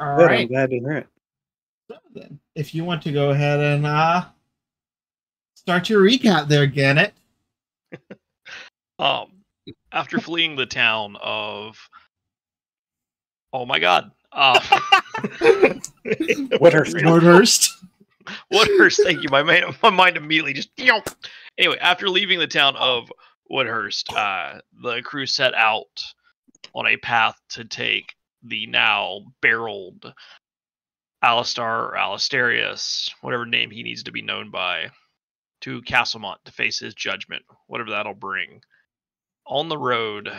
All Good, I'm right. glad to hear it. So then, if you want to go ahead and start your recap there, Gannett. After fleeing the town of, oh my god, Woodhurst. Woodhurst. Thank you. My mind immediately just. Anyway, after leaving the town of Woodhurst, the crew set out on a path to take the now barreled Alistar or Alistarius, whatever name he needs to be known by, to Castlemont to face his judgment, whatever that'll bring. On the road,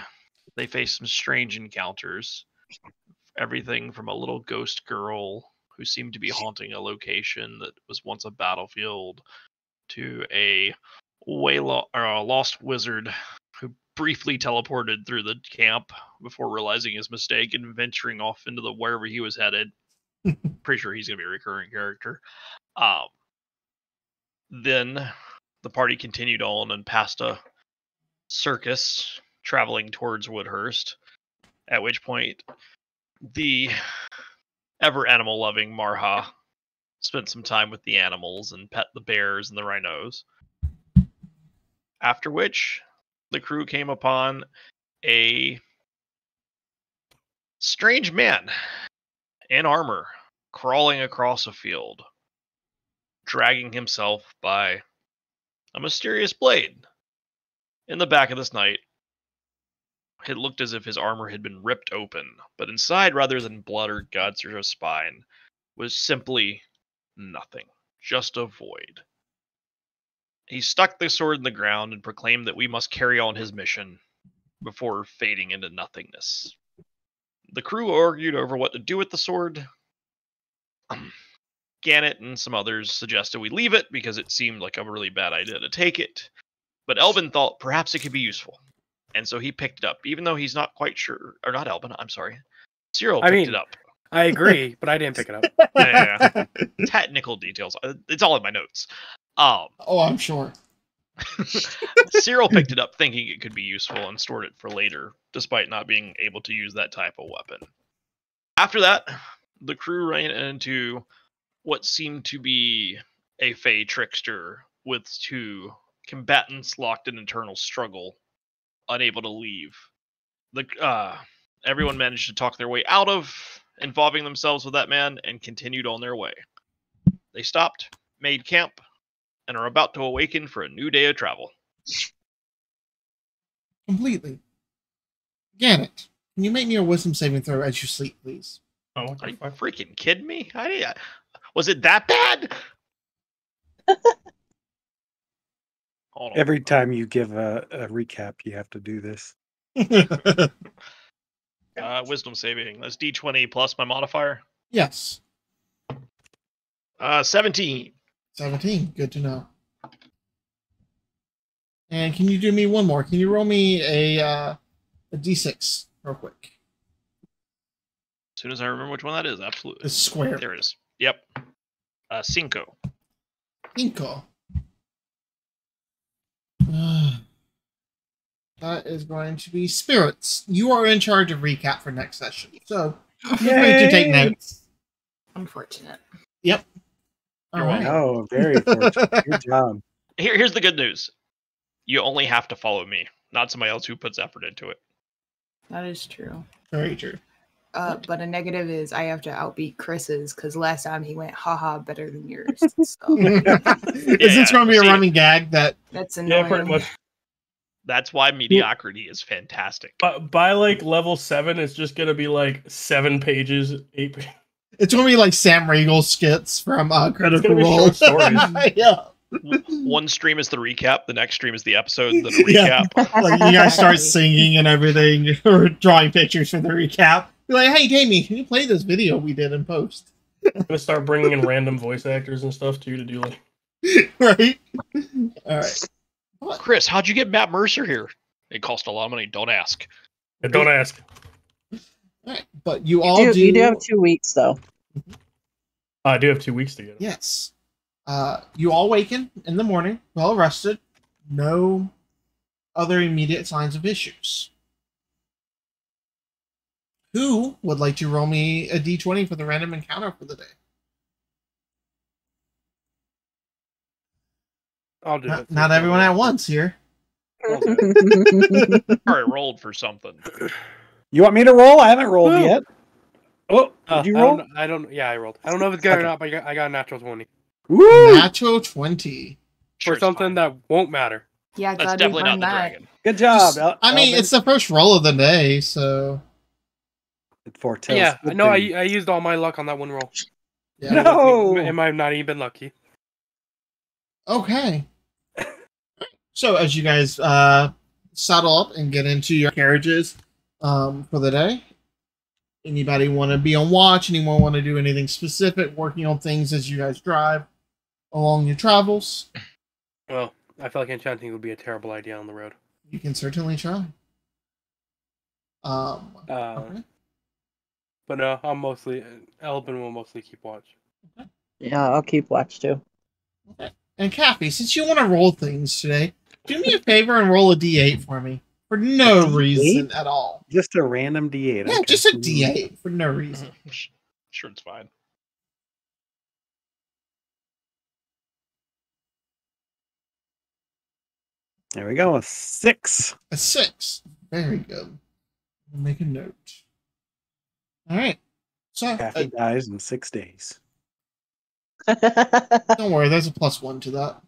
they face some strange encounters. Everything from a little ghost girl who seemed to be haunting a location that was once a battlefield to a lost wizard who briefly teleported through the camp before realizing his mistake and venturing off into the wherever he was headed. Pretty sure he's going to be a recurring character. Then the party continued on and passed a circus traveling towards Woodhurst, at which point the ever animal loving Marha spent some time with the animals and pet the bears and the rhinos. After which the crew came upon a strange man in armor crawling across a field, dragging himself by a mysterious blade. In the back of this knight, it looked as if his armor had been ripped open, but inside, rather than blood or guts or a spine, was simply nothing, just a void. He stuck the sword in the ground and proclaimed that we must carry on his mission before fading into nothingness. The crew argued over what to do with the sword. Gannett and some others suggested we leave it because it seemed like a really bad idea to take it, but Elvin thought perhaps it could be useful. And so he picked it up, even though he's not quite sure, or not Elvin, I'm sorry. Cyril picked it up. I agree, but I didn't pick it up. Yeah. Technical details. It's all in my notes. Oh, I'm sure. Cyril picked it up thinking it could be useful and stored it for later, despite not being able to use that type of weapon. After that, the crew ran into what seemed to be a Fey trickster with two combatants locked in eternal struggle, unable to leave. Everyone managed to talk their way out of involving themselves with that man and continued on their way. They stopped, made camp, and are about to awaken for a new day of travel. Completely. Gannett, can you make me a wisdom saving throw as you sleep, please? Oh, are you freaking kidding me? Was it that bad? Every time you give a recap, you have to do this. Wisdom saving. That's D20 plus my modifier? Yes. 17. 17. Good to know. And can you do me one more? Can you roll me a D6 real quick? As soon as I remember which one that is, absolutely. It's square. There it is. Yep. Cinco. Cinco. That is going to be spirits. You are in charge of recap for next session. So feel free to take notes. Unfortunate. Yep. You're welcome. Oh, very fortunate. Good job. Here's the good news. You only have to follow me, not somebody else who puts effort into it. That is true. Very true. But a negative is I have to outbeat Chris's because last time he went, haha, better than yours. So. Is this going to be a running gag? That's annoying. Yeah, pretty much. That's why mediocrity is fantastic. But by like level 7, it's just going to be like 7 pages, 8 pages. It's going to be like Sam Riegel skits from Critical Role. Short stories. Yeah. One stream is the recap, the next stream is the episode, then a recap. Yeah. Like you guys start singing and everything, or drawing pictures for the recap. Be like, hey, Jamie, can you play this video we did in post? I'm going to start bringing in random voice actors and stuff too to do like. Right? All right. Chris, how'd you get Matt Mercer here? It cost a lot of money. Don't ask. Don't ask. All right. But you do. You do have 2 weeks, though. I do have 2 weeks to get it. Yes. You all waken in the morning, well rested. No other immediate signs of issues. who would like to roll me a d20 for the random encounter for the day? I'll do it. Not everyone at once here. I'll do it. Already rolled for something. You want me to roll? I haven't rolled Woo! yet. Oh, did you I roll? don't. Yeah, I rolled. I don't know if it's good Okay. or not, but I got a natural 20 Woo! Natural 20. Sure, for it's something fine. that won't matter. Yeah, That's glad we definitely not learned the that. dragon. Good job. I mean, Elvin. it's the first roll of the day, so It foretells Yeah, I good know. I things. used all my luck on that one roll. yeah. No! Am I not even lucky? Okay. So as you guys saddle up and get into your carriages for the day, anybody want to be on watch? Anyone want to do anything specific, working on things as you guys drive along your travels? Well, I feel like enchanting would be a terrible idea on the road. You can certainly try. Okay. But no, I'm mostly Elvin will mostly keep watch. Yeah, I'll keep watch too. Okay. And Kathy, since you want to roll things today, do me a favor and roll a d8 for me. For no D8? reason at all. Just a random D8. Yeah, okay. just a d8 for no reason. Sure, it's fine. There we go. A 6. A 6. Very good. We'll make a note. All right. So, Kathy dies in 6 days. don't worry, there's a +1 to that.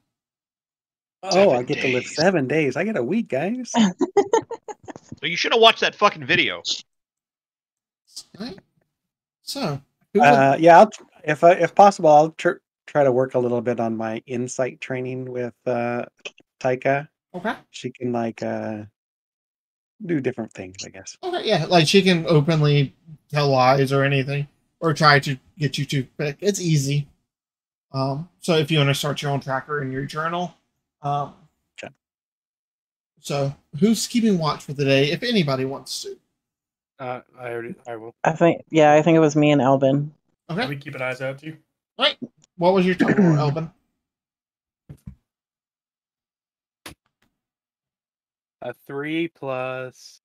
Oh, I 7 get to live days. 7 days. I get a week, guys. So you should have watched that fucking video. All right. So, who would- Yeah, if possible, I'll try to work a little bit on my insight training with Taika. okay. She can do different things, I guess. Okay, yeah, like she can openly tell lies or anything, or try to get you to pick. It's easy. So if you want to start your own tracker in your journal, Okay. So who's keeping watch for the day? If anybody wants to. I will. I think it was me and Albin. I'll Okay. be keeping eyes out too. Right. What was your total, Elvin? A 3 plus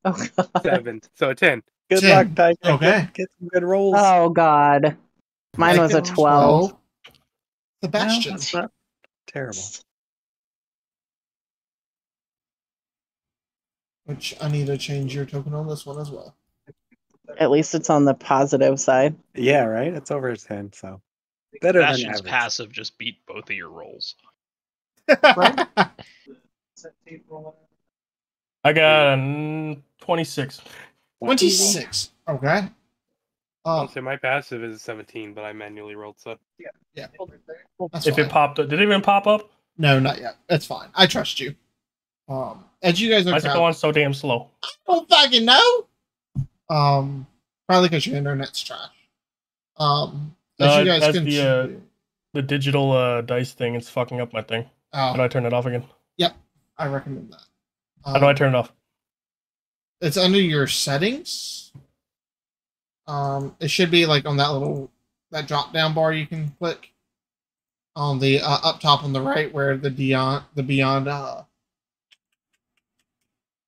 Oh god. 7, so a 10. Good 10. luck, Taika. Okay. Get some good rolls. Oh god. Mine was a 12. Sebastian. Well, that's not terrible. Which I need to change your token on this one as well. At least it's on the positive side. Yeah, right? It's over his 10, so better than Bastion's average. passive just beat both of your rolls. I got a 26. 26. Okay. I'll say my passive is 17, but I manually rolled, so Yeah. That's If fine. it popped up, did it even pop up? No, not yet. That's fine. I trust you. As you guys are Why is it going so damn slow? I don't fucking know. Probably because your internet's trash. As you guys that's continue. the digital dice thing is fucking up my thing. How do I turn it off again? I recommend that. How do I turn it off? It's under your settings. It should be like on that drop down bar you can click on the up top on the right where the beyond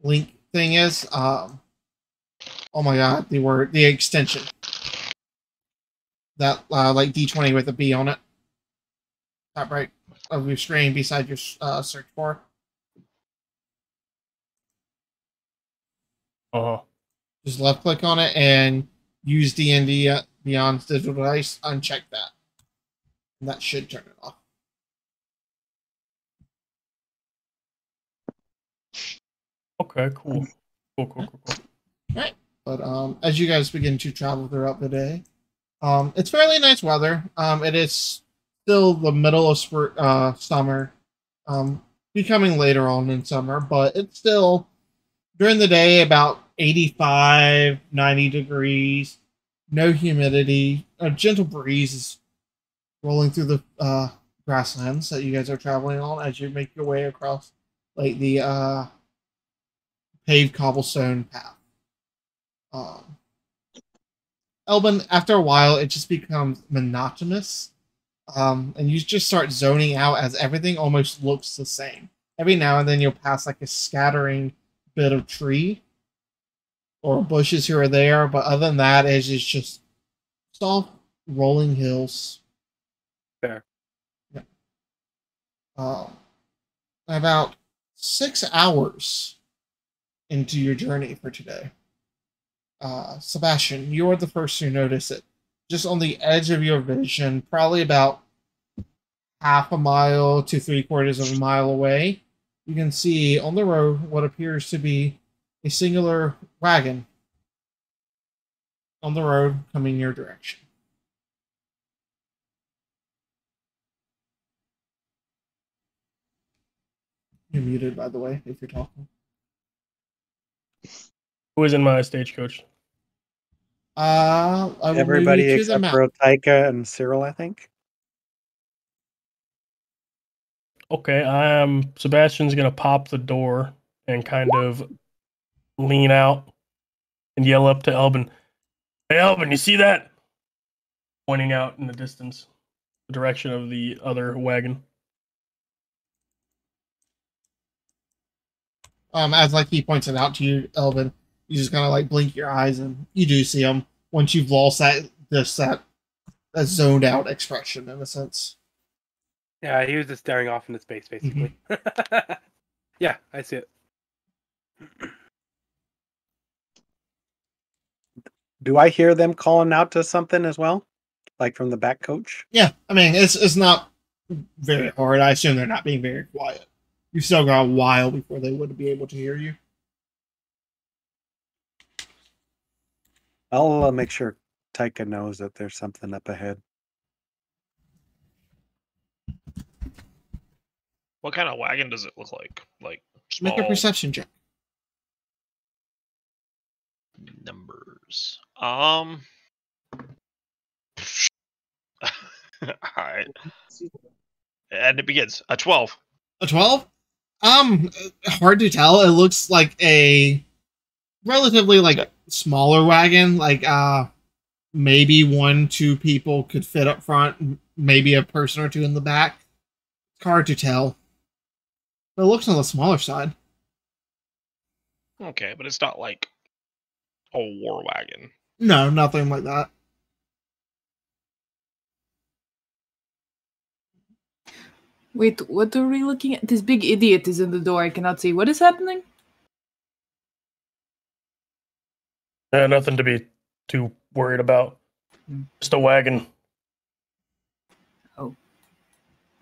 link thing is. Oh my god, the extension that like D20 with a B on it. Top right of your screen beside your search bar. Just left click on it and use D&D Beyond Digital Dice. Uncheck that. And that should turn it off. Okay, cool. Cool. Right. But as you guys begin to travel throughout the day, it's fairly nice weather. It is still the middle of summer, becoming later on in summer, but it's still during the day about 85, 90 degrees, no humidity, a gentle breeze is rolling through the grasslands that you guys are traveling on as you make your way across like the paved cobblestone path. Elbin, after a while, it just becomes monotonous, and you just start zoning out as everything almost looks the same. Every now and then you'll pass like a scattering bit of tree, or bushes here or there, but other than that, it's just soft rolling hills. Fair. Yeah. About 6 hours into your journey for today. Sebastian, you're the first to notice it. Just on the edge of your vision, probably about half a mile to 3/4 of a mile away, you can see on the road what appears to be a singular wagon on the road coming your direction. You're muted, by the way, if you're talking. Who is in my stagecoach? I will move Everybody you to the except map. for Taika and Cyril, I think. Okay, Sebastian's gonna pop the door and kind of lean out and yell up to Elvin. Hey, Elvin, you see that? Pointing out in the distance, the direction of the other wagon. As like he points it out to you, Elvin, you just kind of like blink your eyes and you do see him once you've lost that zoned out expression in a sense. Yeah, he was just staring off into space, basically. Yeah, I see it. Do I hear them calling out to something as well? Like from the back coach? Yeah, I mean it's not very hard. I assume they're not being very quiet. You've still got a while before they would be able to hear you. I'll make sure Taika knows that there's something up ahead. What kind of wagon does it look like? Like small Make a perception check. numbers. All right. And it begins. A 12. A 12? Hard to tell. It looks like a relatively like smaller wagon. Like maybe 1-2 people could fit up front, maybe a person or two in the back. It's hard to tell. But it looks on the smaller side. Okay, but it's not like a war wagon. No, nothing like that. Wait, what are we looking at? This big idiot is in the door. I cannot see. What is happening? Nothing to be too worried about. Just a wagon. I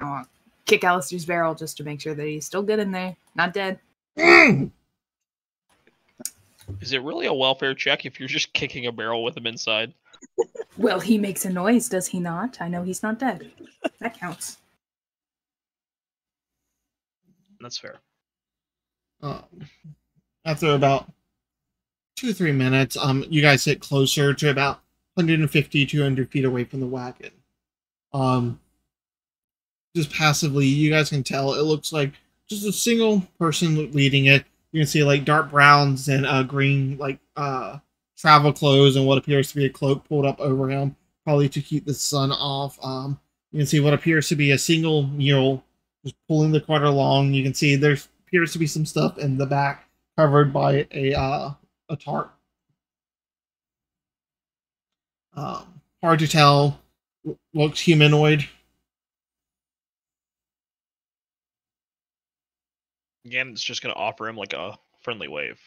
want to kick Alistair's barrel just to make sure that he's still good in there. Not dead. Is it really a welfare check if you're just kicking a barrel with him inside? Well, he makes a noise, does he not? I know he's not dead. That counts. That's fair. After about 2-3 minutes, you guys get closer to about 150, 200 feet away from the wagon. Just passively, you guys can tell it looks like just a single person leading it. You can see like dark browns and green like travel clothes and what appears to be a cloak pulled up over him, probably to keep the sun off. You can see what appears to be a single mule just pulling the cart along. You can see there appears to be some stuff in the back covered by a tarp. Hard to tell. Looks humanoid. Again, it's just going to offer him like a friendly wave.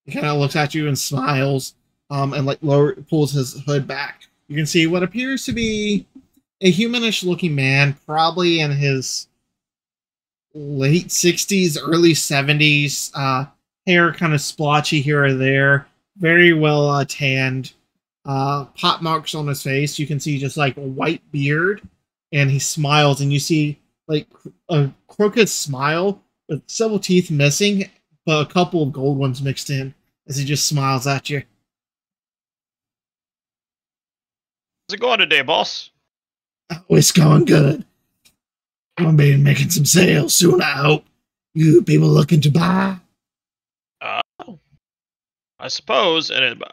He kind of looks at you and smiles, and like pulls his hood back. You can see what appears to be a humanish-looking man, probably in his late 60s, early 70s. Hair kind of splotchy here or there, very well tanned. Pot marks on his face. You can see just like a white beard, and he smiles, and you see like a crooked smile with several teeth missing, but a couple of gold ones mixed in as he just smiles at you. How's it going today, boss? Oh, it's going good. I'm gonna be making some sales soon, I hope. You people looking to buy? I suppose. And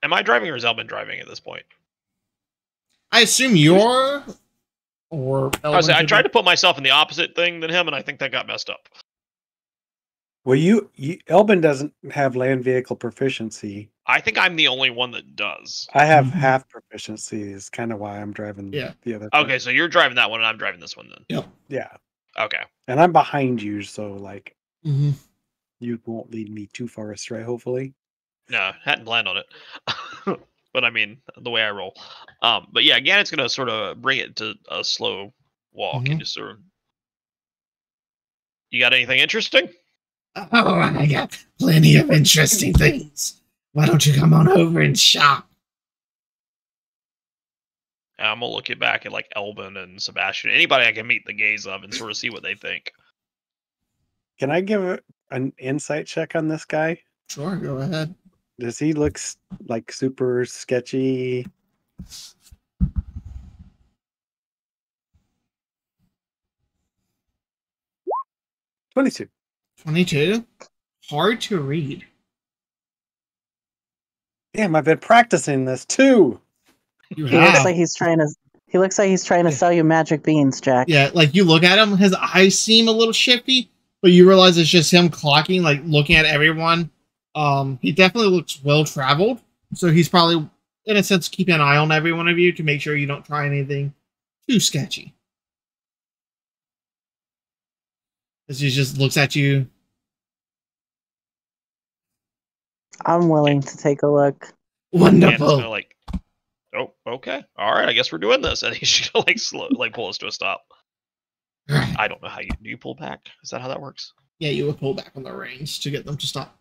am I driving or is Elvin driving at this point? I assume you're... Or I tried to put myself in the opposite thing than him, and I think that got messed up. Well, you Elbin doesn't have land vehicle proficiency. I think I'm the only one that does. I have Mhm. half proficiency. Is kind of why I'm driving Yeah. the other. Okay, truck. so you're driving that one, and I'm driving this one then. Yep. Yeah, Okay. and I'm behind you, so like Mm-hmm. you won't lead me too far astray. Hopefully. No, hadn't planned on it. But I mean, the way I roll. But yeah, Gannett's gonna sort of bring it to a slow walk Mhm. and just sort of. You got anything interesting? Oh, I got plenty of interesting things. Why don't you come on over and shop? And I'm gonna look it back at like Elvin and Sebastian, anybody I can meet the gaze of, and sort of see what they think. Can I give an insight check on this guy? Sure, go ahead. Does he look like super sketchy? $22. 22. Hard to read. Damn, I've been practicing this too. You He looks have. like he's trying to. He looks like he's trying to Yeah. sell you magic beans, Jack. Yeah, like you look at him, his eyes seem a little shifty, but you realize it's just him clocking, like looking at everyone. He definitely looks well traveled, so he's probably, in a sense, keeping an eye on every one of you to make sure you don't try anything too sketchy. As he just looks at you. I'm willing to take a look. Gannett's Wonderful. gonna like, oh, okay, all right, I guess we're doing this, and he's gonna like slow, like pull us to a stop. I don't know how you pull back. Is that how that works? Yeah, you would pull back on the reins to get them to stop.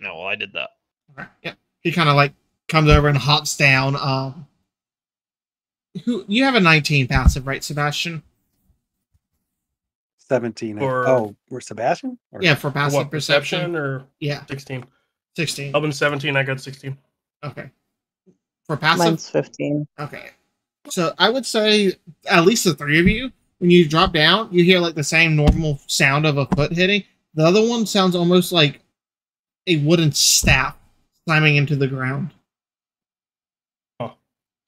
No, well, I did that. Alright, yeah. He kind of like comes over and hops down. Who you have a 19 passive, right, Sebastian? 17. Or- We're Sebastian? Or- Yeah, for passive What, perception. perception or Yeah, 16? 16. Elvin 17, I got 16. Okay. For passive. Mine's 15. Okay. So I would say at least the three of you, when you drop down, you hear like the same normal sound of a foot hitting. The other one sounds almost like a wooden staff slamming into the ground. Huh.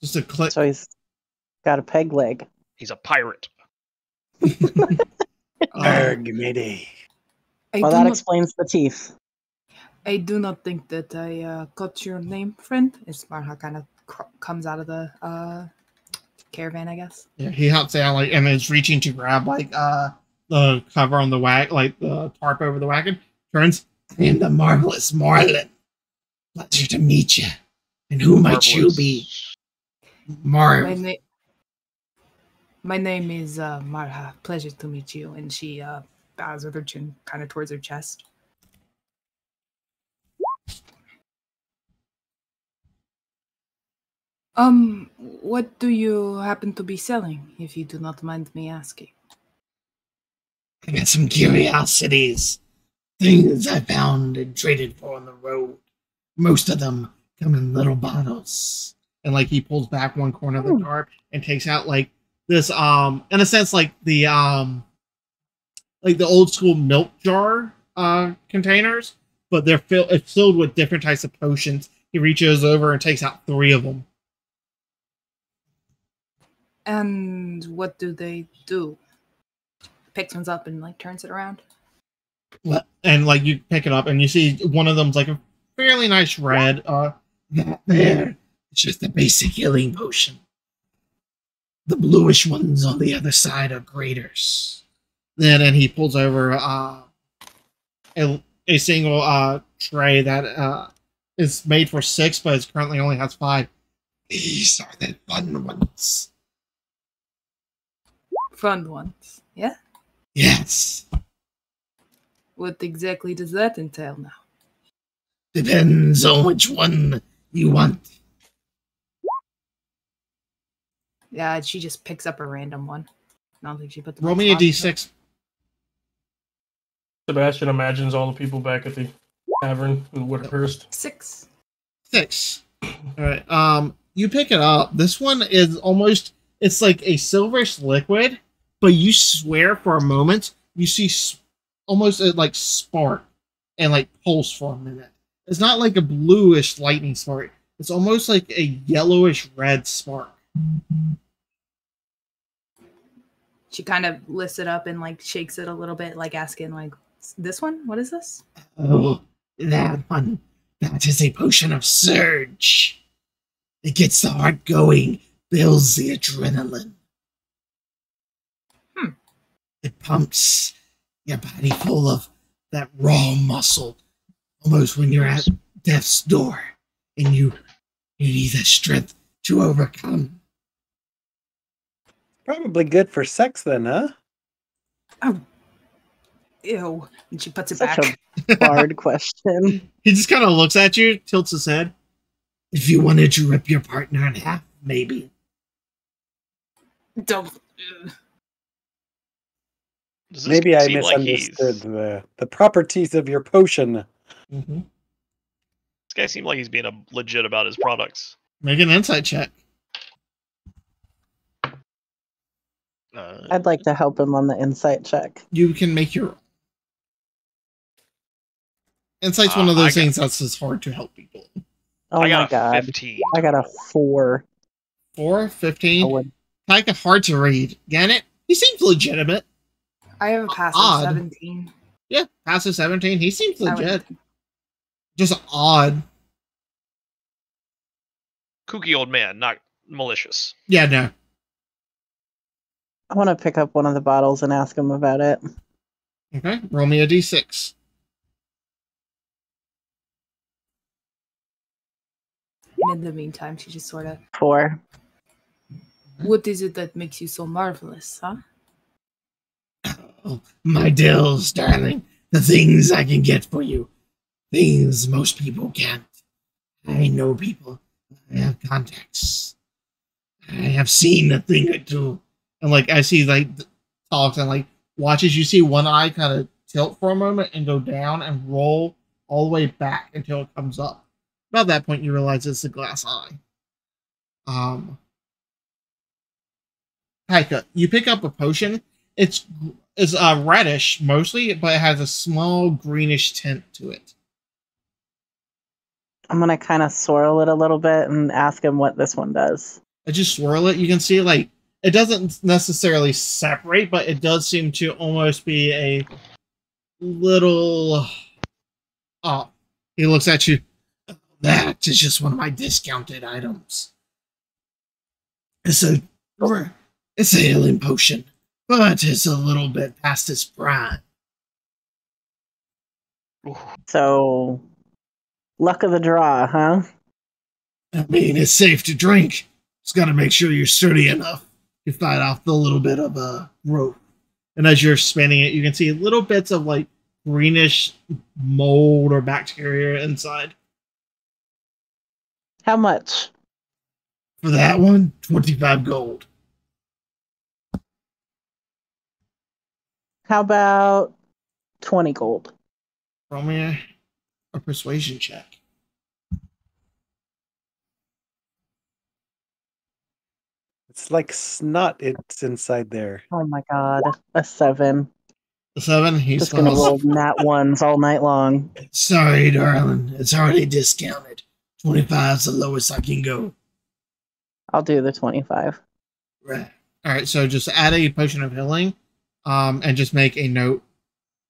Just a click. So he's got a peg leg. He's a pirate. Arg, Mayday. Well, that explains the teeth. I do not think that I got your name, friend. As Marha kind of comes out of the caravan, I guess. Yeah, he hops down like and is reaching to grab like the cover on the like the tarp over the wagon. Turns. I am the marvelous Marlin. Pleasure to meet you. And who might you be? My name is Marha. Pleasure to meet you. And she bows with her chin kind of towards her chest. What do you happen to be selling, if you do not mind me asking? I got some curiosities. Things I found and traded for on the road. Most of them come in little bottles. And like he pulls back one corner of the tarp and takes out like this in a sense like the old school milk jar containers, but it's filled with different types of potions. He reaches over and takes out 3 of them. And what do they do? Picks one up and like turns it around. And like you pick it up and you see one of them's like a fairly nice red. That there, it's just a basic healing potion. The bluish ones on the other side are graders. Then he pulls over a single tray that is made for 6, but it currently only has 5. These are the fun ones. Fun ones, yeah? Yes. What exactly does that entail now? Depends on which one you want. Yeah, she just picks up a random one. I don't think she put them. Roll on me a top. d6. Sebastian imagines all the people back at the tavern in Woodhurst. 6. 6. All right. You pick it up. This one is almost. It's like a silverish liquid, but you swear for a moment you see almost a like spark and like pulse for a minute. It's not like a bluish lightning spark. It's almost like a yellowish red spark. She kind of lifts it up and like shakes it a little bit, like asking, like, This one? What is this? Oh, that one. That is a potion of surge. It gets the heart going, builds the adrenaline. It pumps your body full of that raw muscle, almost when you're at death's door, and you need that strength to overcome. Probably good for sex then, huh? Oh, ew! And she puts it Such back. a bard question. He just kind of looks at you, tilts his head. If you wanted to rip your partner in half, maybe. Don't. Does this Maybe I seem like he's- misunderstood the properties of your potion. Mm-hmm. This guy seemed like he's being legit about his products. Make an insight check. I'd like to help him on the insight check. You can make your insight's one of those things that's just hard to help people. Oh I my got a god. 15. I got a total. 4. 4, 15. I would- Kind of hard to read. Gannett, he seems legitimate. I have a passive Odd. 17. Yeah, passive 17. He seems I would- legit. Just odd. Kooky old man, not malicious. Yeah, no. I want to pick up one of the bottles and ask him about it. Okay, roll me a d6. And in the meantime, she just sort of. 4. What is it that makes you so marvelous, huh? Oh, my Dills, darling. The things I can get for you. Things most people can't. I know people. I have contacts. I have seen a thing or two. And like as he like talks and like watches, you see one eye kind of tilt for a moment and go down and roll all the way back until it comes up. About that point, you realize it's a glass eye. Taika, you pick up a potion. It's reddish mostly, but it has a small greenish tint to it. I'm going to kind of swirl it a little bit and ask him what this one does. As you swirl it, you can see like it doesn't necessarily separate, but it does seem to almost be a little. Oh, he looks at you. That is just one of my discounted items. It's a healing potion, but it's a little bit past its prime. So, luck of the draw, huh? I mean, it's safe to drink. Just got to make sure you're sturdy enough to fight off the little bit of a growth. And as you're spinning it, you can see little bits of like greenish mold or bacteria inside. How much? For that one, 25 gold. How about 20 gold? Roll me a persuasion check. It's like snot. It's inside there. Oh my god. A 7. The 7, he Just gonna smiles. roll nat ones all night long. Sorry, darling. It's already discounted. 25 is the lowest I can go. I'll do the 25. Right. All right. So just add a potion of healing, and just make a note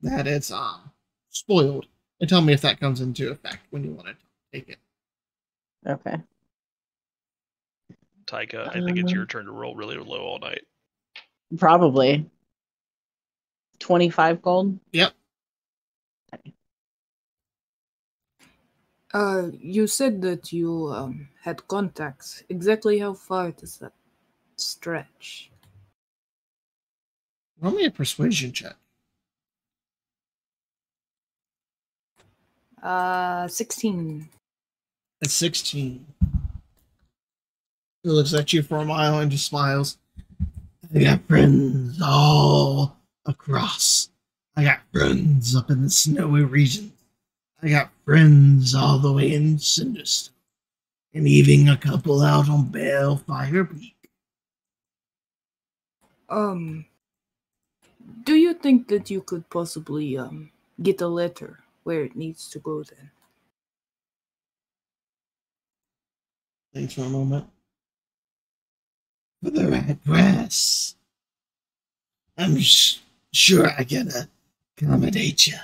that it's spoiled, and tell me if that comes into effect when you want to take it. Okay. Taika, I think it's your turn to roll really low all night. Probably. 25 gold? Yep. You said that you had contacts. Exactly how far does that stretch? Roll me a persuasion check. 16. At 16. He looks at you for a while and just smiles. I got friends all across. I got friends up in the snowy regions. I got friends all the way in Cinderstone. And even a couple out on Balefire Peak. Do you think that you could possibly get a letter where it needs to go then? Thanks for a moment. For the right price. I'm sure I can accommodate you.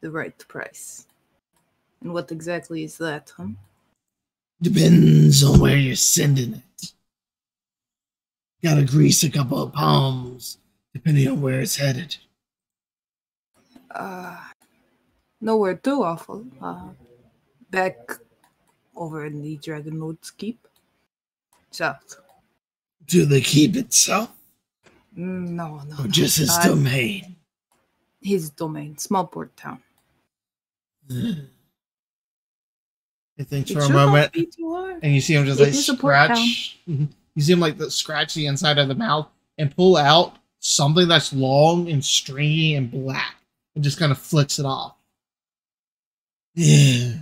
The right price. And what exactly is that, huh? Depends on where you're sending it. Gotta grease a couple of palms, depending on where it's headed. Nowhere too awful. Back over in the Dragon Lord's Keep. South. To the keep itself, No. or just his domain? His domain. Small port town. He thinks It for a should not moment, be too hard. and you see him just It like is a port town. scratch. You see him like scratch the inside of the mouth and pull out something that's long and stringy and black, and just kind of flicks it off. Yeah,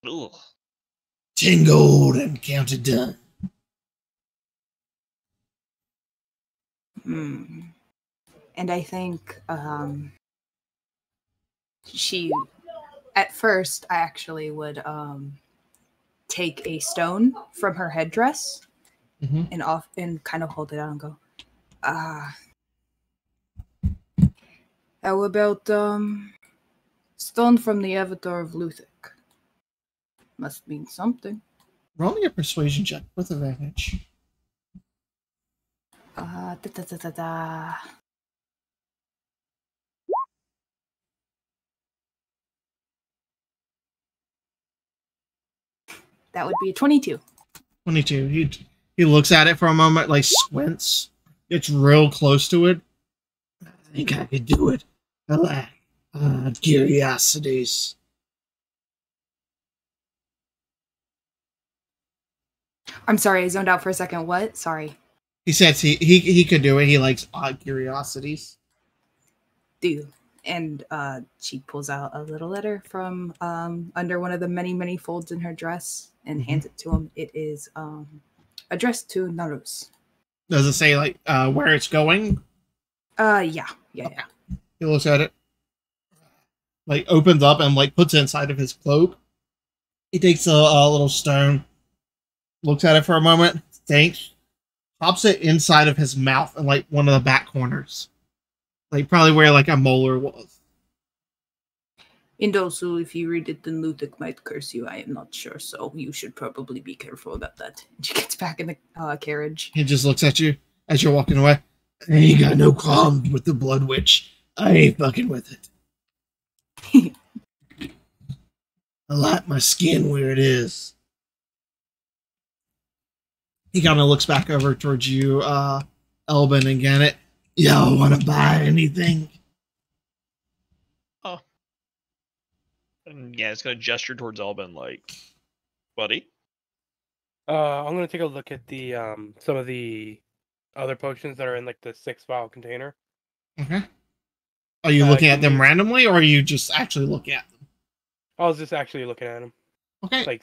Ugh. 10 gold and counted done. And I think she, at first, I actually would take a stone from her headdress and kind of hold it out and go, how about stone from the avatar of Luthic? Must mean something. Roll me a persuasion check with advantage. That would be a 22. 22. He looks at it for a moment, like squints. Gets real close to it. I think I could do it. I lack curiosities. I'm sorry, I zoned out for a second. What? Sorry. He says he could do it. He likes odd curiosities. Do. And she pulls out a little letter from under one of the many folds in her dress and hands it to him. It is addressed to Narus. Does it say like where it's going? Yeah. He looks at it, like opens up and like puts it inside of his cloak. He takes a little stone, looks at it for a moment, thanks, pops it inside of his mouth in like one of the back corners, like probably where like a molar was. And also, if you read it, then Luthic might curse you. I am not sure, so you should probably be careful about that. She gets back in the carriage. He just looks at you as you're walking away. I ain't got no qualms with the Blood Witch. I ain't fucking with it. I like my skin where it is. He kind of looks back over towards you, Elbin, and Gannet. Y'all want to buy anything? Oh. And yeah, it's going to gesture towards Elbin like, buddy. I'm going to take a look at the some of the other potions that are in like the 6-vial container. Okay. Are you looking at them randomly, or are you just actually looking at them? I was just actually looking at them. Okay. Like,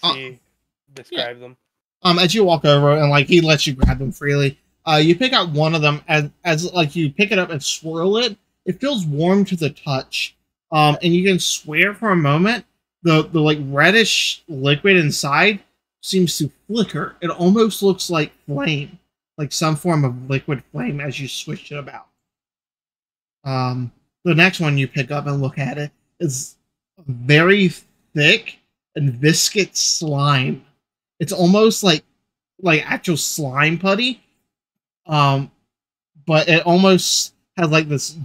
describe them. As you walk over and like he lets you grab them freely, you pick out one of them as like you pick it up and swirl it. It feels warm to the touch, and you can swear for a moment the like reddish liquid inside seems to flicker. It almost looks like flame, like some form of liquid flame as you switch it about. The next one you pick up and look at it is very thick and viscous slime. It's almost like actual slime putty. But it almost has like this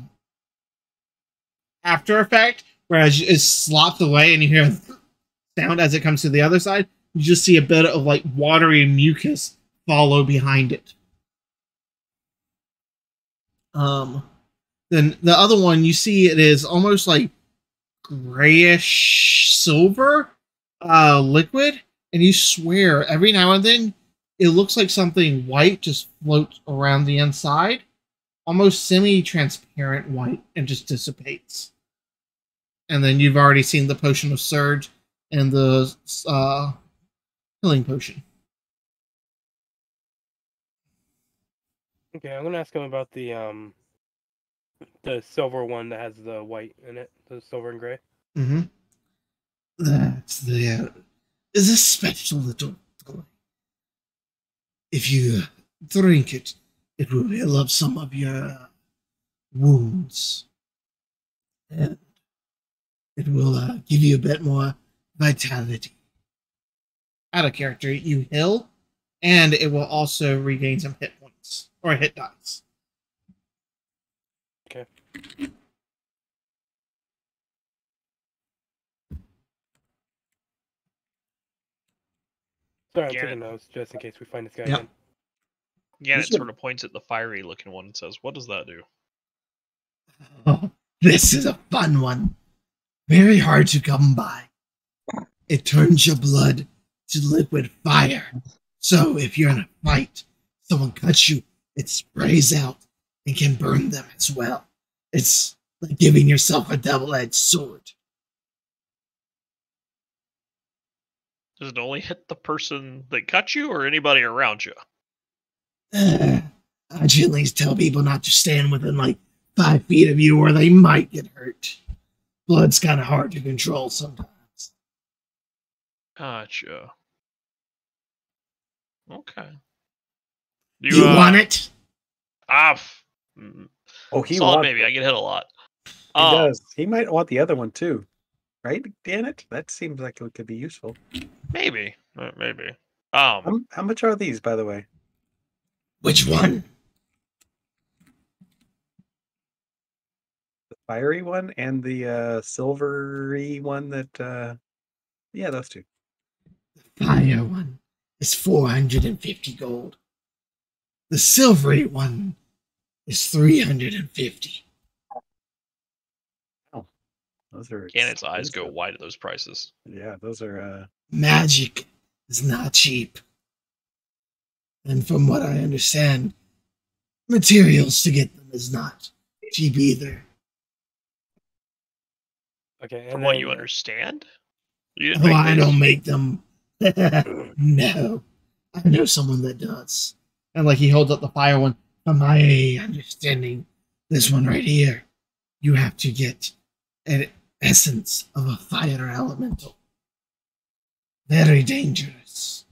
after effect, whereas it slops away and you hear a sound as it comes to the other side. You just see a bit of like watery mucus follow behind it. Then the other one, you see it is almost like grayish silver liquid, and you swear every now and then it looks like something white just floats around the inside, almost semi-transparent white, and just dissipates. And then you've already seen the potion of surge and the healing potion. Okay, I'm gonna ask him about the silver one that has the white in it, the silver and gray. Mm-hmm. That's is a special little toy. If you drink it, it will heal up some of your wounds. And it will give you a bit more vitality. Out of character, you heal, and it will also regain some hit points or hit dice. Okay. Sorry, I'm Garrett. taking notes just in case we find this guy Yep. again. Gannett should- sort of points at the fiery looking one and says, "What does that do?" Oh, this is a fun one. Very hard to come by. It turns your blood to liquid fire. So if you're in a fight, someone cuts you, it sprays out and can burn them as well. It's like giving yourself a double-edged sword. Does it only hit the person that cut you, or anybody around you? I generally tell people not to stand within like 5 feet of you or they might get hurt. Blood's kind of hard to control sometimes. Gotcha. Okay. Do you want it? Oh, he Solid wants maybe. it. I get hit a lot. He does. He might want the other one too, right? Janet, that seems like it could be useful. Maybe. Maybe. How much are these, by the way? Which one? The fiery one and the silvery one that yeah, those two. The fire one is 450 gold. The silvery one is 350. Oh, those are Gannett's eyes go expensive. wide at those prices. Yeah, those are Magic is not cheap. And from what I understand, materials to get them is not cheap either. Okay, From and what then, you understand? You didn't Oh, make I these? don't make them. No. I know someone that does. And like he holds up the fire one. From my understanding, this one right here, you have to get an essence of a fire elemental. Very dangerous.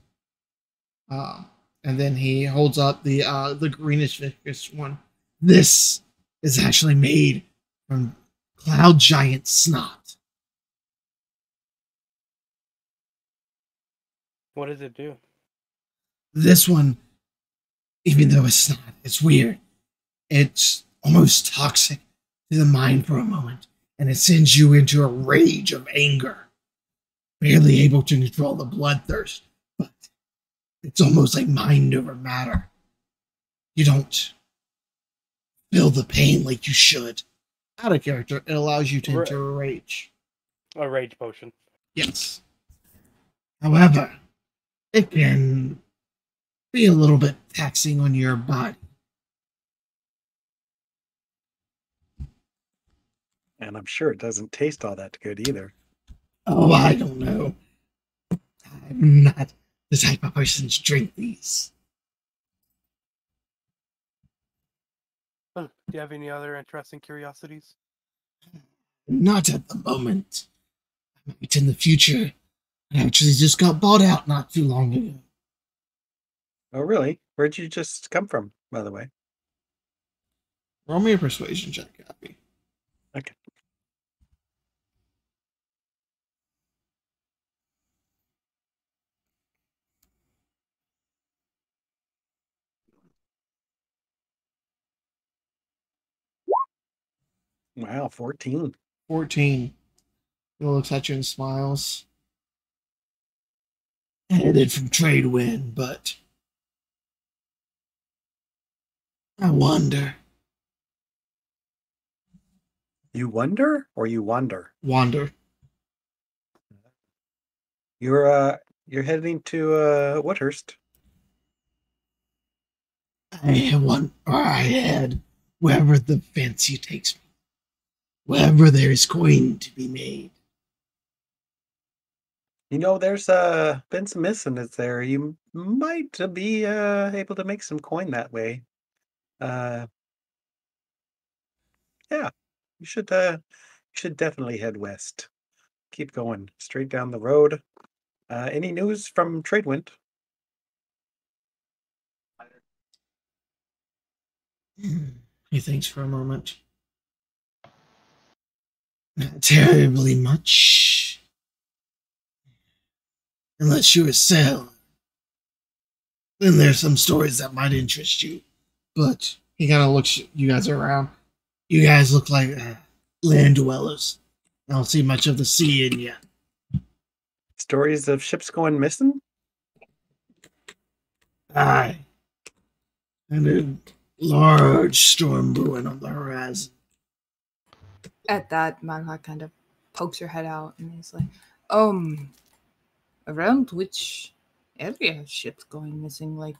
And then he holds up the greenish viscous one. This is actually made from cloud giant snot. what does it do? This one, even though it's not, it's weird. It's almost toxic to the mind for a moment, and it sends you into a rage of anger, barely able to control the bloodthirst, but it's almost like mind over matter. You don't feel the pain like you should. Out of character, it allows you to enter a rage. A rage potion. Yes. However, it can be a little bit taxing on your body. and I'm sure it doesn't taste all that good either. Oh, I don't know. I'm not the type of person to drink these. Do you have any other interesting curiosities? Not at the moment. I might in the future. I actually just got bought out not too long ago. Oh, really? Where'd you just come from, by the way? Roll me a persuasion check, Happy. Okay. Wow, 14. 14. He looks at you and smiles. Headed from trade wind, but I wonder. You wonder or you wander? Wander. You're heading to Woodhurst. I head wherever the fancy takes me. Wherever there is coin to be made. You know, there's been some missing there. You might be able to make some coin that way. Yeah, you should definitely head west. Keep going straight down the road. Any news from Tradewind? He thinks for a moment. Not terribly much. Unless you're a sailor. Then there's some stories that might interest you. But he kind of looks you guys around. You guys look like land dwellers. I don't see much of the sea in you. Stories of ships going missing? Aye. And a large storm brewing on the horizon. At that, Malha kind of pokes her head out and is like, around which area are ships going missing? Like,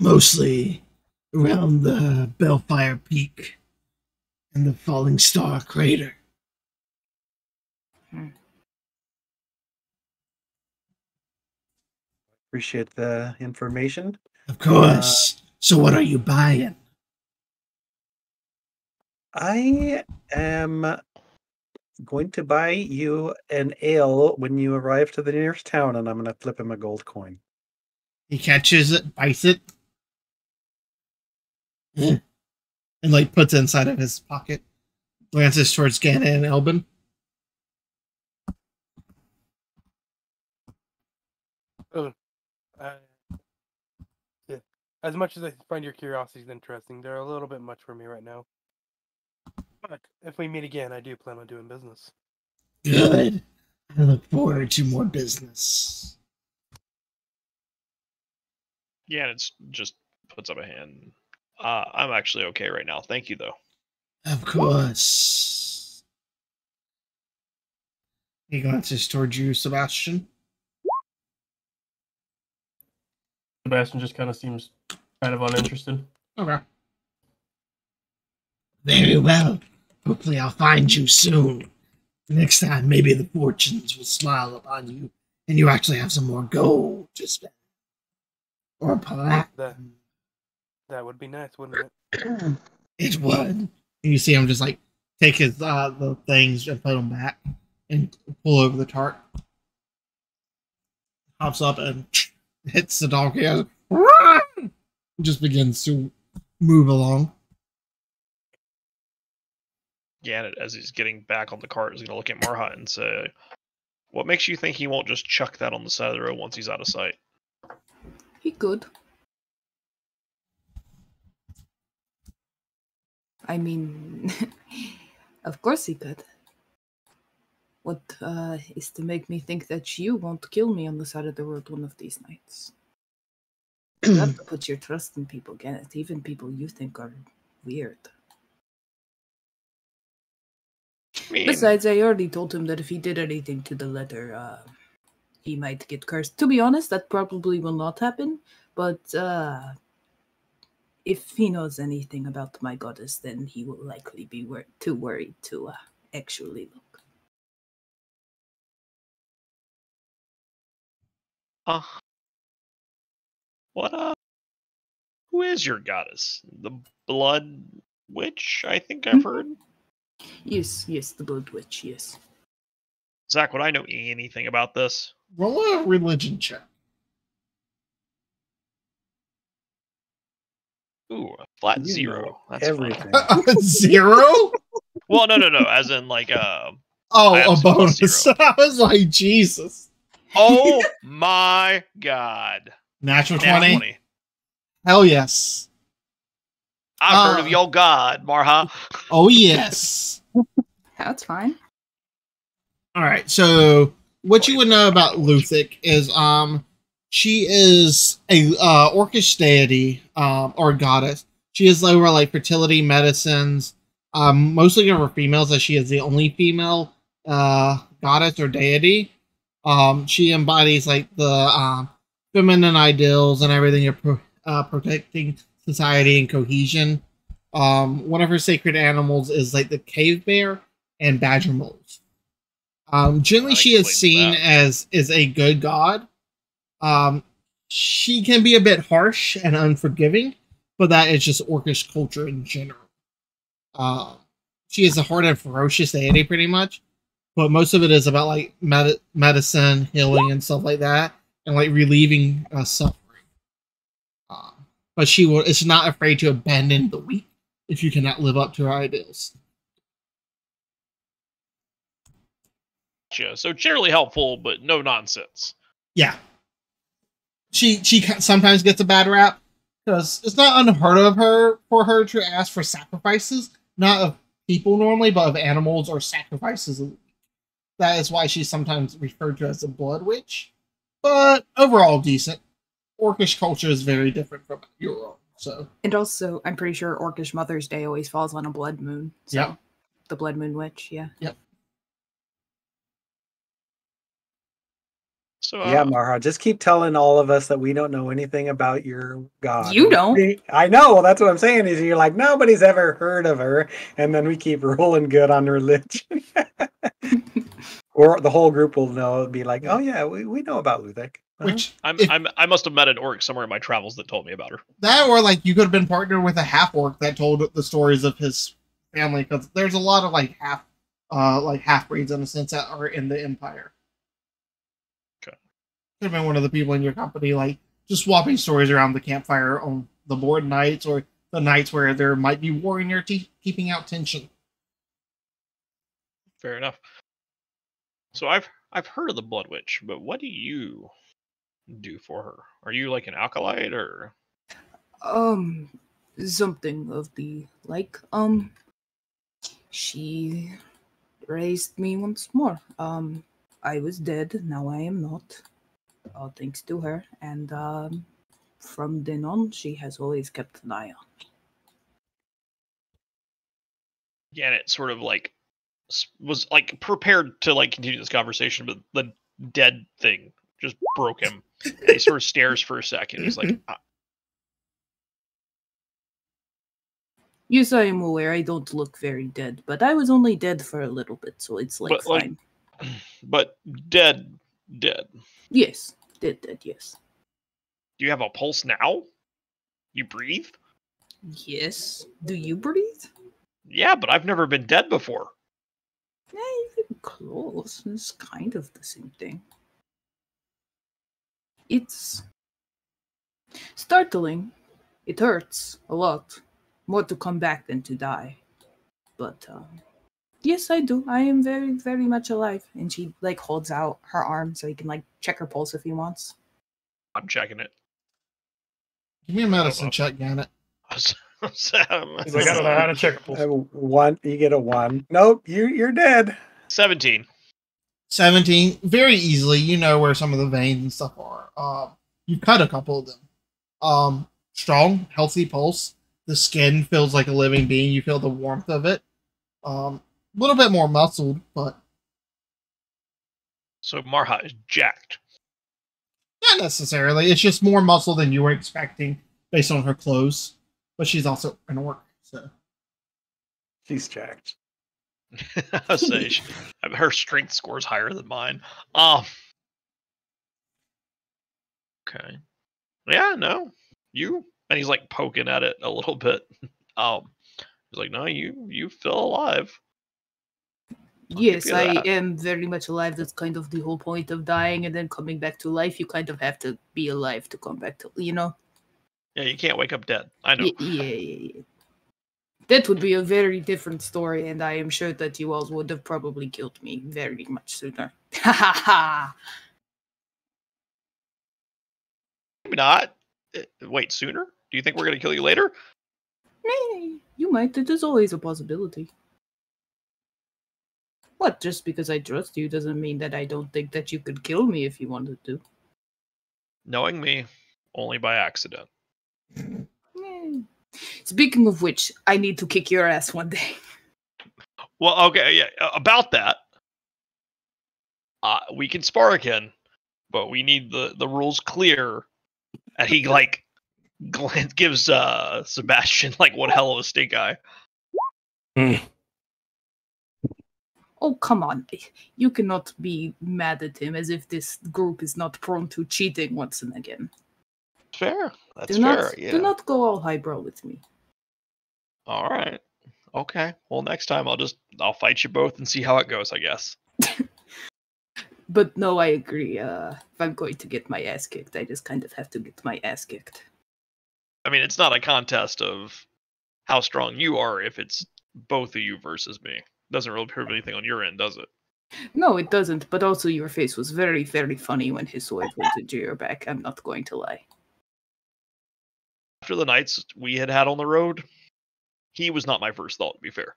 Mostly around the Bellfire Peak and the Falling Star Crater. Appreciate the information. Of course. So what are you buying? I am going to buy you an ale when you arrive to the nearest town, and I'm going to flip him a gold coin. He catches it, bites it, and like puts it inside of his pocket. Glances towards Ganna and Elbin. Yeah. As much as I find your curiosities interesting, they're a little bit much for me right now. But if we meet again, I do plan on doing business. Good. I look forward to more business. Yeah, and it's just puts up a hand. I'm actually okay right now. Thank you, though. Of course. He glances towards you, Sebastian. Sebastian just kind of seems kind of uninterested. Okay. Very well. Hopefully I'll find you soon. Next time, maybe the fortunes will smile upon you, and you actually have some more gold to spend. Or platinum. That would be nice, wouldn't it? It would. And you see him just like take his the things and put them back and pull over the tart. Hops up and hits the donkey. Just begins to move along. Gannett, as he's getting back on the cart, is going to look at Marhat and say, "What makes you think he won't just chuck that on the side of the road once he's out of sight?" he could. I mean, of course he could. What is to make me think that you won't kill me on the side of the road one of these nights? You have to put your trust in people, Gannett, even people you think are weird. I mean, Besides, I already told him that if he did anything to the letter, he might get cursed. To be honest, that probably will not happen, but if he knows anything about my goddess, then he will likely be too worried to actually look. what? Who is your goddess? The Blood Witch? I think I've heard. Yes, the Blood Witch, yes. Zach, would I know anything about this? Roll a religion check. Ooh, a flat You 0. know That's everything. fun. 0? Well, no. As in, like, I Oh, have a some plus bonus. 0. I was like, Jesus. Oh my god. Natural Nat 20? 20. Hell yes. I've heard of your god, Marha. Oh, yes. That's fine. All right. So, what you would know about Luthic is, she is a orcish deity, or goddess. She is over like fertility medicines, mostly over females, as she is the only female goddess or deity. She embodies like the feminine ideals and everything of protecting society and cohesion. One of her sacred animals is like the cave bear and badger moles. Generally, she is seen as a good god. She can be a bit harsh and unforgiving, but that is just orcish culture in general. She is a hard and ferocious deity, pretty much, but most of it is about like medicine, healing, and stuff like that, and like relieving suffering. But she is not afraid to abandon the weak if you cannot live up to her ideals. Gotcha. So generally helpful, but no nonsense. Yeah. She sometimes gets a bad rap because it's not unheard of for her to ask for sacrifices, not of people normally, but of animals or sacrifices. That is why she's sometimes referred to as a blood witch. But overall, decent. Orcish culture is very different from your own. So, And also, I'm pretty sure Orcish Mother's Day always falls on a blood moon. So, Yep. The Blood Moon Witch, yeah. Yep. So Yeah, Marha, just keep telling all of us that we don't know anything about your god. You don't. I know. That's what I'm saying. Is you're like nobody's ever heard of her, and then we keep rolling good on religion. Or the whole group will know. Be like, oh yeah, we know about Luthek. which I must have met an orc somewhere in my travels that told me about her. that or like you could have been partnered with a half orc that told the stories of his family because there's a lot of like half breeds in a sense that are in the empire. Okay. Could have been one of the people in your company, like just swapping stories around the campfire on the board nights or the nights where there might be war in your keeping out tension. Fair enough. So I've heard of the Blood Witch, but what do you do for her? Are you like an acolyte or? Something of the like. She raised me once more. I was dead, now I am not. All thanks to her, and from then on, she has always kept an eye on me. Yeah, and it sort of like was like prepared to like continue this conversation, but the dead thing just broke him. And he sort of stares for a second. He's like, Yes, I am aware I don't look very dead, but I was only dead for a little bit, so it's like But, like- fine. but dead. Yes, dead, yes. Do you have a pulse now? You breathe? Yes. Do you breathe? Yeah, but I've never been dead before. Yeah, even close. It's kind of the same thing. It's startling. It hurts a lot. More to come back than to die. But yes, I do. I am very, very much alive. And she like holds out her arm so he can like check her pulse if he wants. I'm checking it. Give me a medicine check, Gannett. He's like, I don't know how to check a pulse. One, you get a 1. Nope, you're dead. 17. 17, very easily. You know where some of the veins and stuff are. You cut a couple of them. Strong, healthy pulse. The skin feels like a living being. You feel the warmth of it. A little bit more muscled, but So Marha is jacked. not necessarily. It's just more muscle than you were expecting based on her clothes. But she's also an orc, so She's jacked. I say her strength score is higher than mine. Okay. Yeah, no. You and he's like poking at it a little bit. He's like, no, you feel alive. I'll give Yes, you I that. am very much alive. That's kind of the whole point of dying and then coming back to life. You kind of have to be alive to come back to, you know? Yeah, you can't wake up dead. I know. Yeah. That would be a very different story, and I am sure that you all would have probably killed me very much sooner. Ha ha ha! Maybe not. Wait, sooner? Do you think we're gonna kill you later? Hey, you might. It is always a possibility. What? Just because I trust you doesn't mean that I don't think that you could kill me if you wanted to. Knowing me, only by accident. Eh. Speaking of which, I need to kick your ass one day. Well, okay, yeah. About that, we can spar again, but we need the rules clear. And he like gives Sebastian like one hell of a stink eye. Oh, come on. You cannot be mad at him as if this group is not prone to cheating once and again. Fair. That's Do fair. not, Yeah. do not go all highbrow with me. All right. Okay. Well, next time I'll fight you both and see how it goes, I guess. But no, I agree. If I'm going to get my ass kicked, I just kind of have to get my ass kicked. I mean, it's not a contest of how strong you are if it's both of you versus me. Doesn't really prove anything on your end, does it? No, it doesn't. But also, your face was very, very funny when his sword went into your back. I'm not going to lie. After the nights we had on the road, he was not my first thought, to be fair.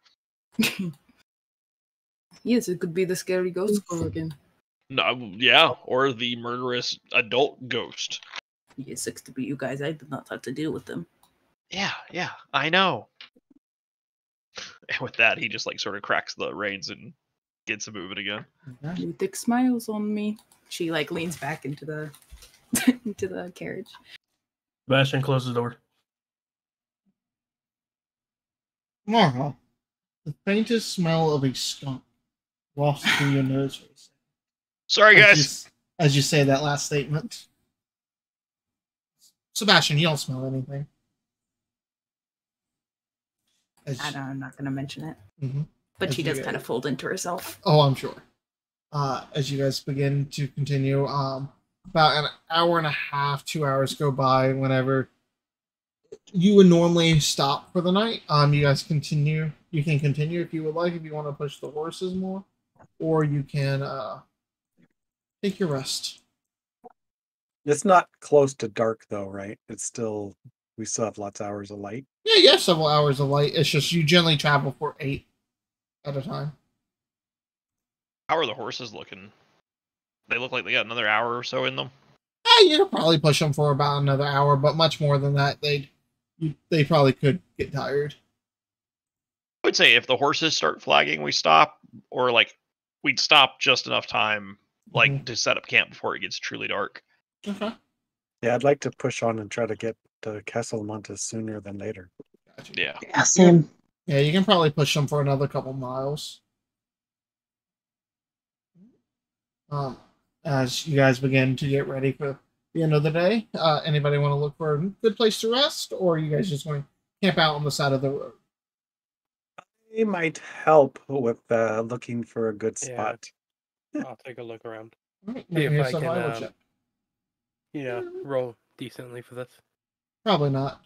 Yes, it could be the scary ghost girl again. No, yeah, or the murderous adult ghost. It sucks to be you guys. I did not have to deal with them. Yeah, I know. And with that, he just like sort of cracks the reins and gets it moving again. Okay. You thick smiles on me. She like leans back into the into the carriage. Sebastian, close the door. Marha, the faintest smell of a skunk wafts through your nose. Sorry, guys. As you say that last statement. Sebastian, you don't smell anything. I'm not going to mention it. Mhm. But As she you does guys- kind of fold into herself. Oh, I'm sure. As you guys begin to continue, about an hour and a half, 2 hours go by whenever you would normally stop for the night. You guys continue. You can continue if you would like, if you want to push the horses more, or you can take your rest. It's not close to dark though, right? It's still we still have lots of hours of light. Yeah, you have several hours of light. It's just you generally travel for 8 at a time. How are the horses looking? They look like they got another hour or so in them. You could probably push them for about another hour, but much more than that, they probably could get tired. I would say if the horses start flagging, we stop, or like we'd stop just enough time, like to set up camp before it gets truly dark. Okay. Yeah, I'd like to push on and try to get to Castle Montes sooner than later. Gotcha. Yeah. Yeah, same. Yeah, you can probably push them for another couple miles. As you guys begin to get ready for the end of the day, anybody want to look for a good place to rest, or you guys just want to camp out on the side of the road? It might help with looking for a good Yeah. spot. I'll take a look around. All right, See make if me a I can, survival check. roll decently for this. Probably not.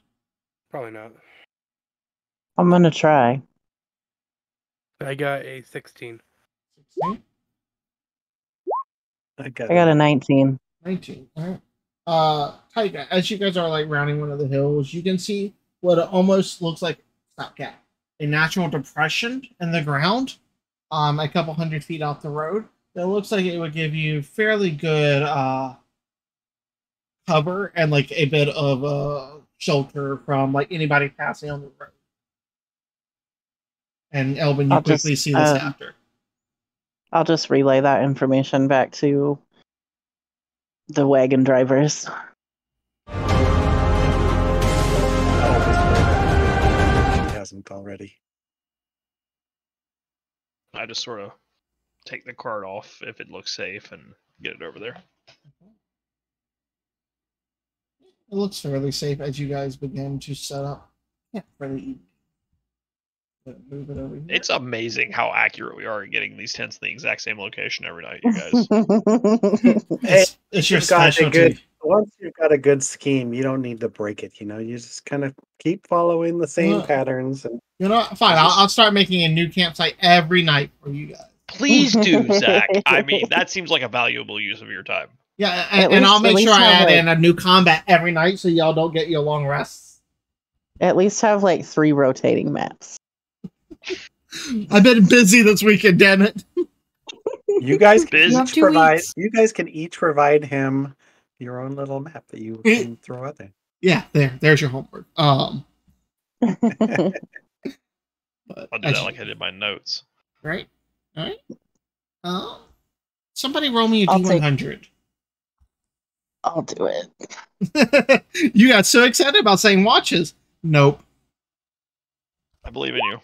Probably not. I'm gonna try. I got a 16. 16? I got I got a 19. 19. All right. Tyga, as you guys are like rounding one of the hills, you can see what almost looks like stopgap, a natural depression in the ground, a couple 100 feet off the road. That looks like it would give you fairly good cover and like a bit of shelter from like anybody passing on the road. And Elvin, you I'll quickly just, see this after. I'll just relay that information back to the wagon drivers. He hasn't already. I just sort of take the cart off if it looks safe and get it over there. It looks fairly safe as you guys begin to set up. Yeah, for the evening. Move it over here. It's amazing how accurate we are at getting these tents in the exact same location every night, you guys. It's your You've got a specialty. once you've got a good scheme, you don't need to break it. You know, you just kind of keep following the same patterns. And You know what? Fine. I'll start making a new campsite every night for you guys. Please do, Zach. I mean, that seems like a valuable use of your time. Yeah, At and I'll least- make at sure least I have, add like- in a new combat every night so y'all don't get your long rests. At least have like 3 rotating maps. I've been busy this weekend, damn it. you guys can Busy. You have each 2 provide. weeks. You guys can each provide him your own little map that you can throw out there. Yeah, there's your homework. But I'll do that like I did my notes. Right? All right. Somebody roll me a I'll take- D100. I'll do it. You got so excited about saying watches. Nope. I believe in you.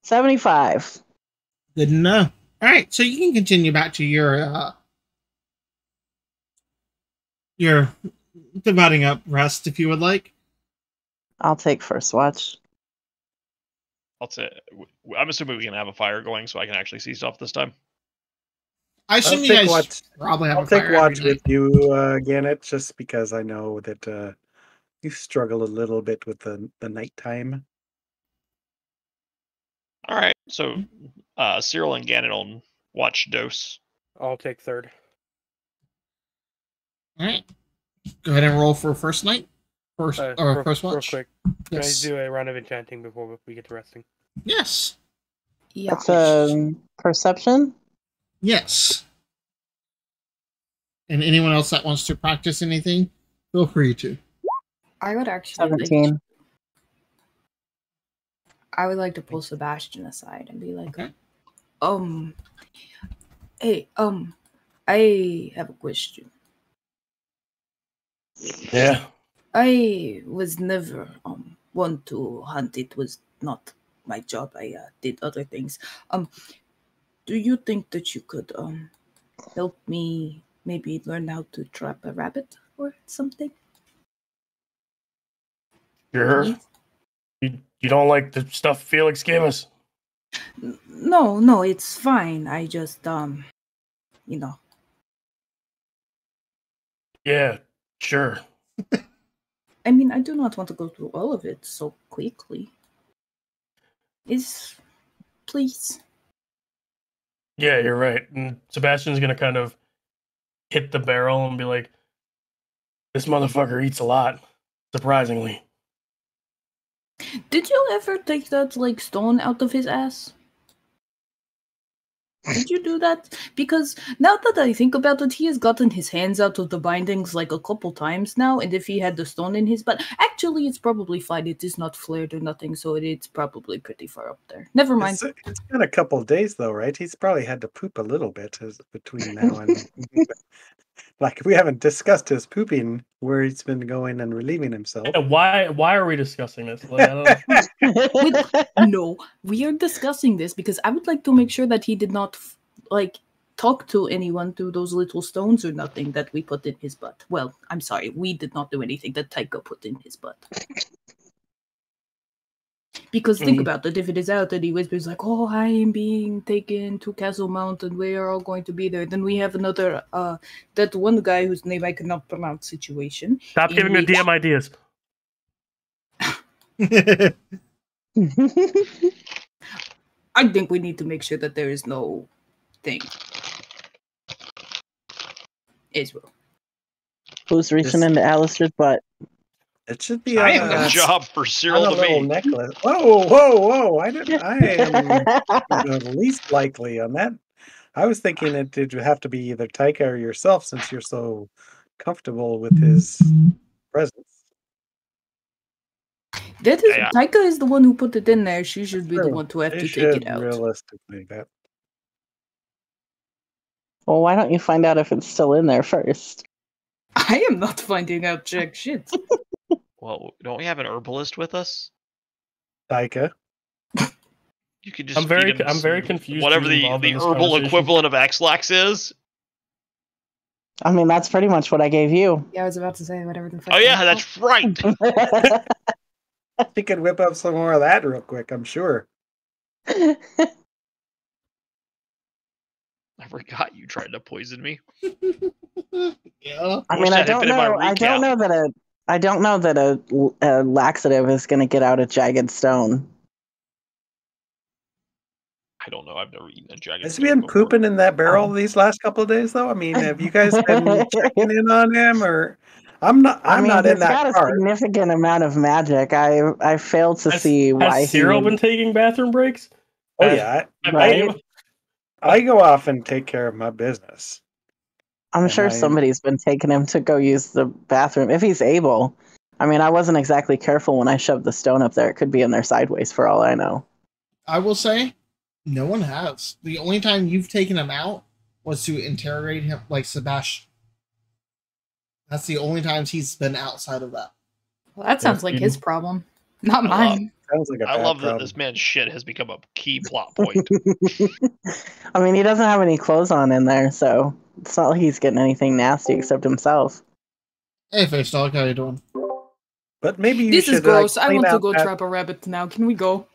75. Good enough. All right, so you can continue back to your dividing up rest if you would like. I'll take first watch. I'll say, I'm assuming we can have a fire going so I can actually see stuff this time. I assume I'll you take guys watch. probably have I'll a take fire watch every with you, Gannett, just because I know that you struggle a little bit with the nighttime. All right, so Cyril and Gannon will watch dose. I'll take third. All right. Go ahead and roll for first night. First Real watch. quick. Can I Yes. do a round of enchanting before we get to resting? Yes. Yeah. That's perception. Yes. And anyone else that wants to practice anything, feel free to. I would actually like 17. I would like to pull Sebastian aside and be like, Okay. hey, I have a question. Yeah. I was never one to hunt. It was not my job. I did other things. Do you think that you could help me maybe learn how to trap a rabbit or something? Sure. Please? You don't like the stuff Felix gave us? No, it's fine. I just you know. Yeah, sure. I mean, I do not want to go through all of it so quickly. Please. Yeah, you're right. And Sebastian's gonna kind of hit the barrel and be like, "This motherfucker eats a lot, surprisingly." Did you ever take that stone out of his ass? Did you do that? Because now that I think about it, he has gotten his hands out of the bindings a couple times now, and if he had the stone in his butt, actually it's probably fine. It is not flared or nothing, so it's probably pretty far up there. Never mind. It's been a couple of days though, right? He's probably had to poop a little bit between now and we haven't discussed his pooping, where he's been going and relieving himself. Yeah, why are we discussing this? Like, I don't know. No, we are discussing this because I would like to make sure that he did not talk to anyone through those little stones or nothing that we put in his butt. Well, I'm sorry, we did not do anything that Taika put in his butt. Because think about it, if it is out and he whispers "Oh, I am being taken to Castle Mountain, we are all going to be there," then we have another that one guy whose name I cannot pronounce situation. Stop giving the DM ideas. I think we need to make sure that there is no thing. As well. Who's reaching into Alistair's butt? It should be I am a job for Cyril a to little me. necklace. Whoa! I am the least likely on that. I was thinking it would have to be either Taika or yourself, since you're so comfortable with his presence. That is Taika is the one who put it in there. She should be the True. one to have They to should take it out. realistically, that. Well, why don't you find out if it's still in there first? I am not finding out jack shit. Well, don't we have an herbalist with us? Taika. You could just I'm very confused. Whatever who's the involved in this herbal conversation. equivalent of X-Lax is. I mean, that's pretty much what I gave you. Yeah, I was about to say whatever the fuck. Oh yeah, that's right. He could whip up some more of that real quick, I'm sure. I forgot you tried to poison me. Yeah. I mean, I don't know that a laxative is going to get out a jagged stone. I don't know. I've never eaten a jagged Has he stone been before. pooping in that barrel these last couple of days, though? I mean, have you guys been checking in on him, or I'm not in that got part. a significant amount of magic. I failed to see why Has Cyril been taking bathroom breaks? Oh yeah, right? I go off and take care of my business. I'm sure somebody's been taking him to go use the bathroom if he's able. I mean, I wasn't exactly careful when I shoved the stone up there. It could be in there sideways for all I know. I will say, no one has. The only time you've taken him out was to interrogate him, like Sebastian. That's the only times he's been outside of that. Well, that sounds like his problem, not mine. Sounds like I love that this man's shit has become a key plot point. I mean, he doesn't have any clothes on in there, so it's not like he's getting anything nasty except himself. Hey, Face Dog, how you doing? But maybe you This should. is gross. I clean want to out go that- trap a rabbit now. Can we go?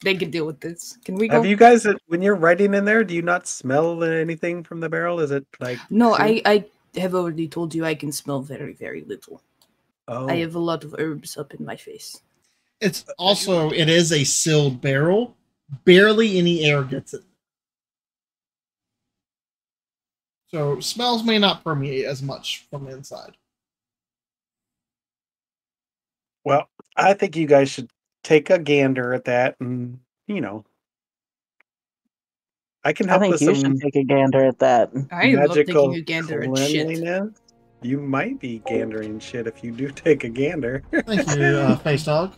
They can deal with this. Can we go? Have you guys, when you're writing in there, do you not smell anything from the barrel? Is it like No, soup? I have already told you I can smell very, very little. Oh. I have a lot of herbs up in my face. It is a sealed barrel. Barely any air gets it. So smells may not permeate as much from inside. Well, I think you guys should take a gander at that, and I can I help think with you should some take a gander at that. I love taking magical a gander at shit. cleanliness. You might be gandering shit if you do take a gander. Thank you, Face Dog.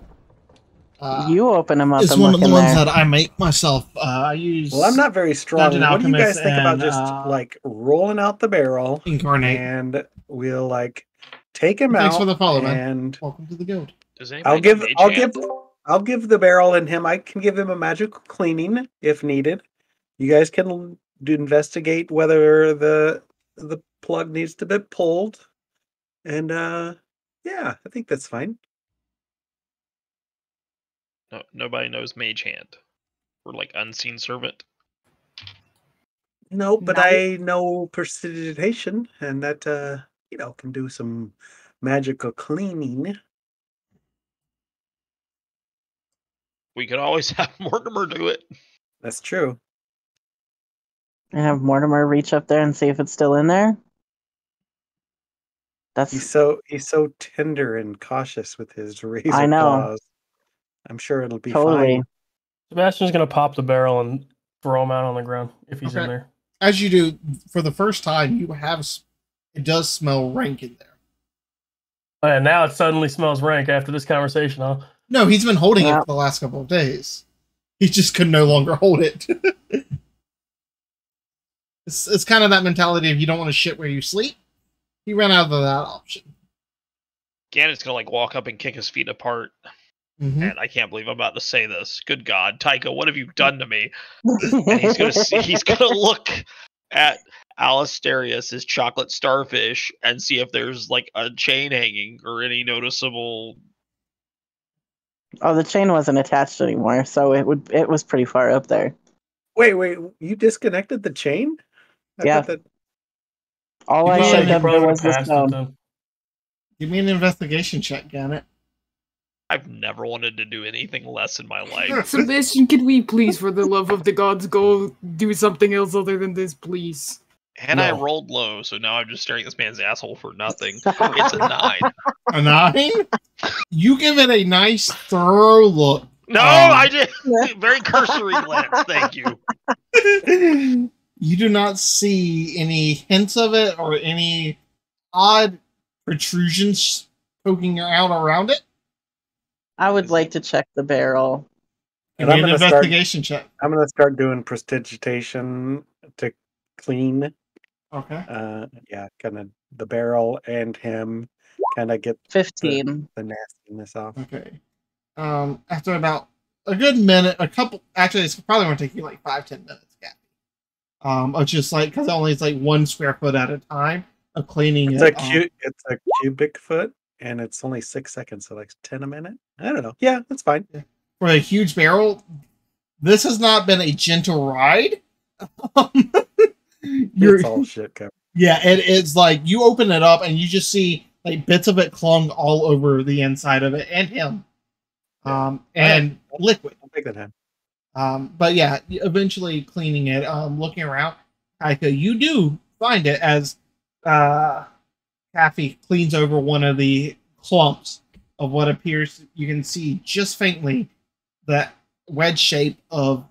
You open them up It's and one look of the in ones there. that I make myself. I use Well, I'm not very strong. Dungeon What do you guys Alchemist think about and, just like rolling out the barrel Incarnate. and we'll like take him Thanks out for the follow, man. and Welcome to the guild. Does anybody I'll give the barrel and him. I can give him a magical cleaning if needed. You guys can investigate whether the plug needs to be pulled, and yeah, I think that's fine. No, nobody knows Mage Hand. Or like Unseen Servant. No, but No. I know prestidigitation, and that can do some magical cleaning. We could always have Mortimer do it. That's true. And have Mortimer reach up there and see if it's still in there. He's so tender and cautious with his razor I know. claws. I'm sure it'll be Totally. fine. Sebastian's gonna pop the barrel and throw him out on the ground if he's in Okay. there. As you do, for the first time, it does smell rank in there. Oh, yeah, now it suddenly smells rank after this conversation, huh? No, he's been holding it Yeah. for the last couple of days. He just could no longer hold it. It's kind of that mentality of you don't want to shit where you sleep. He ran out of that option. Ganon's gonna like walk up and kick his feet apart. Mm-hmm. And I can't believe I'm about to say this. Good God, Tycho, what have you done to me? And he's gonna look at Alasterius, his chocolate starfish, and see if there's like a chain hanging or any noticeable. Oh, the chain wasn't attached anymore, so it was pretty far up there. Wait, you disconnected the chain? I Yeah. thought that All I You shoved probably up there was the passed it stone. then. Give me an investigation check, Gannett. I've never wanted to do anything less in my life. Sebastian, can we please, for the love of the gods, go do something else other than this, please? And I No. rolled low, so now I'm just staring at this man's asshole for nothing. It's a 9. A 9? You give it a nice, thorough look. No, I did. Very cursory glance. Thank you. You do not see any hints of it or any odd protrusions poking out around it. I would like to check the barrel. Give And me I'm an gonna start- investigation check. I'm gonna start doing prestidigitation to clean. Okay. Yeah, kind of the barrel and him, kind of get 15. the nastiness off. Okay. After about a good minute, actually, it's probably going to take you like 5-10 minutes, Gabby. Of just like, because it's like 1 square foot at a time of cleaning It's it. it's a cubic foot, and it's only 6 seconds, so like 10 a minute. I don't know. Yeah, that's fine. For a huge barrel, this has not been a gentle ride. It's all shit covered. Yeah, it's like you open it up and you just see like bits of it clung all over the inside of it and him. And liquid. I'll take that hand. But yeah, eventually cleaning it, looking around, Kaika, you do find it as Kathy cleans over one of the clumps of what appears, you can see just faintly that wedge shape of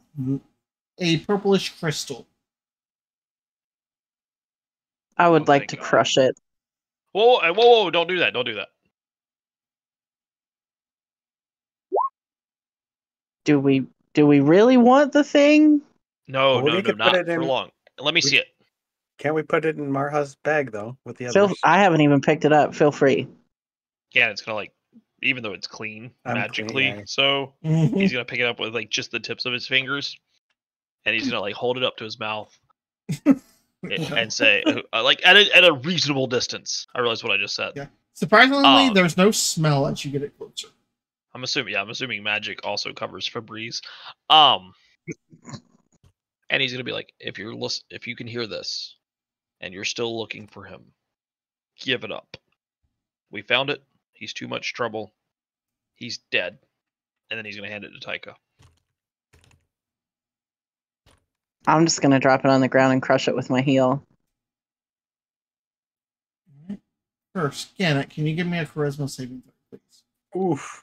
a purplish crystal. I would Oh like my to God. crush it. Whoa, don't do that. Don't do that. Do we really want the thing? No, Well, we no, could put not it for in- long. Let me see it. Can't we put it in Marha's bag though with the Feel, others? I haven't even picked it up. Feel free. Yeah, it's gonna like, even though it's clean I'm clean, magically, yeah. so he's gonna pick it up with like just the tips of his fingers, and he's gonna like hold it up to his mouth and say, like at a reasonable distance. I realize what I just said. Yeah. Surprisingly, Um, there's no smell as you get it closer. I'm assuming magic also covers Febreze. And he's gonna be like, if you can hear this, and you're still looking for him, give it up. We found it. He's too much trouble. He's dead. And then he's gonna hand it to Taika. I'm just gonna drop it on the ground and crush it with my heel. First, Gannett, can you give me a charisma saving throw, please? Oof.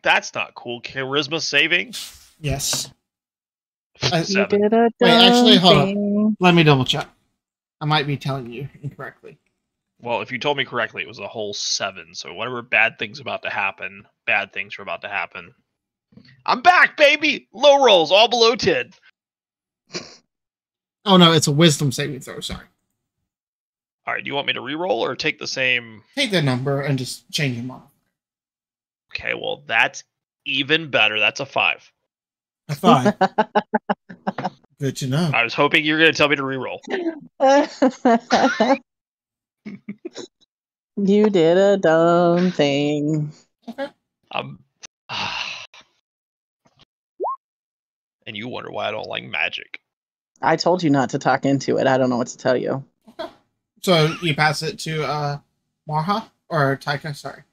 That's not cool. Charisma saving? Yes. You 7. did a Wait, actually, dumb hold up. thing. Let me double check. I might be telling you incorrectly. Well, if you told me correctly, it was a whole 7. So whatever bad things about to happen, bad things are about to happen. I'm back, baby! Low rolls, all below 10. Oh no, it's a wisdom saving throw. Sorry. All right, do you want me to re-roll or take the same? Take the number and just change them off. Okay, well that's even better. That's a 5. A 5. Good to know. I was hoping you were going to tell me to re-roll. You did a dumb thing. Okay. And you wonder why I don't like magic. I told you not to talk into it. I don't know what to tell you. Okay. So you pass it to Marha or Taika, sorry.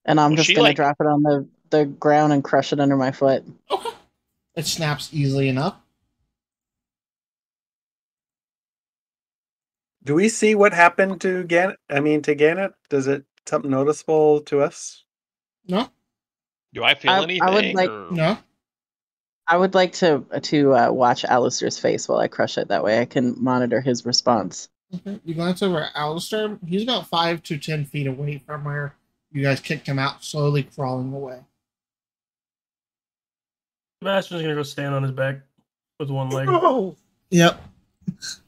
And I'm Well, just she, gonna like- drop it on the ground and crush it under my foot. Okay. It snaps easily enough. Do we see what happened to Gannett? To Gannett? Does it something noticeable to us? No? Do I feel I anything? would like- or- No? I would like to watch Alistair's face while I crush it. That way I can monitor his response. Okay. You glance over at Alistair. He's about 5 to 10 feet away from where you guys kicked him out, slowly crawling away. Sebastian's gonna go stand on his back with one leg. Oh. Yep.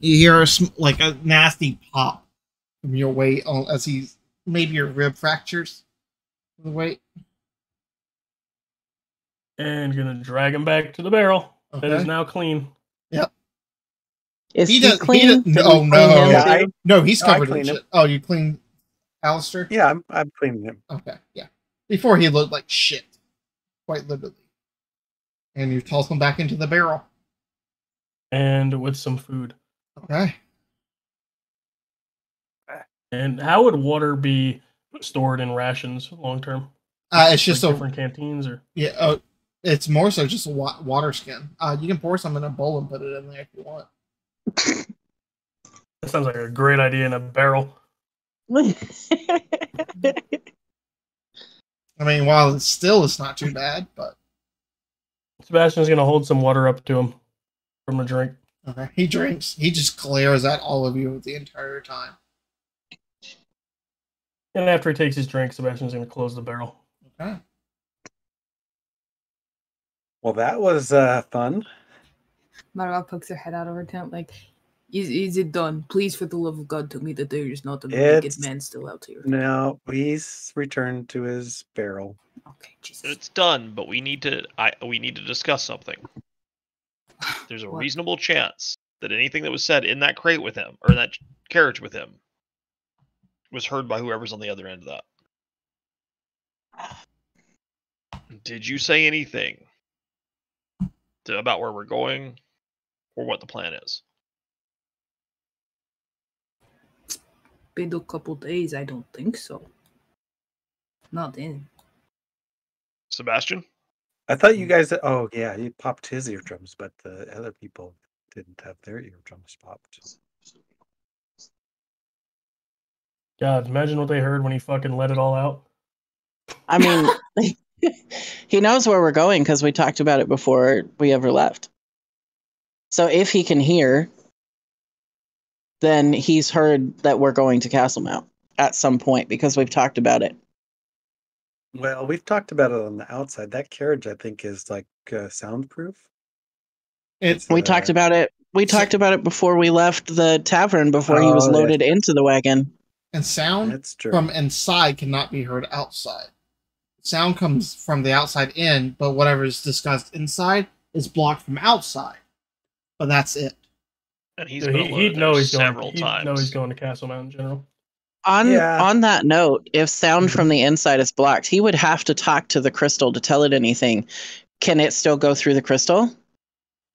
You hear like a nasty pop from your weight as he's maybe your rib fractures from the weight. And gonna drag him back to the barrel. Okay. That is now clean. Is He he, does- he clean? does- Did no, we clean no. him Yeah, too? No, he's No, I covered in cleaned him. shit. Oh, you cleaned Alistair? Yeah, I'm cleaning him. Okay, yeah. Before he looked like shit. Quite literally. And you toss him back into the barrel. And with some food. Okay. And how would water be stored in rations long term? It's just Like a different canteens or yeah. It's more so just a water skin. You can pour some in a bowl and put it in there if you want. that sounds like a great idea in a barrel. I mean, while it's not too bad, but Sebastian's gonna hold some water up to him from a drink. okay. He drinks. He just glares at all of you the entire time. And after he takes his drink, Sebastian's gonna close the barrel. Okay. Well, that was fun. Marwa pokes her head out of her tent like, is it done? Please, for the love of God, tell me that there is not a naked It's- man still out here. No, he's returned to his barrel. Okay, Jesus. It's done, but we need to discuss something. There's a What? reasonable chance that anything that was said in that crate with him, or in that carriage with him, was heard by whoever's on the other end of that. Did you say anything about where we're going, or what the plan is? Been a couple days, I don't think so. Not in. Sebastian? I thought you guys. Oh yeah, he popped his eardrums, but the other people didn't have their eardrums popped. God, imagine what they heard when he fucking let it all out. I mean, he knows where we're going because we talked about it before we ever left. So if he can hear, then he's heard that we're going to Castle Mount at some point because we've talked about it. Well, we've talked about it on the outside. That carriage, I think, is like soundproof. It's We talked about it. We So- talked about it before we left the tavern before he was Oh, loaded into the wagon. and sound That's true. from inside cannot be heard outside. Sound comes from the outside in, but whatever is discussed inside is blocked from outside. But that's it. And he's So been he'd alone know there he's going. several He'd times. know he's going to Castle Mountain in general. Yeah. On that note, if sound from the inside is blocked, he would have to talk to the crystal to tell it anything. Can it still go through the crystal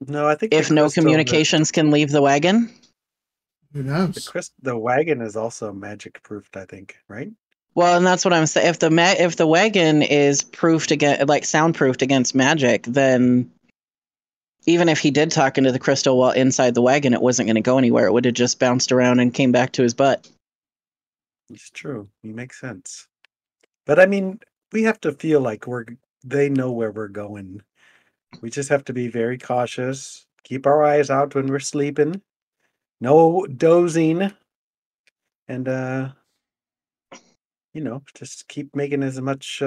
No, I think if the no crystal- communications can leave the wagon? Who The, knows? the wagon is also magic proofed, I think, right? Well, and that's what I'm saying. If the wagon is proofed against, like soundproofed against magic, then even if he did talk into the crystal while inside the wagon, it wasn't going to go anywhere. It would have just bounced around and came back to his butt. It's true. It makes sense. But I mean, we have to feel like they know where we're going. We just have to be very cautious. Keep our eyes out when we're sleeping. No dozing. And just keep making as much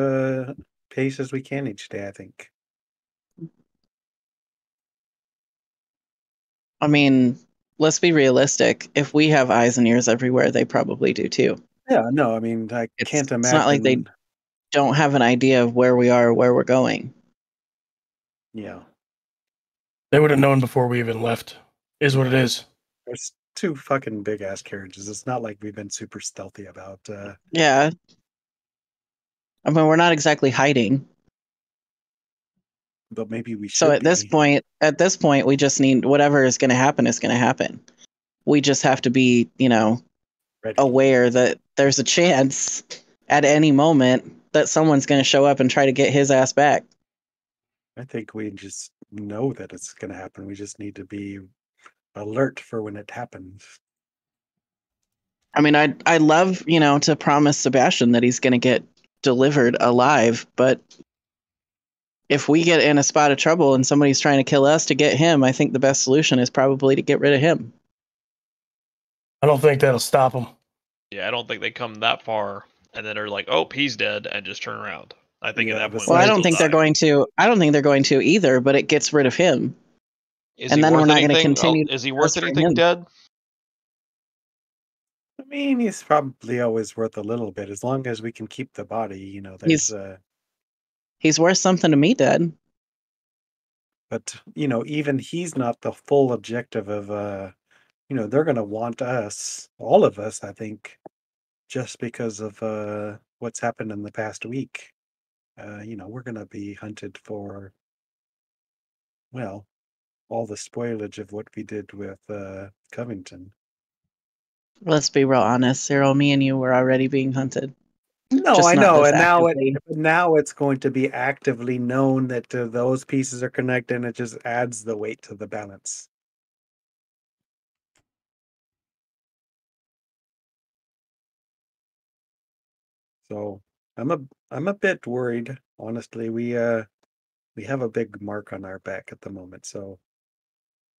pace as we can each day, I think. I mean, let's be realistic. If we have eyes and ears everywhere, they probably do too. Yeah, no, I mean, I can't imagine. It's not like they don't have an idea of where we are or where we're going. Yeah. They would have known before we even left. Is what it is. There's 2 fucking big ass carriages. It's not like we've been super stealthy about. Yeah. I mean, we're not exactly hiding. But maybe we should. So at this point, we just need whatever is going to happen is going to happen. We just have to be, Ready. aware that there's a chance at any moment that someone's going to show up and try to get his ass back. I think we just know that it's going to happen. We just need to be alert for when it happens. I mean, I love, to promise Sebastian that he's going to get delivered alive, but if we get in a spot of trouble and somebody's trying to kill us to get him, I think the best solution is probably to get rid of him. I don't think that'll stop them. Yeah, I don't think they come that far and then are like, "Oh, he's dead," and just turn around. I think at that point. Well, I don't think they're going to. I don't think they're going to either. But it gets rid of him, and then we're not going to continue. Is he worth anything dead? I mean, he's probably always worth a little bit as long as we can keep the body. There's. He's worth something to me dead. But even he's not the full objective of. They're going to want us, all of us, I think, just because of what's happened in the past week. We're going to be hunted for, well, all the spoilage of what we did with Covington. Let's be real honest, Cyril. Me and you were already being hunted. No, I know, and now it's going to be actively known that those pieces are connected, and it just adds the weight to the balance. So I'm a bit worried, honestly. We have a big mark on our back at the moment, so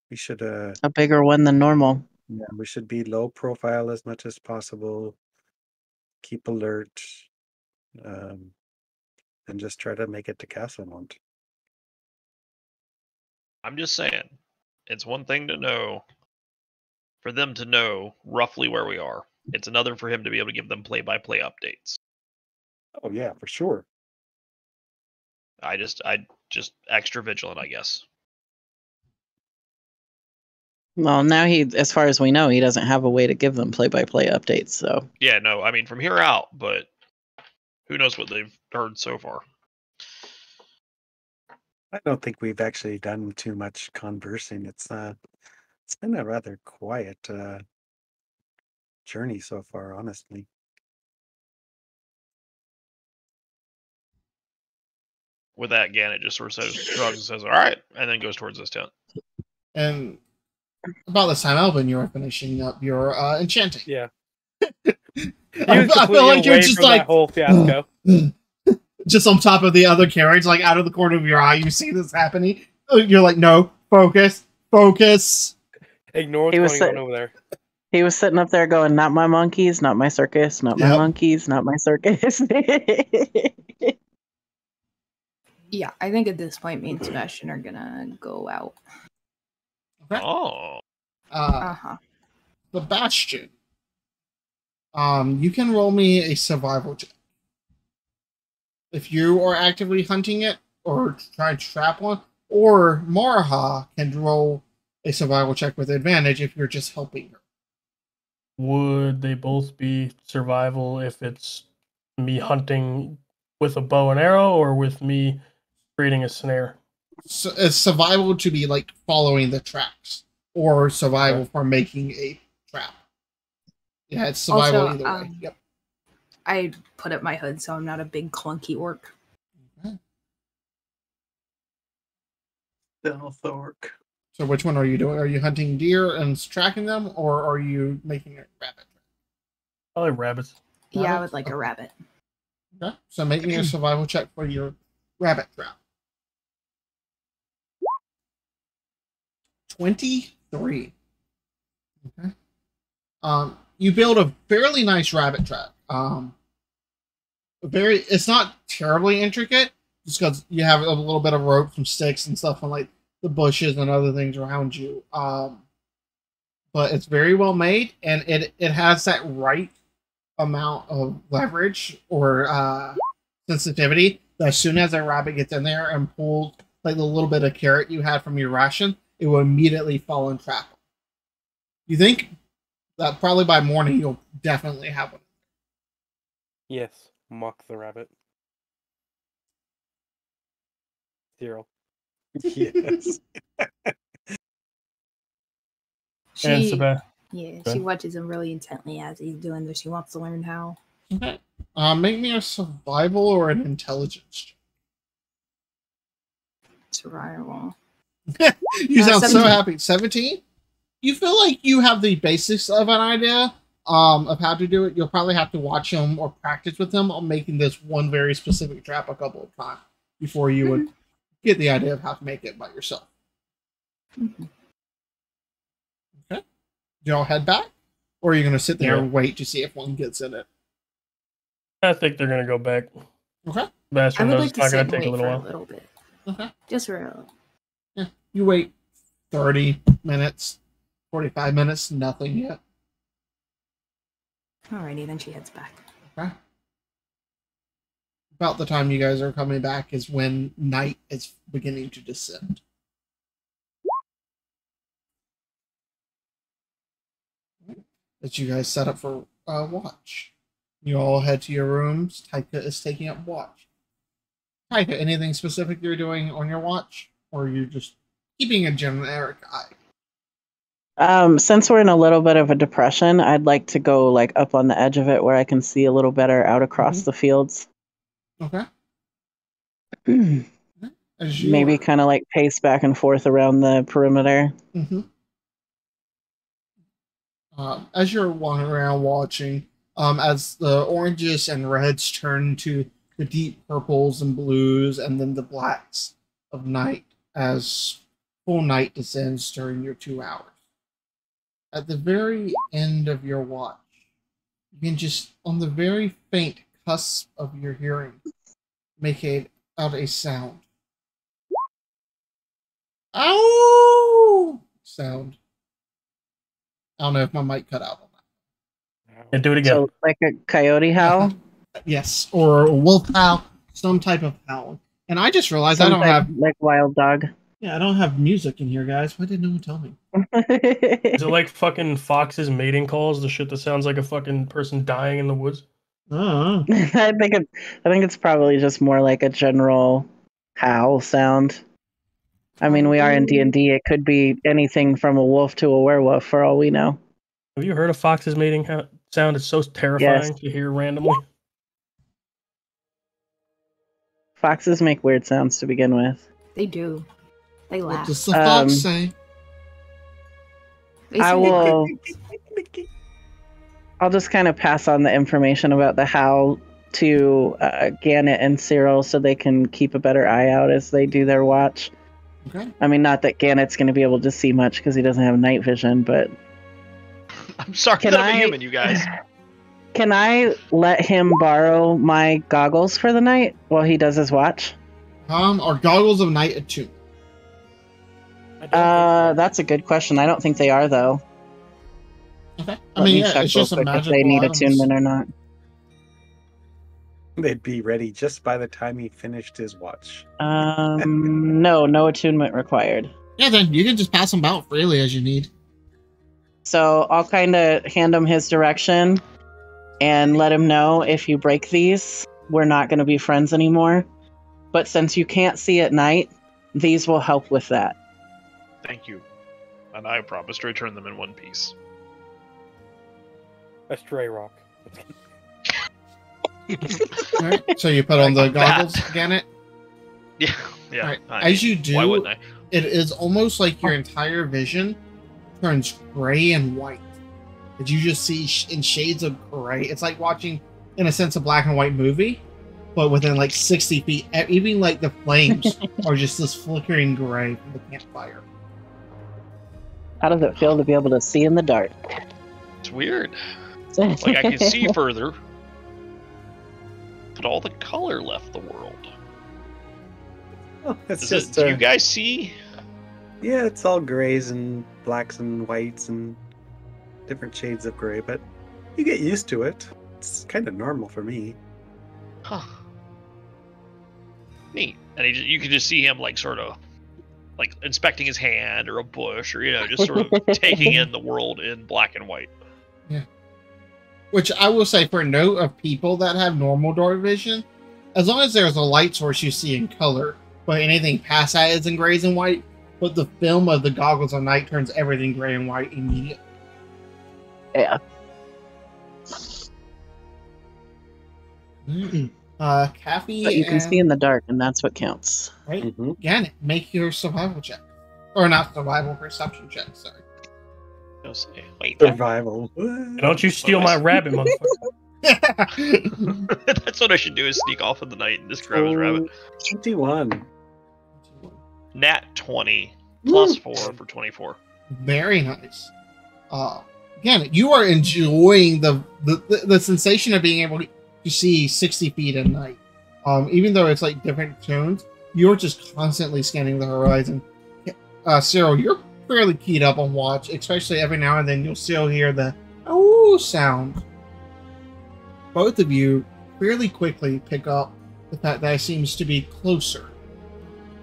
we should a bigger one than normal. Yeah, we should be low profile as much as possible. Keep alert, and just try to make it to Castlemont. I'm just saying, it's one thing to know, for them to know roughly where we are. It's another for him to be able to give them play-by-play updates. Oh yeah, for sure. I just extra vigilant, I guess. Well, now as far as we know, he doesn't have a way to give them play-by-play updates. So yeah, no, I mean from here out, but who knows what they've heard so far. I don't think we've actually done too much conversing. It's been a rather quiet journey so far, honestly. With that, Gannett just sort of shrugs and says, "All right," and then goes towards this tent. And about this time, Elvin, you are finishing up your enchanting. Yeah. I feel like you're just like that whole fiasco. Just on top of the other carriage, like out of the corner of your eye, you see this happening. You're like, no, focus. Ignore what's going on over there. He was sitting up there going, "Not my monkeys, not my circus, not my monkeys, not my circus." Yeah, I think at this point, me and Sebastian are gonna go out. Okay. Oh. Sebastian. You can roll me a survival check. If you are actively hunting it or trying to trap one, or Maraha can roll a survival check with advantage if you're just helping her. Would they both be survival if it's me hunting with a bow and arrow or with me creating a snare? So it's survival to be like following the tracks, or survival for making a trap. Yeah, it's survival also, either way. Yep. I put up my hood so I'm not a big clunky orc. Okay. Stealth orc. So which one are you doing? Are you hunting deer and tracking them, or are you making a rabbit? I like rabbits. Yeah, I Rabbit? would like a rabbit. Okay. So make me a survival check for your rabbit trap. 23. Okay. You build a fairly nice rabbit trap. It's not terribly intricate, just because you have a little bit of rope, some sticks and stuff on like the bushes and other things around you. But it's very well made, and it has that right amount of leverage or sensitivity that as soon as a rabbit gets in there and pulls like the little bit of carrot you had from your ration, it will immediately fall and trap. You think that probably by morning you'll definitely have one. Yes, mock the rabbit. 0. Yes. And She, Sebastian. yeah, Go she ahead. watches him really intently as he's doing this. She wants to learn how. Okay. Make me a survival or an intelligence. Survival. You sound so 17. happy. 17? You feel like you have the basics of an idea of how to do it. You'll probably have to watch him or practice with him on making this one very specific trap a couple of times before you would get the idea of how to make it by yourself. Mhm. Okay. Do y'all head back? Or are you going to sit there Yeah. and wait to see if one gets in it? I think they're gonna go back. Okay. I Sebastian would knows like it's to not sit gonna and take a wait little for a while. little bit. Okay. Just for a Yeah. You wait 30 minutes, 45 minutes, nothing yet. Alrighty, then she heads back. Okay. About the time you guys are coming back is when night is beginning to descend. As you guys set up for watch. You all head to your rooms. Taika is taking up watch. Taika, anything specific you're doing on your watch? Or are you just keeping a generic eye? Since we're in a little bit of a depression, I'd like to go like up on the edge of it where I can see a little better out across the fields. Okay. Maybe As you kind of like pace back and forth around the perimeter. as you're walking around watching, as the oranges and reds turn to the deep purples and blues and then the blacks of night as full night descends during your 2 hours. At the very end of your watch, you can just, on the very faint cusp of your hearing, make out a sound. Ow! Sound. I don't know if my mic cut out on that. And do it again. So like a coyote howl. Yes, or a wolf howl, some type of howl. And I just realized I don't have like wild dog. Yeah, I don't have music in here, guys. Why didn't no one tell me? Is it like fucking foxes mating calls? The shit that sounds like a fucking person dying in the woods? Oh. I think it's probably just more like a general howl sound. I mean, we are in D&D. It could be anything from a wolf to a werewolf for all we know. Have you heard of foxes mating sound? It's so terrifying to hear randomly. Foxes make weird sounds to begin with. They do. They What laugh. does the fox say? They I say- will. I'll just kind of pass on the information about the howl to Gannett and Cyril so they can keep a better eye out as they do their watch. Okay. I mean, not that Gannett's going to be able to see much because he doesn't have night vision, but I'm sorry Can that I'm a I- human, you guys. can I let him borrow my goggles for the night while he does his watch? Are goggles of night attuned? That's a good question. I don't think they are, though. Okay. I Let mean, me yeah, check it's real just a quick magical if they need items. attunement or not. They'd be ready just by the time he finished his watch. No attunement required. Yeah, then you can just pass them out freely as you need. So I'll kind of hand him his direction and let him know if you break these, we're not going to be friends anymore. But since you can't see at night, these will help with that. Thank you. And I promise to return them in one piece. A stray rock. All right. So you put on the Like that. goggles, Gannett? Yeah, yeah. All right. I As mean, you do, why wouldn't I? it is almost like your entire vision turns gray and white. That you just see in shades of gray. It's like watching, in a sense, a black and white movie, but within like 60 feet. Even like the flames are just this flickering gray from the campfire. How does it feel to be able to see in the dark? It's weird. Like I can see further, but all the color left the world. Oh, it's Is just do you guys see? yeah, it's all grays and blacks and whites and different shades of gray, but you get used to it. It's kind of normal for me. Huh. Neat. And you can just see him like sort of like inspecting his hand or a bush or just sort of taking in the world in black and white. Which I will say, for a note of people that have normal dark vision, as long as there's a light source you see in color, but anything past that is in grays and white, but the film of the goggles on night turns everything gray and white immediately. Yeah. Kathy, But you can and, see in the dark, and that's what counts. right? Mm-hmm. Gannet, make your survival check. Or not survival, perception check, sorry. I'll say, wait, Survival. Don't you steal my rabbit, motherfucker. that's what I should do is sneak off in the night and just grab his rabbit. 21. Nat 20 plus 4 for 24. Very nice. Again, you are enjoying the sensation of being able to see 60 feet at night. Even though it's like different tones, you're just constantly scanning the horizon. Cyril, you're fairly keyed up on watch, especially every now and then you'll still hear the "oh" sound. Both of you fairly quickly pick up the fact that it seems to be closer.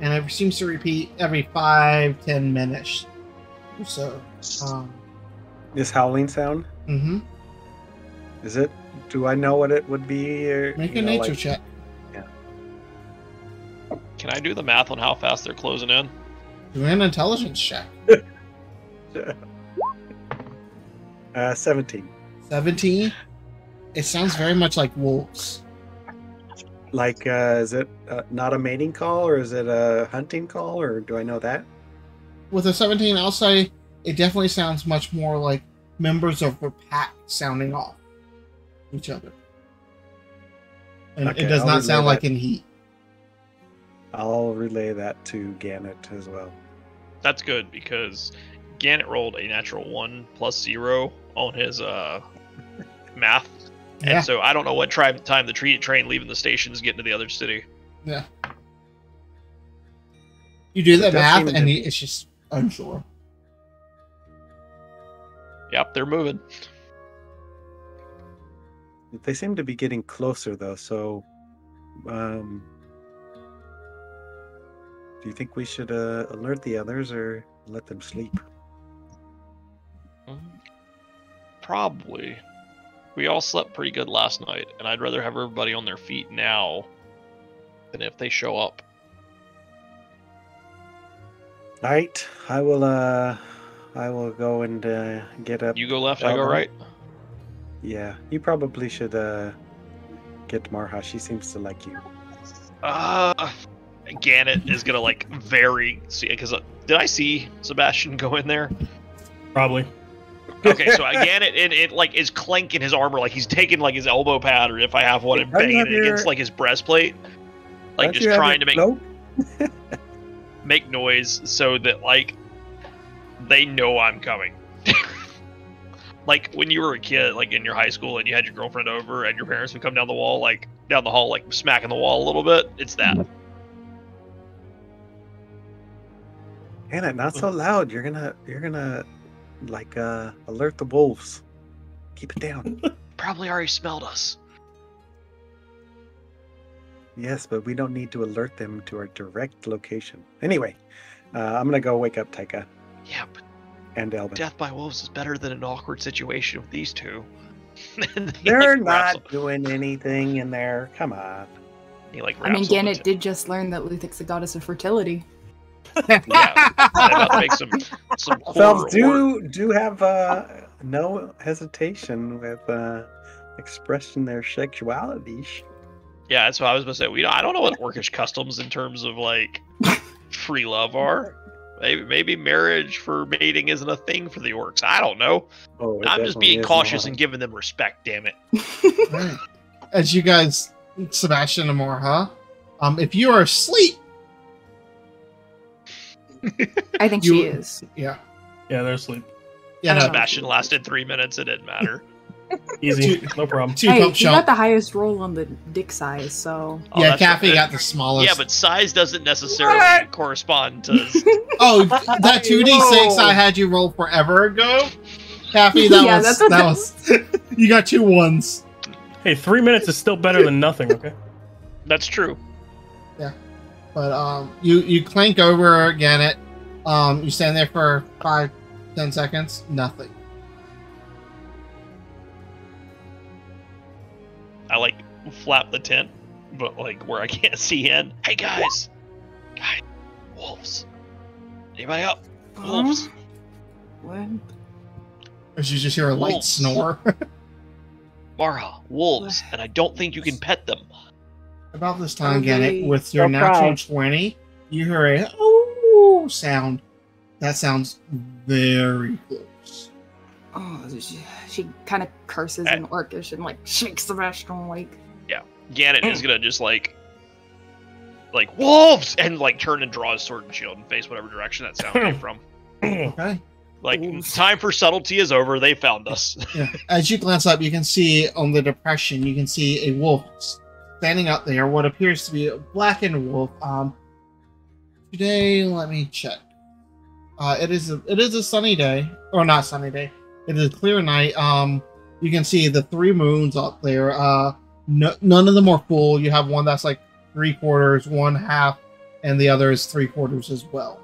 And it seems to repeat every 5-10 minutes or so. This howling sound? Mm-hmm. Is it? Do I know what it would be? Or, Make a nature check. Can I do the math on how fast they're closing in? Do an intelligence check. 17. 17. It sounds very much like wolves. Like, is it not a mating call, or is it a hunting call, or do I know that? With a 17, I'll say it definitely sounds much more like members of a pack sounding off each other. And Okay, it does I'll not relay sound like that. in heat. I'll relay that to Gannet as well. That's good because Gannett rolled a natural 1 plus 0 on his math. Yeah. And so I don't know what time the train leaving the station is getting to the other city. Yeah. You do the It does math, seem and to- it's just unsure. Yep, they're moving. They seem to be getting closer, though, so... do you think we should alert the others, or let them sleep? Probably. We all slept pretty good last night, and I'd rather have everybody on their feet now than if they show up. Alright, I will go and get up. You go left, I go Alvin. right. Yeah, you probably should get Marha. She seems to like you. Gannett is gonna like see because did I see Sebastian go in there? Probably. Okay, so Gannett it like is clanking his armor like he's taking like his elbow pad or if I have one and Don't you banging have it against your- like his breastplate, like Don't just you have trying your to cloak? make noise so that like they know I'm coming. Like when you were a kid, like in your high school, and you had your girlfriend over, and your parents would come down the hall, like smacking the wall a little bit. It's that. Gannet, not so loud. You're gonna like alert the wolves. Keep it down. Probably already smelled us. Yes, but we don't need to alert them to our direct location. Anyway, I'm gonna go wake up Taika Yeah, but and Elvin. death by wolves is better than an awkward situation with these two. And he, They're like, wraps not doing anything in there. Come on. He like I mean, wraps up the Gannett did just learn that Luthic's a goddess of fertility. Yeah, I'm about to make some Elves horror do have no hesitation with expressing their sexuality. Yeah, that's what I was gonna say. I don't know what orcish customs in terms of like free love are. Maybe marriage for mating isn't a thing for the orcs. I don't know. Oh, it I'm just definitely being is cautious not. and giving them respect. Damn it. Right. As you guys, Sebastian and Morha, if you are asleep, I think You- she is. yeah, Yeah, they're asleep. yeah, no, Sebastian lasted 3 minutes. It didn't matter. Easy, Two- no problem. two Hey, pump he shot. got the highest roll on the dick size, so. Oh, Yeah, that's Kathy right. got the smallest. Yeah, but size doesn't necessarily What? correspond to. Oh, that 2d6 I had you roll forever ago, Kathy. That Yeah, was that's what that that was. You got 2 1s. Hey, 3 minutes is still better than nothing. Okay. That's true. But you clank over again. You stand there for 5-10 seconds. Nothing. I like flap the tent, but like where I can't see in. Hey guys, wolves. Anybody up? Wolves. What? As you just hear a light Wolves. snore. Marha, wolves, and I don't think you can pet them. About this time, Okay. Gannet, with your Don't natural cry. 20, you hear a oh sound. That sounds very close. Oh, she kind of curses in Orcish and like shakes Sebastian awake. Gannet is gonna just like wolves, and like turn and draw his sword and shield and face whatever direction that sound came from. Okay. Like Wolves. time for subtlety is over. They found us. Yeah. As you glance up, you can see on the depression, you can see a wolf standing up there. What appears to be a blackened wolf. Today, let me check. It is a sunny day, or not sunny day. It is a clear night. You can see the 3 moons up there. None of them are full. You have one that's like 3/4, one half, and the other is 3/4 as well.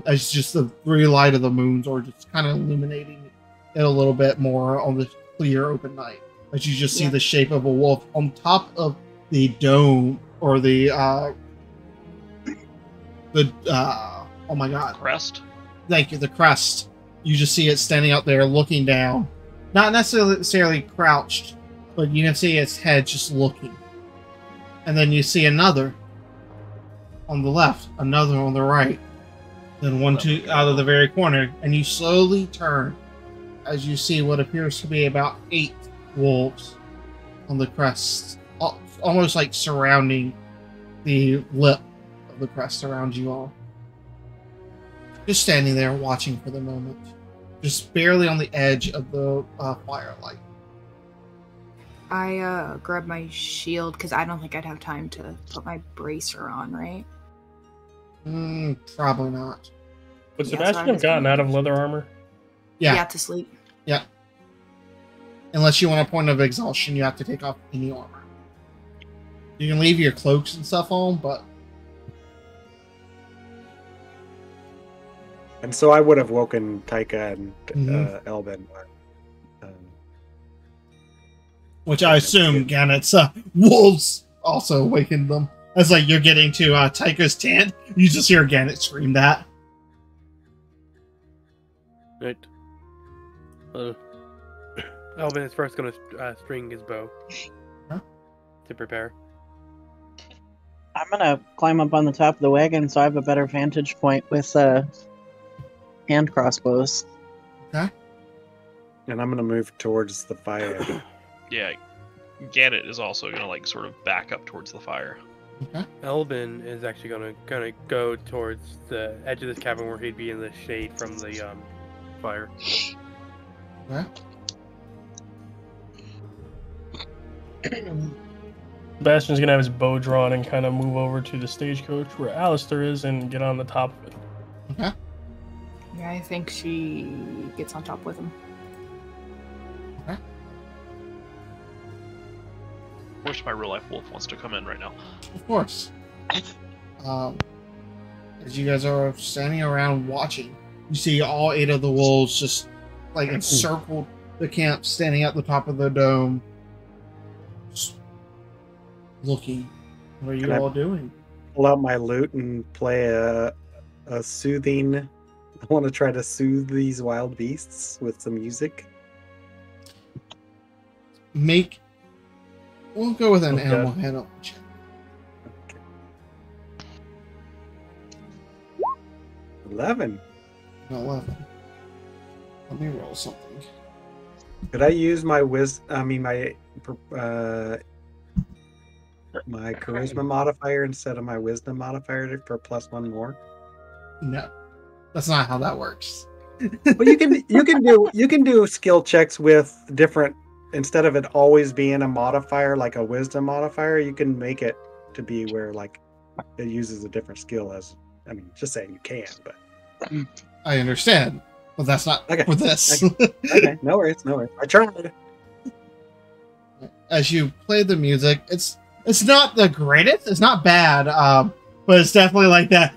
As just the 3 light of the moons are just kind of illuminating it a little bit more on the clear open night. As you just see Yeah. the shape of a wolf on top of the dome, or the oh my god, Crest. thank you, the crest. You just see it standing out there looking down. Not necessarily crouched, but you can see its head just looking. And then you see another on the left, another on the right, then one out of the very corner, and you slowly turn as you see what appears to be about 8 wolves on the crest, almost like surrounding the lip of the crest around you all. Just standing there watching for the moment. Just barely on the edge of the firelight. I grab my shield because I don't think I'd have time to put my bracer on, right? Probably not. Would Yeah, so Sebastian I'm have just gotten gonna- out of leather armor? Yeah. To sleep. Unless you want a point of exhaustion, you have to take off any armor. You can leave your cloaks and stuff on, but And so I would have woken Taika and Mhm. Elvin. Um, which I assume Gannet's wolves also awakened them. As like you're getting to Taika's tent, you just hear Gannet scream that. Right. Elvin is first going to string his bow Huh? to prepare. I'm gonna climb up on the top of the wagon so I have a better vantage point with hand crossbows. and I'm going to move towards the fire. Yeah, Gannet is also gonna like sort of back up towards the fire. Elvin is actually going to go towards the edge of this cabin where he'd be in the shade from the fire. Okay. Sebastian's gonna have his bow drawn and kind of move over to the stagecoach where Alistair is and get on the top of it. Okay. Yeah, I think she gets on top with him. Of course, my real life wolf wants to come in right now. Of course. As you guys are standing around watching, you see all 8 of the wolves just like encircled the camp, standing at the top of the dome, just looking. What are you Can I- all doing? Pull out my lute and play a soothing. I want to try to soothe these wild beasts with some music. Make We'll go with an Okay. animal handling check. 11. 11. Let me roll something. Could I use my my charisma modifier instead of my wisdom modifier for +1 more? No, that's not how that works. Well, you can do skill checks with different, instead of it always being a modifier like a wisdom modifier, you can make it to be where like it uses a different skill as. I mean, just saying you can, but I understand, but that's not Okay. for this. okay, no worries. I tried. As you play the music, it's not the greatest. It's not bad, but it's definitely like that.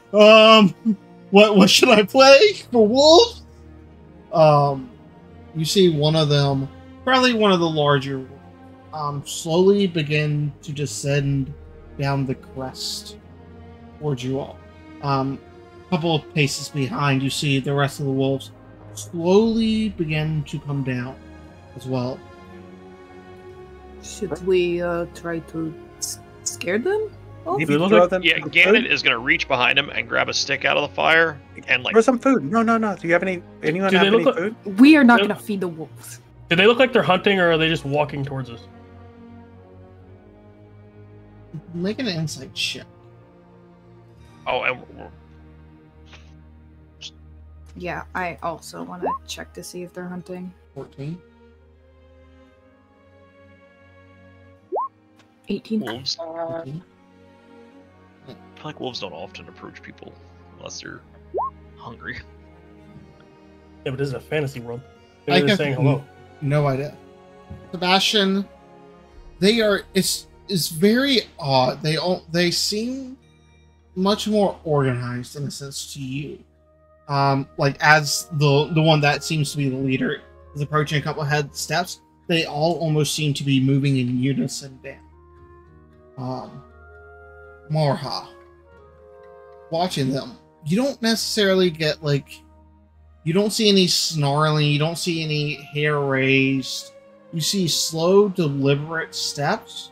What should I play for wolves? You see one of them, probably one of the larger, slowly begin to descend down the crest towards you all. A couple of paces behind, you see the rest of the wolves slowly begin to come down as well. Should we try to scare them? Oh, If They you look throw like- them Yeah, some Gannon food, is gonna reach behind him and grab a stick out of the fire and like throw some food. No. Do you have anyone Do have they any look like- food? we are not Well- gonna feed the wolves. Do they look like they're hunting, or are they just walking towards us? Make an insight check. we're- Yeah, I also want to check to see if they're hunting. 14. 18. wolves. 14. I feel like wolves don't often approach people unless they're hungry. Yeah, but this is a fantasy world. I Maybe they're can- saying hello. No idea. Sebastian, it's very odd. They seem much more organized in a sense to you. Like as the one that seems to be the leader is approaching a couple of head steps, they all almost seem to be moving in unison down. Marha, watching them, you don't necessarily get you don't see any snarling, you don't see any hair raised. You see slow, deliberate steps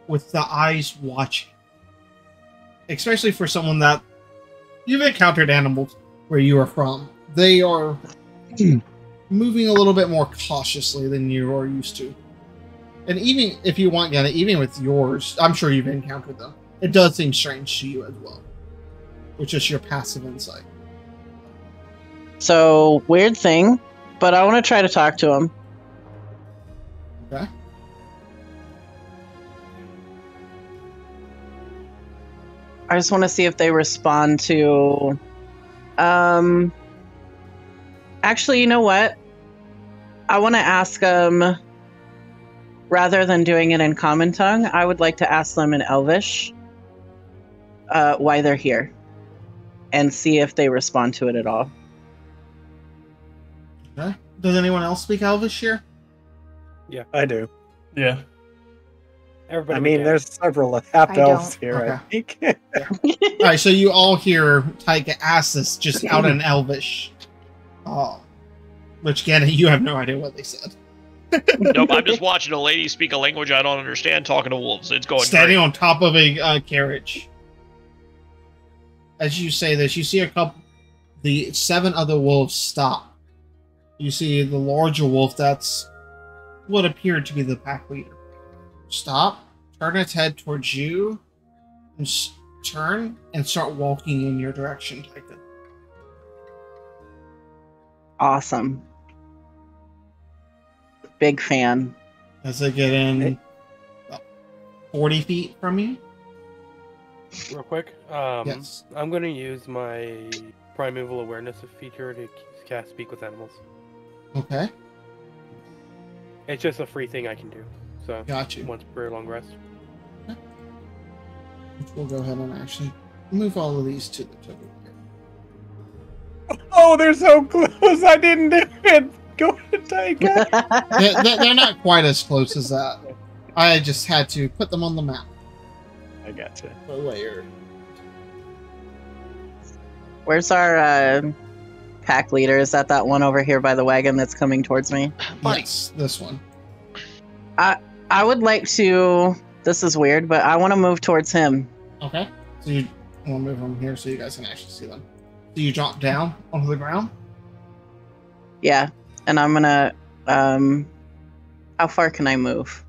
with the eyes watching. Especially for someone that you've encountered animals where you are from. They are moving a little bit more cautiously than you are used to. And even if you want, Ganna, even with yours, I'm sure you've encountered them. It does seem strange to you as well. Which is your passive insight. So, weird thing, but I want to try to talk to him. Okay? I just want to see if they respond to. Actually, you know what? I want to ask them. Rather than doing it in common tongue, I would like to ask them in Elvish why they're here, and see if they respond to it at all. Okay. Does anyone else speak Elvish here? I do. Yeah. Everybody. I mean, can. there's several half I don't. elves here. I think. Alright, so you all hear Taika ask this just out in Elvish. Which, Ganna, you have no idea what they said. Nope, I'm just watching a lady speak a language I don't understand talking to wolves. It's going Standing great. on top of a carriage. As you say this, you see the 7 other wolves stop. You see the larger wolf that's what appeared to be the pack leader. Stop, turn its head towards you, and turn and start walking in your direction, Taika. Awesome. Big fan. As they get in about 40 feet from you. Real quick. Yes. I'm going to use my primeval awareness feature to cast Speak with Animals. Okay, It's just a free thing I can do. So got you. once per long rest. We'll go ahead and actually move all of these to the tip of Oh, they're so close. I didn't do it. Go ahead, take it. they're not quite as close as that. I just had to put them on the map. I gotcha. For layer. Where's our pack leader? Is that one over here by the wagon that's coming towards me? Buddy. Yes, this one. I would like to This is weird, but I want to move towards him. Okay. So you want to move them here so you guys can actually see them. So you drop down onto the ground. Yeah, and I'm gonna. How far can I move?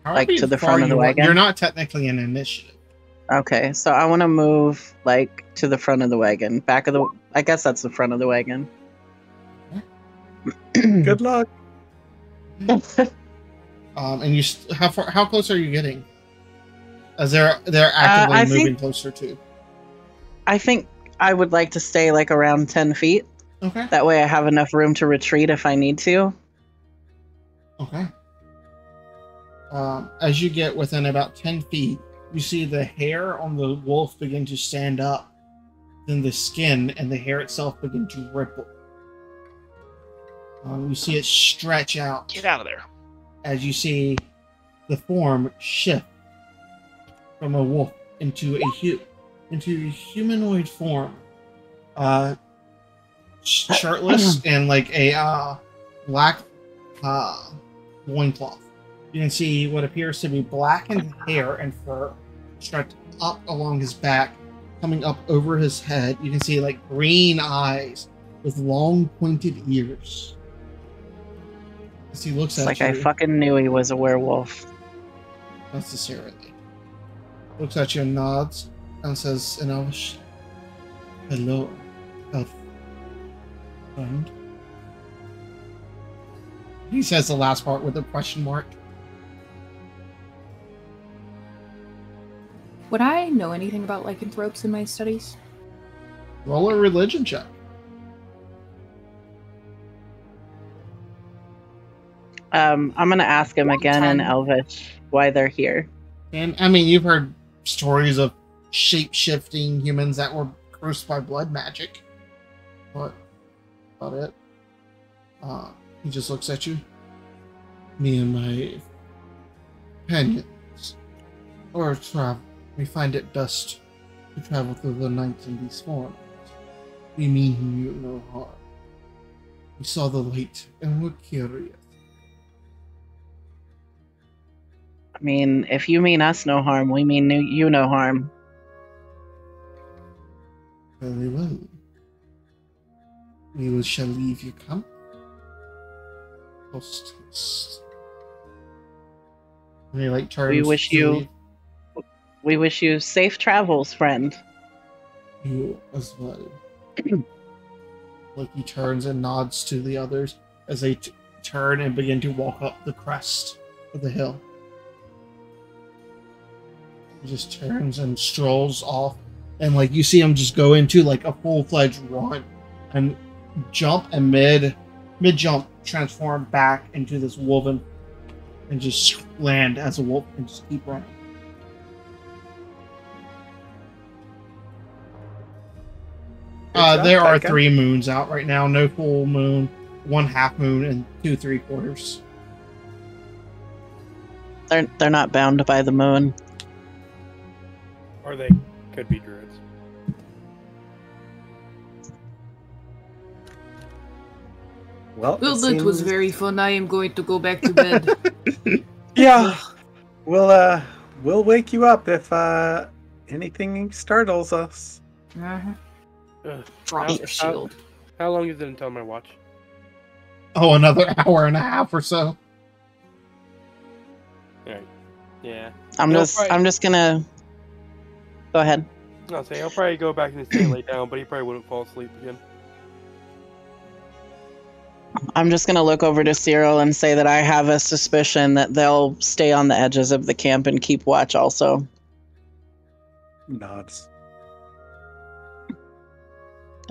However to the far front of the you want. wagon? You're not technically an initiative. Okay, so I want to move like to the front of the wagon, back of the. I guess that's the front of the wagon. Good luck. And you how close are you getting? As they're actively I moving think- closer to. I think I would like to stay like around 10 feet. Okay. That way I have enough room to retreat if I need to. Okay. As you get within about 10 feet, you see the hair on the wolf begin to stand up. Then the skin and the hair itself begin to ripple. You see it stretch out. Get out of there. As you see the form shift from a wolf into a humanoid form, shirtless and like a black loincloth. You can see what appears to be blackened hair and fur stretched up along his back, coming up over his head. You can see like green eyes with long pointed ears. As he looks It's at like you, I fucking knew he was a werewolf. necessarily looks at you and nods and says in Elvish, "Hello, elf friend." He says the last part with a question mark. Would I know anything about lycanthropes in my studies? Roll a religion check. I'm gonna ask him again in 10. Elvish why they're here. And I mean, you've heard stories of shape-shifting humans that were cursed by blood magic. But about it. He just looks at you. Me and my companions, or travel, we find it best to travel through the night in these forms. We mean you no harm. We saw the light and were curious. I mean, if you mean us no harm, we mean you no harm. Very well. We shall leave you come. Post haste. And he like turns. We wish to you- leave. We wish you safe travels, friend. You as well. Like he turns and nods to the others as they turn and begin to walk up the crest of the hill. He just turns and strolls off, and like you see him just go into like a full-fledged run and jump and mid jump transform back into this woven and just land as a wolf and just keep running. Good job, There are Taika. 3 moons out right now. No full moon, 1 half moon, and 2 3/4. They're not bound by the moon. Or they could be druids. Well, Well, it that was seems- very fun. I am going to go back to bed. Yeah. We'll wake you up if anything startles us. Uh-huh. Ugh. Drop How- your shield. How long is it until my watch? Oh, another hour and a half or so. Alright. Yeah. I'm No, just right. I'm just gonna go ahead. I'll say I'll probably go back and stay and lay down, but he probably wouldn't fall asleep again. I'm just gonna look over to Cyril and say that I have a suspicion that they'll stay on the edges of the camp and keep watch also. Nods.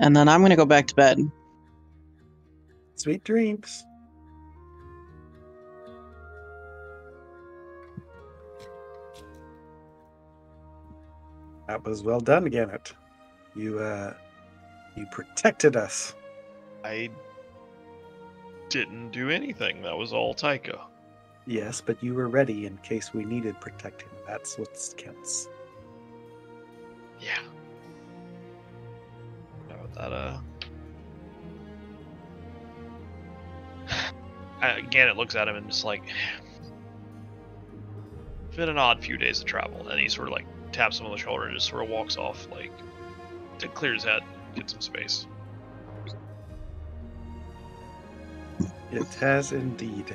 And then I'm gonna go back to bed. Sweet dreams. That was well done, Gannett. You protected us. I didn't do anything. That was all Taika. Yes, but you were ready in case we needed protecting. That's what counts. Yeah. No, that again, it looks at him and just like, if been an odd few days of travel. And he sort of like taps him on the shoulder and just sort of walks off, like to clear his head, get some space. It has indeed.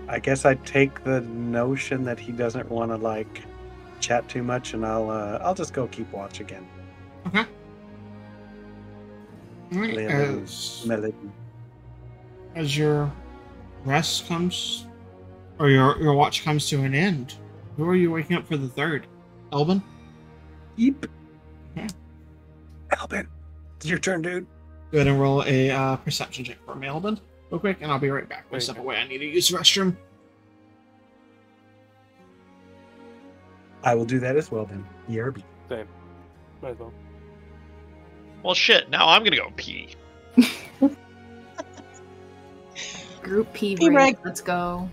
I guess I take the notion that he doesn't want to like chat too much, and I'll just go keep watch again. Okay. All right, Melody. as your rest comes, or your watch comes to an end, who are you waking up for the third? Elvin? Yep. Okay. Albin, it's your turn, dude. Go ahead and roll a perception check for me, Elvin, real quick, and I'll be right back. Step away. I need to use the restroom. I will do that as well then. ERB. Same. Might as well. Well, shit. Now I'm gonna go pee. Group P Pee break. break. Let's go.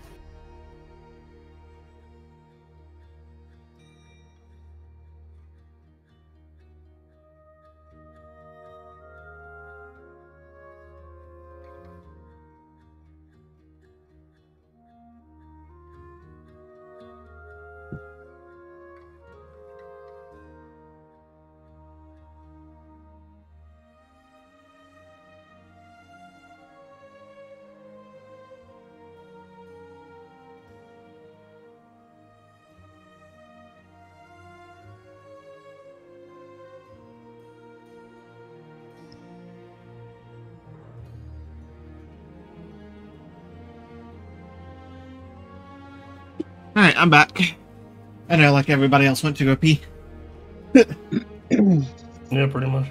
Alright, I'm back. I know, like everybody else went to go pee. Yeah, pretty much.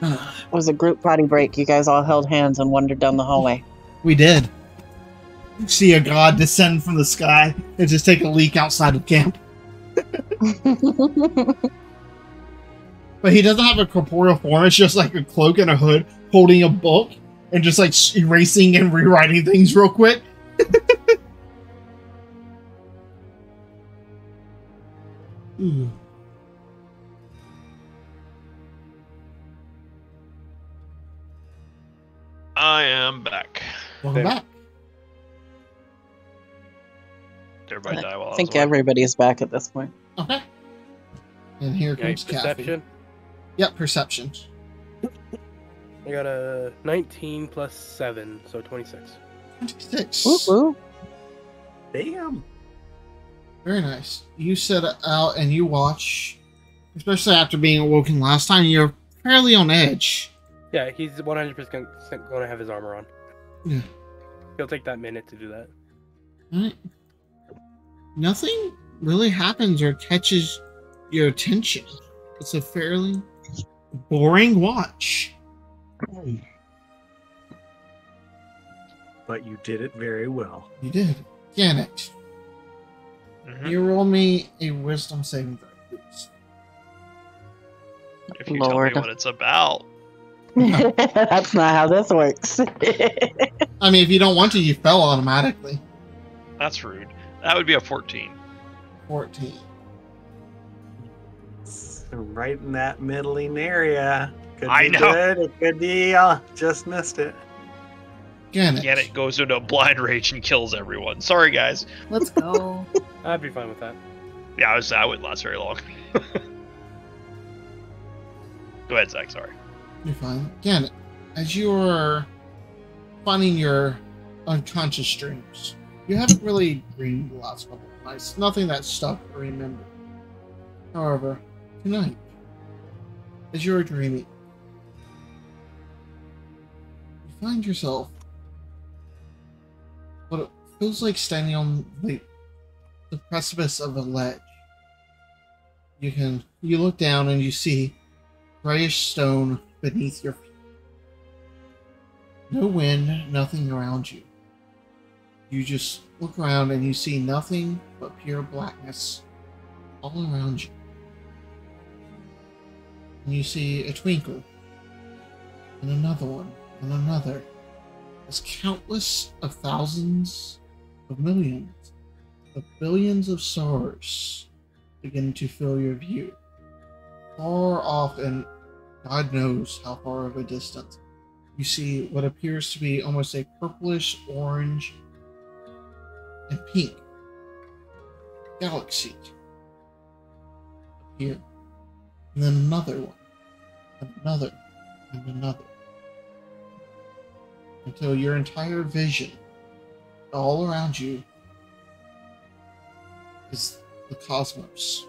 It was a group potty break. You guys all held hands and wandered down the hallway. We did. See a god descend from the sky and just take a leak outside of camp. But he doesn't have a corporeal form. It's just like a cloak and a hood holding a book and just like erasing and rewriting things real quick. Ooh. I am back. Welcome back. Did everybody die while I I think was away? everybody's back at this point. Okay. And here Yeah, comes Kathy. perception. Yep, perception. I got a 19 plus 7, so 26. 26. Woo woo. Damn. Very nice. You sit out and you watch, especially after being awoken last time, you're fairly on edge. Yeah, he's 100% going to have his armor on. Yeah. He'll take that minute to do that. Right. Nothing really happens or catches your attention. It's a fairly boring watch. But you did it very well. You did. Janet, Mhm. you roll me a wisdom saving throw, please. If you tell Lord. me what it's about. That's not how this works. I mean, if you don't want to, you fell automatically. That's rude. That would be a 14. 14. So right in that middling area. Could I be know. good. It could be just missed it. Janet. Yet it goes into a blind rage and kills everyone. Sorry, guys. Let's go. I'd be fine with that. Yeah, I wouldn't last very long. Go ahead, Zach. Sorry. You're fine. Janet, as you're finding your unconscious dreams, you haven't really dreamed the last couple of nights. Nothing that stuck or remembered. However, tonight, as you're dreaming, you find yourself what it feels like standing on the precipice of a ledge. You look down and you see grayish stone beneath your feet. No wind, nothing around you. You just look around and you see nothing but pure blackness all around you. And you see a twinkle, and another one, and another. As countless of thousands of millions of billions of stars begin to fill your view. Far off, and God knows how far of a distance, you see what appears to be almost a purplish orange and pink galaxy appear. And then another one, and another, and another. Until your entire vision, all around you, is the cosmos.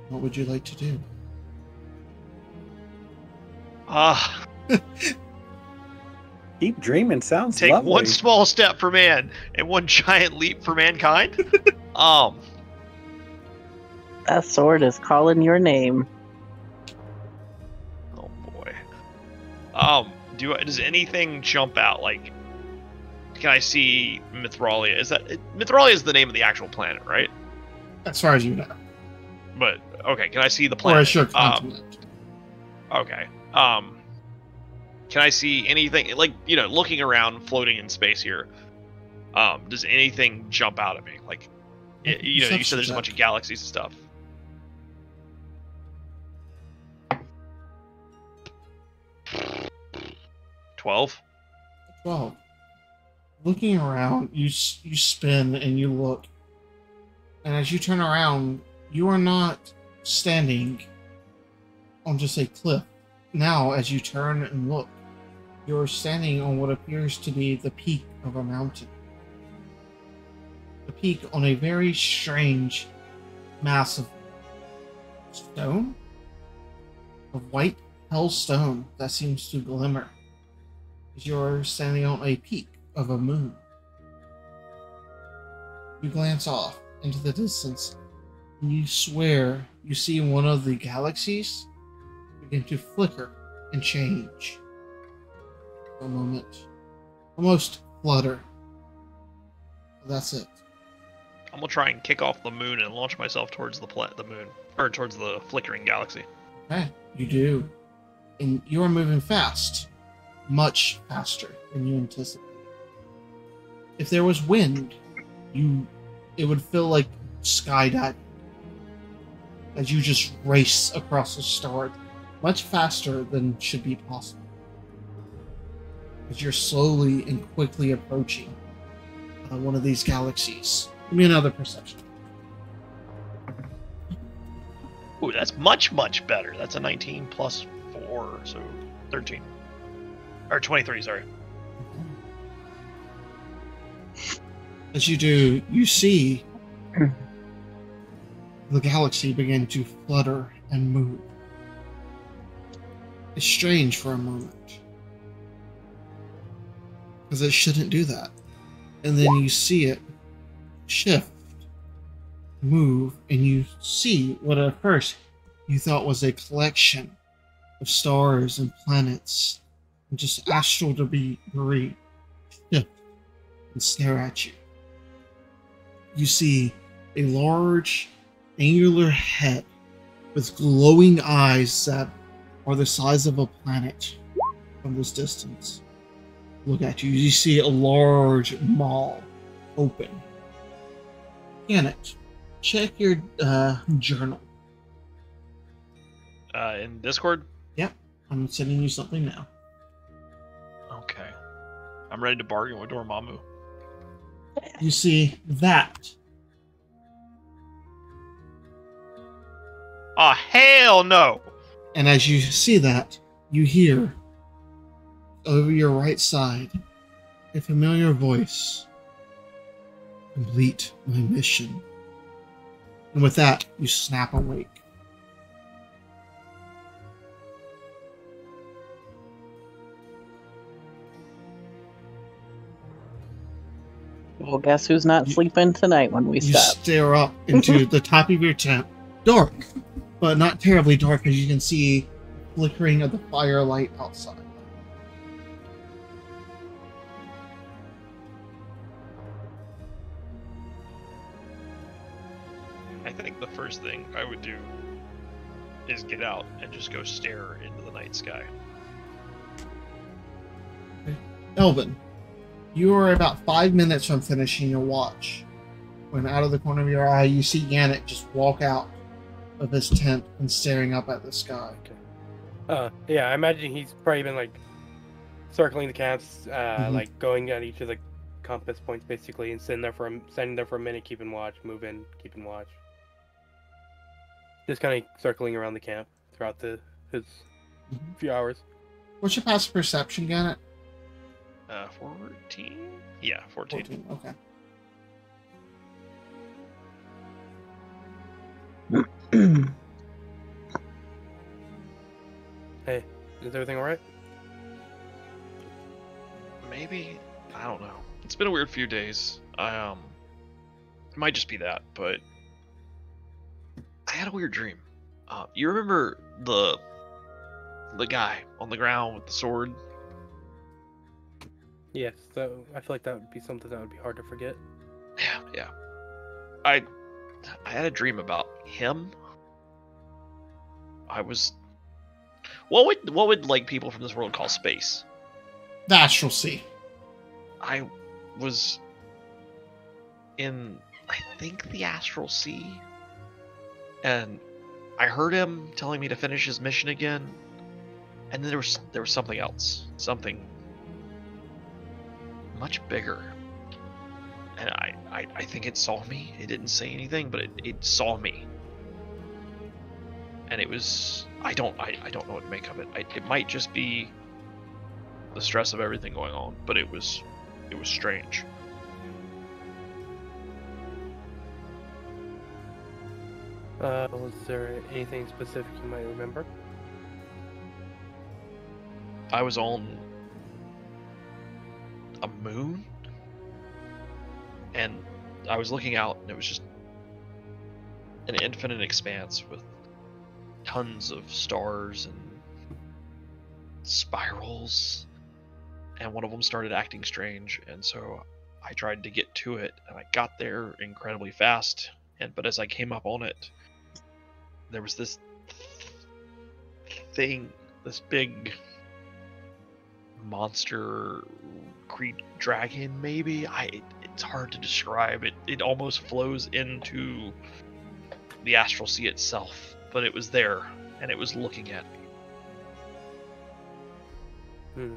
What would you like to do? Keep dreaming sounds Take lovely. one small step for man and one giant leap for mankind. That sword is calling your name. Oh boy. Does anything jump out? Like, can I see Mythralia? Mythralia is the name of the actual planet, right? As far as you know. But okay, can I see the planet? Or a sure continent. Okay. Can I see anything, like, looking around, floating in space here? Does anything jump out at me? Like, you said there's a bunch of galaxies and stuff. 12. Looking around, you spin and you look. And as you turn around, you are not standing on just a cliff. Now, as you turn and look, you're standing on what appears to be the peak of a mountain. The peak on a very strange mass of stone? Of white hell stone that seems to glimmer. As you're standing on a peak of a moon. You glance off into the distance, and you swear you see one of the galaxies begin to flicker and change. For a moment. Almost flutter. That's it. I'm gonna try and kick off the moon and launch myself towards the moon, or towards the flickering galaxy. Okay, you do. And you are moving fast. Much faster than you anticipated. If there was wind, it would feel like skydiving. As you just race across the star, much faster than should be possible. As you're slowly and quickly approaching one of these galaxies. Give me another perception. Ooh, that's much, much better. That's a 19 plus 4, so 13. Or 23, sorry. As you do, you see the galaxy begin to flutter and move. It's strange for a moment. Because it shouldn't do that. And then you see it shift, move, and you see what at first you thought was a collection of stars and planets and just astral debris shift and stare at you. You see a large, angular head with glowing eyes that are the size of a planet from this distance. Look at you. You see a large maw open. Janet, check your journal. In Discord? Yep. I'm sending you something now. Okay. I'm ready to bargain with Dormammu. You see that. Oh, hell no! And as you see that, you hear over your right side a familiar voice. Complete my mission. And with that, you snap awake. Well, guess who's not sleeping tonight when we You stop? stare up into the top of your tent. Dark, but not terribly dark, as you can see flickering of the firelight outside. I think the first thing I would do is get out and just go stare into the night sky. Elvin, you are about 5 minutes from finishing your watch when out of the corner of your eye you see Yannick just walk out of his tent and staring up at the sky. Yeah, I imagine he's probably been like circling the camps, Mhm. like going at each of the compass points basically, and standing there for a minute, keeping watch, moving, keeping watch. Just kind of circling around the camp throughout his Mhm. few hours. What's your passive perception, Gannett? 14? Yeah, 14. 14. Okay. Hey, is everything alright? Maybe, I don't know. It's been a weird few days. It might just be that, but I had a weird dream. You remember the guy on the ground with the sword? Yes, so I feel like that would be something that would be hard to forget. Yeah. I had a dream about him. I was what would like people from this world call space? The Astral Sea. I was in, I think, the Astral Sea, and I heard him telling me to finish his mission again, and then there was something else, something much bigger, and I think it saw me. It didn't say anything, but it saw me, and it was I don't know what to make of it. It might just be the stress of everything going on, but it was strange. Was there anything specific you might remember? I was on a moon, and I was looking out, and it was just an infinite expanse with tons of stars and spirals, and one of them started acting strange, and so I tried to get to it, and I got there incredibly fast, but as I came up on it, there was this thing, this big monster dragon, maybe. It's hard to describe. It almost flows into the Astral Sea itself, but it was there, and it was looking at me.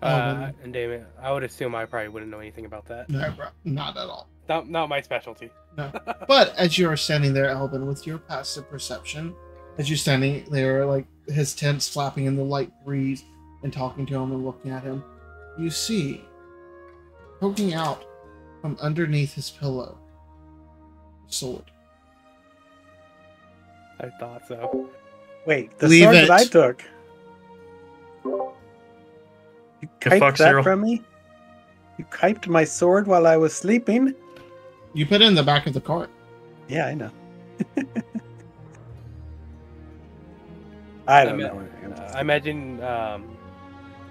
And Damon, I would assume I probably wouldn't know anything about that. No, bro, not at all. Not my specialty. No. But as you are standing there, Albin, with your passive perception, as you're standing there, like his tents flapping in the light breeze and talking to him and looking at him, you see, poking out from underneath his pillow, a sword. I thought so. Wait, the Leave sword it. that I took. You The kiped fuck, that Cyril? from me? You kiped my sword while I was sleeping? You put it in the back of the cart. Yeah, I know. I don't know. I imagine,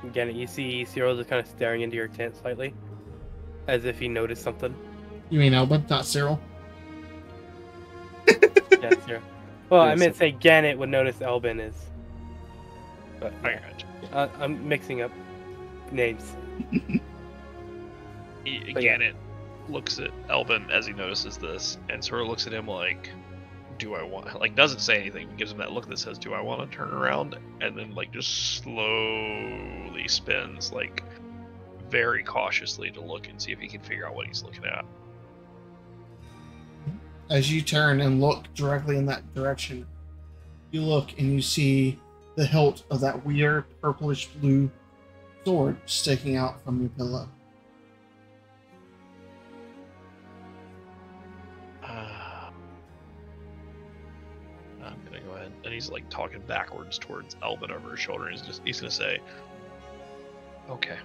again, you see Cyril just kind of staring into your tent slightly, as if he noticed something. You mean Albin, not Cyril? Yeah, Cyril. Well, I Yes. meant to say Gannett would notice Elbin is. But I yeah, got I'm mixing up names. you. But Again, it looks at Elvin as he notices this, and sort of looks at him like, "Do I want?" Like, doesn't say anything, gives him that look that says, "Do I want to turn around?" And then like just slowly spins, like very cautiously, to look and see if he can figure out what he's looking at. As you turn and look directly in that direction, you look and you see the hilt of that weird purplish blue sword sticking out from your pillow. I'm gonna go ahead, and he's like talking backwards towards Elvin over his shoulder. And he's gonna say, "Okay,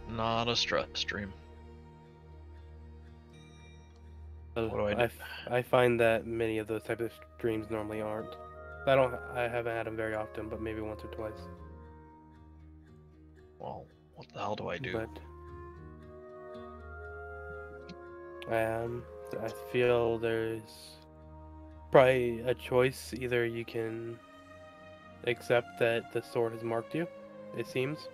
not a stress dream." What do I do? I find that many of those type of dreams normally aren't. I haven't had them very often, but maybe once or twice. Well, what the hell do I do? But I feel there's probably a choice. Either you can accept that the sword has marked you, it seems,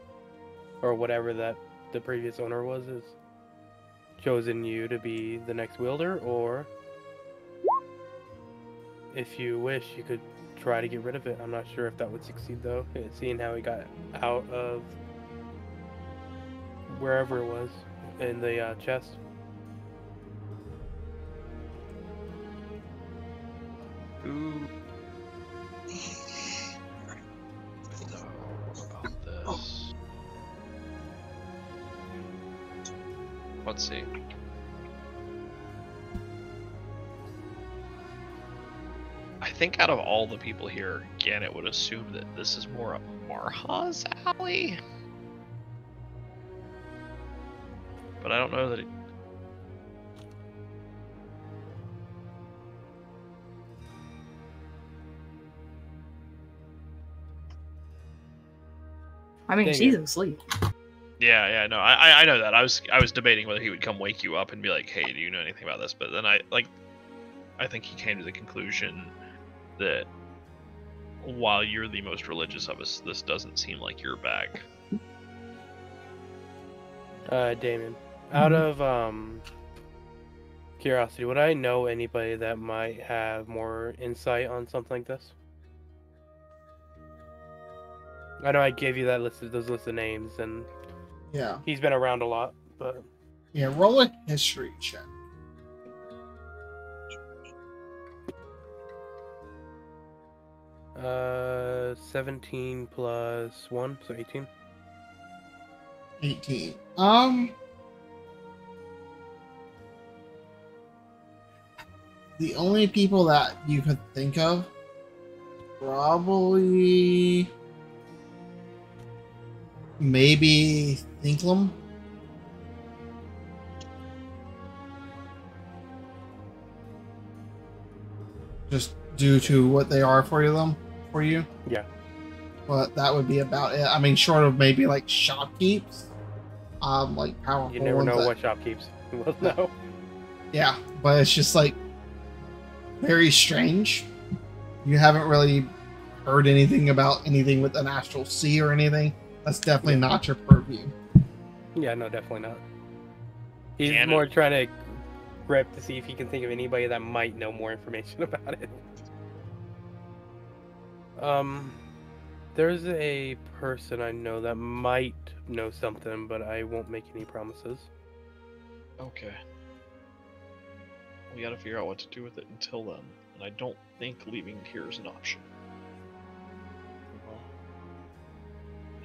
or whatever that the previous owner was has chosen you to be the next wielder, or if you wish, you could try to get rid of it. I'm not sure if that would succeed though, seeing how he got out of wherever it was in the chest. Ooh. So, about this. Let's see. I think out of all the people here, Gannett would assume that this is more up Marha's alley. But I don't know that it... I mean, Dang she's it. asleep. Yeah, no, I know that. I was debating whether he would come wake you up and be like, "Hey, do you know anything about this?" But then I think he came to the conclusion that while you're the most religious of us, this doesn't seem like your bag. Damon, out of curiosity, would I know anybody that might have more insight on something like this? I know I gave you that list of those list of names, and Yeah. he's been around a lot, but Yeah, roll a history check. 17 plus 1, so 18. 18. The only people that you could think of, probably maybe Thinklem. Just due to what they are for you. Yeah. But that would be about it. I mean, short of maybe like shopkeeps, like powerful. You never ones know that- what shop keeps. Well, no. Yeah, but it's just like very strange. You haven't really heard anything about anything with an astral sea or anything. That's definitely not your purview. Yeah, no, definitely not. He's Can more it- trying to grip to see if he can think of anybody that might know more information about it. There's a person I know that might know something, but I won't make any promises. Okay. We gotta figure out what to do with it until then, and I don't think leaving here is an option.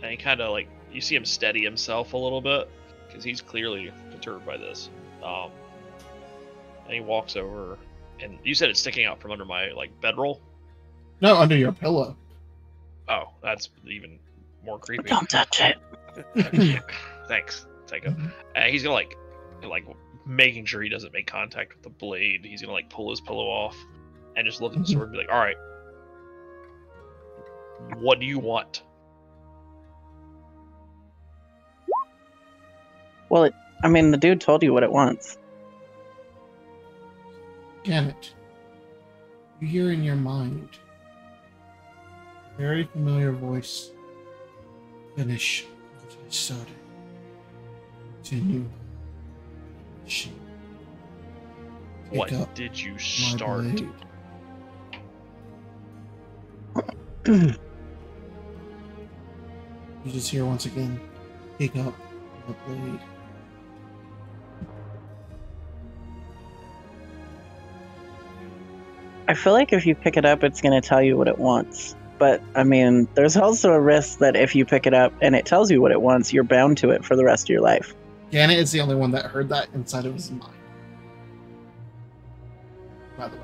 And he kind of like, you see him steady himself a little bit, because he's clearly perturbed by this. And he walks over, and you said it's sticking out from under my like bedroll. No, under your pillow. Oh, that's even more creepy. Don't touch it. Thanks, Tycho. He's gonna like making sure he doesn't make contact with the blade. He's gonna like pull his pillow off and just look at the sword and be like, "All right, what do you want?" Well, I mean, the dude told you what it wants. Gannett, you hear in your mind a very familiar voice. Finish what I started. Continue. She. Pick What up did you my start? blade. You just hear once again. Pick up the blade. I feel like if you pick it up, it's going to tell you what it wants. But, I mean, there's also a risk that if you pick it up and it tells you what it wants, you're bound to it for the rest of your life. Gannett is the only one that heard that inside of his mind. By the way.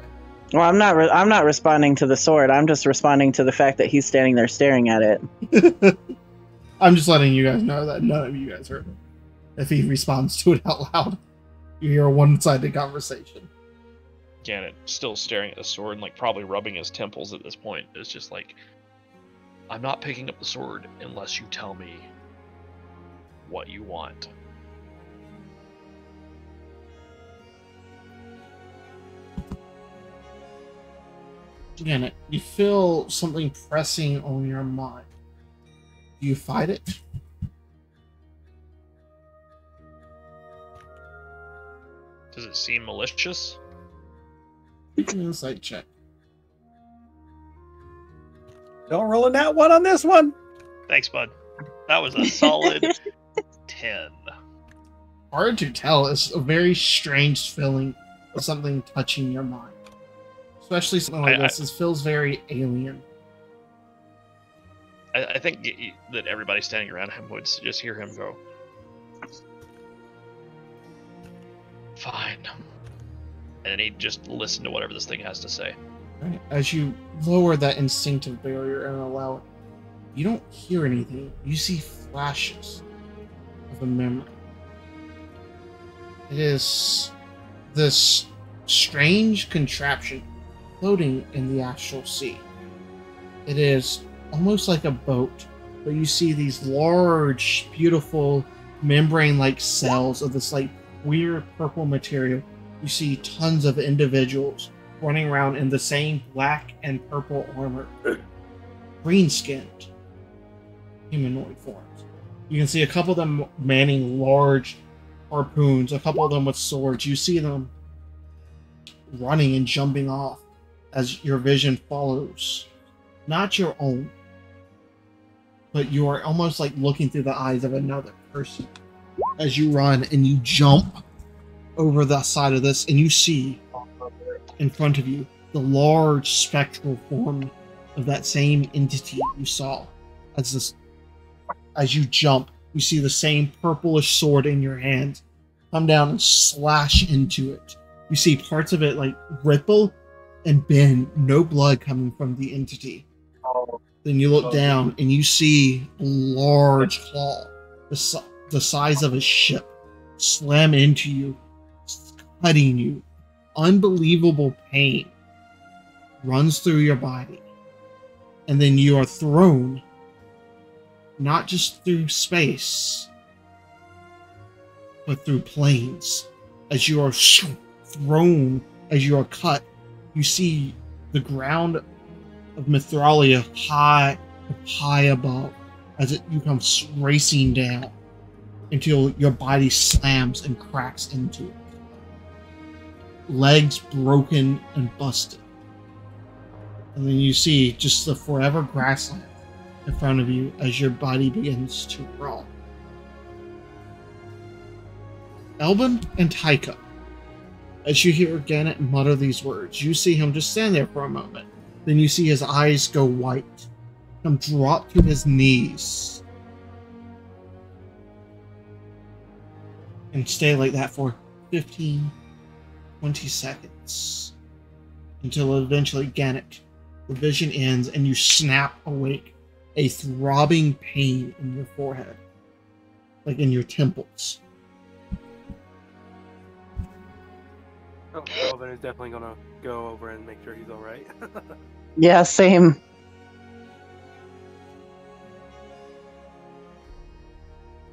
Well, I'm not responding to the sword. I'm just responding to the fact that he's standing there staring at it. I'm just letting you guys know that none of you guys heard it. If he responds to it out loud, you hear a one-sided conversation. Gannett, still staring at the sword and like probably rubbing his temples at this point, is just like, "I'm not picking up the sword unless you tell me what you want." Gannett, you feel something pressing on your mind. Do you fight it? Does it seem malicious? Make an insight check. Don't roll a nat one on this one. Thanks, bud. That was a solid 10. Hard to tell. It's a very strange feeling of something touching your mind. Especially something like this. This feels very alien. I think that everybody standing around him would just hear him go, fine. And then he'd just listen to whatever this thing has to say. Right. As you lower that instinctive barrier and allow it, you don't hear anything. You see flashes of a memory. It is this strange contraption floating in the astral sea. It is almost like a boat, but you see these large, beautiful, membrane-like cells of this like weird purple material. You see tons of individuals running around in the same black and purple armor, green-skinned humanoid forms. You can see a couple of them manning large harpoons, a couple of them with swords. You see them running and jumping off as your vision follows. Not your own, but you are almost like looking through the eyes of another person as you run and you jump over the side of this and you see in front of you the large spectral form of that same entity you saw. As you jump, you see the same purplish sword in your hand come down and slash into it. You see parts of it like ripple and bend, no blood coming from the entity. Then you look down and you see a large claw, the size of a ship, slam into you, cutting you. Unbelievable pain runs through your body. And then you are thrown, not just through space, but through planes. As you are thrown, as you are cut, you see the ground of Mythralia high above, as you come racing down until your body slams and cracks into it. Legs broken and busted. And then you see just the forever grassland in front of you as your body begins to crawl. Elbin and Taika, as you hear Gannett mutter these words, you see him just stand there for a moment. Then you see his eyes go white, him drop to his knees, and stay like that for 15, 20 seconds, until eventually Gannett, the vision ends and you snap awake, a throbbing pain in your forehead, like in your temples. Oh, Elvin is definitely gonna go over and make sure he's alright. Yeah, same.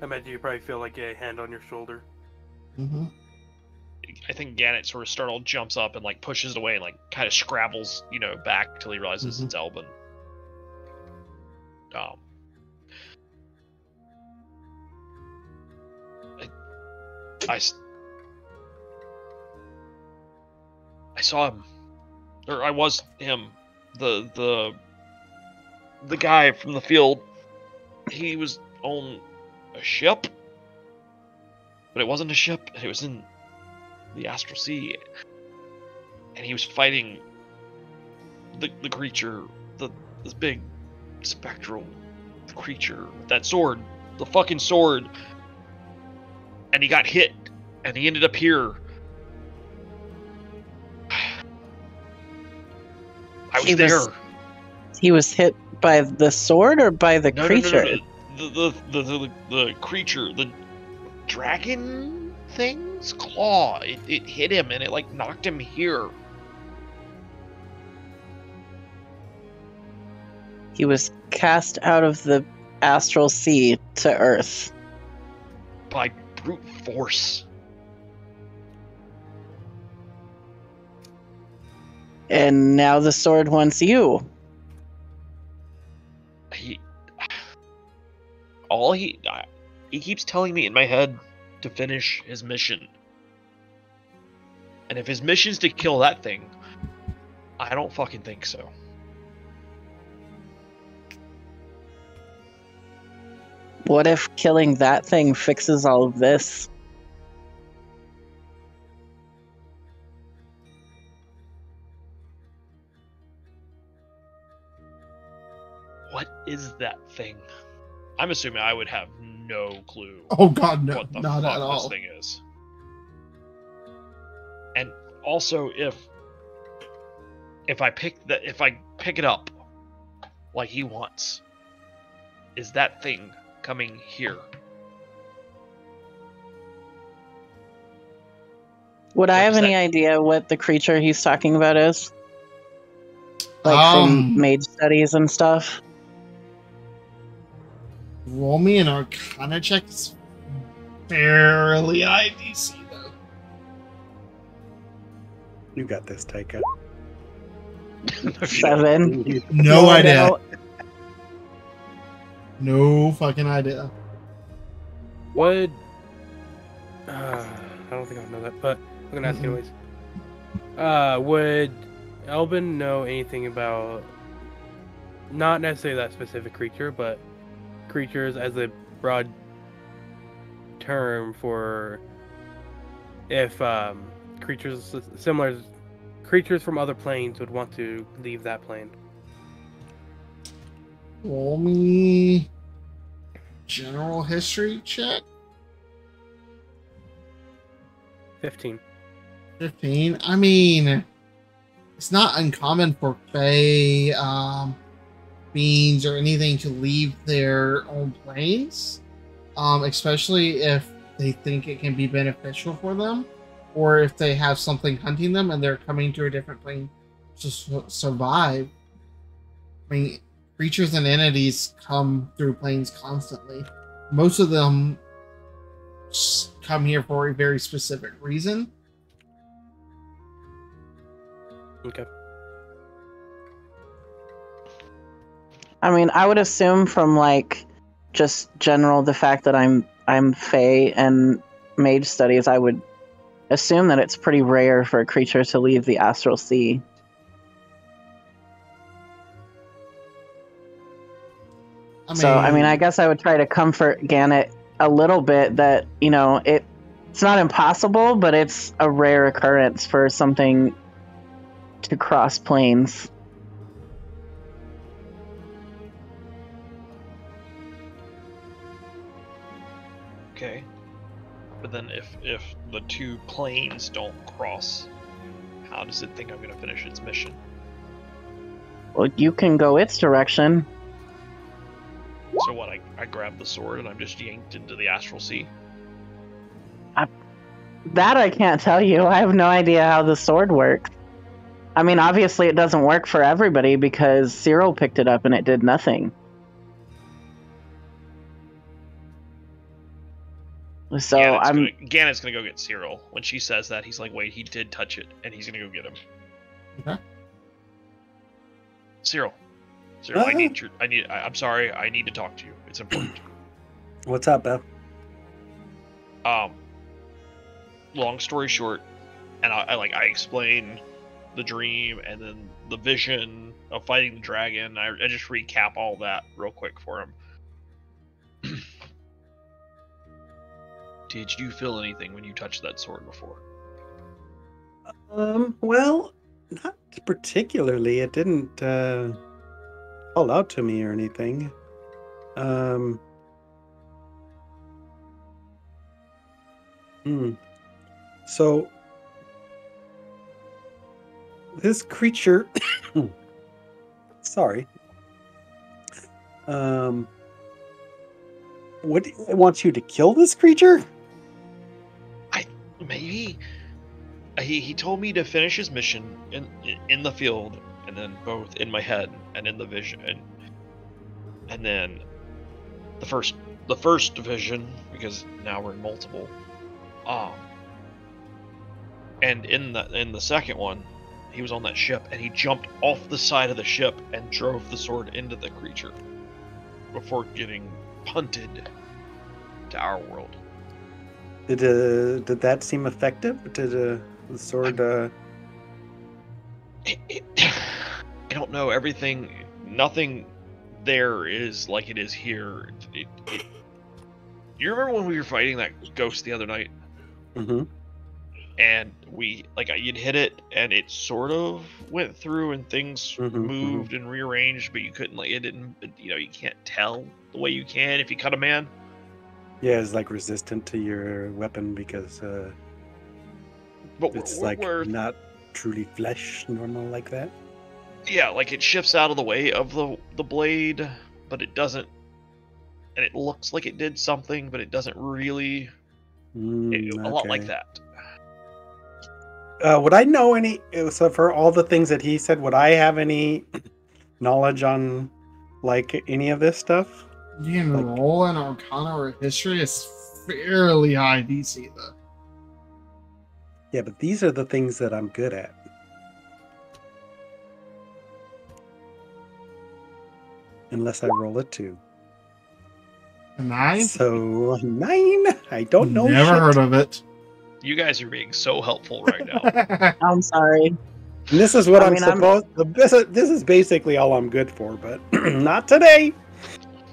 I imagine you probably feel like a hand on your shoulder. Mm-hmm. I think Gannett sort of startled jumps up and like pushes it away and like kind of scrabbles, back till he realizes it's Elbin. I saw him, or I was him, the guy from the field. He was on a ship, but it wasn't a ship. It was in the astral sea, and he was fighting the creature, this big spectral creature with that sword, the fucking sword, and he got hit, and he ended up here. I was there. He was hit by the sword or by the creature? No. The creature, the dragon thing's claw. It hit him and it like knocked him here. He was cast out of the astral sea to Earth. By brute force. And now the sword wants you. He keeps telling me in my head to finish his mission. And if his mission's to kill that thing, I don't fucking think so. What if killing that thing fixes all of this? What is that thing? I'm assuming I would have no clue Oh God, no, what the not at fuck this all. thing is. And also, if I pick it up like he wants, is that thing coming here? Would I Or have does any that- idea what the creature he's talking about is? Like from mage studies and stuff? Roll me an Arcana check. It's fairly IDC though. You got this, Taika. 7. No idea. No. No fucking idea. Would I don't think I'll know that, but I'm gonna ask anyways. Would Elbin know anything about not necessarily that specific creature, but creatures as a broad term for if creatures from other planes would want to leave that plane? Roll me general history check. 15. 15. I mean, it's not uncommon for Fae, beings, or anything to leave their own planes, especially if they think it can be beneficial for them, or if they have something hunting them and they're coming to a different plane to survive. I mean, creatures and entities come through planes constantly. Most of them come here for a very specific reason. Okay. I mean, I would assume from like just general the fact that I'm Fae and mage studies, I would assume that it's pretty rare for a creature to leave the astral sea. I guess I would try to comfort Gannett a little bit that, you know, it's not impossible, but it's a rare occurrence for something to cross planes. Okay. But then if the two planes don't cross, how does it think I'm going to finish its mission? Well, you can go its direction. So what, I grab the sword and I'm just yanked into the astral sea? That I can't tell you. I have no idea how the sword works. I mean, obviously it doesn't work for everybody because Cyril picked it up and it did nothing. So Gannett's gonna go get Cyril. When she says that, he's like, wait, he did touch it, and he's gonna go get him. Okay. Cyril, I'm sorry, I need to talk to you. It's important. What's up, Beth? Long story short, and I explain the dream and then the vision of fighting the dragon. I just recap all that real quick for him. Did you feel anything when you touched that sword before? Well, not particularly. It didn't call out to me or anything. So this creature sorry. What it wants you to kill this creature? Maybe he told me to finish his mission in the field, and then both in my head and in the vision, and then the first vision, because now we're in multiple, and in the second one, he was on that ship and he jumped off the side of the ship and drove the sword into the creature before getting punted to our world. Did that seem effective? Did the sword? I don't know. Nothing there is like it is here. You remember when we were fighting that ghost the other night? Mm-hmm. And we you'd hit it and it sort of went through and things moved and rearranged, but you couldn't it didn't you can't tell the way you can if you cut a man. Yeah, it's like resistant to your weapon because But it's we're not truly flesh normal like that. yeah, like it shifts out of the way of the blade, but it doesn't, and it looks like it did something, but it doesn't really. A lot like that. Would I know any? So for all the things that he said, would I have any knowledge on like any of this stuff? You can roll an Arcana or history. It's fairly high DC though. Yeah, but these are the things that I'm good at. Unless I roll a 2. A 9? So 9? I don't know. Never heard of it. You guys are being so helpful right now. I'm sorry. And this is what I'm supposed. This is basically all I'm good for, but not today.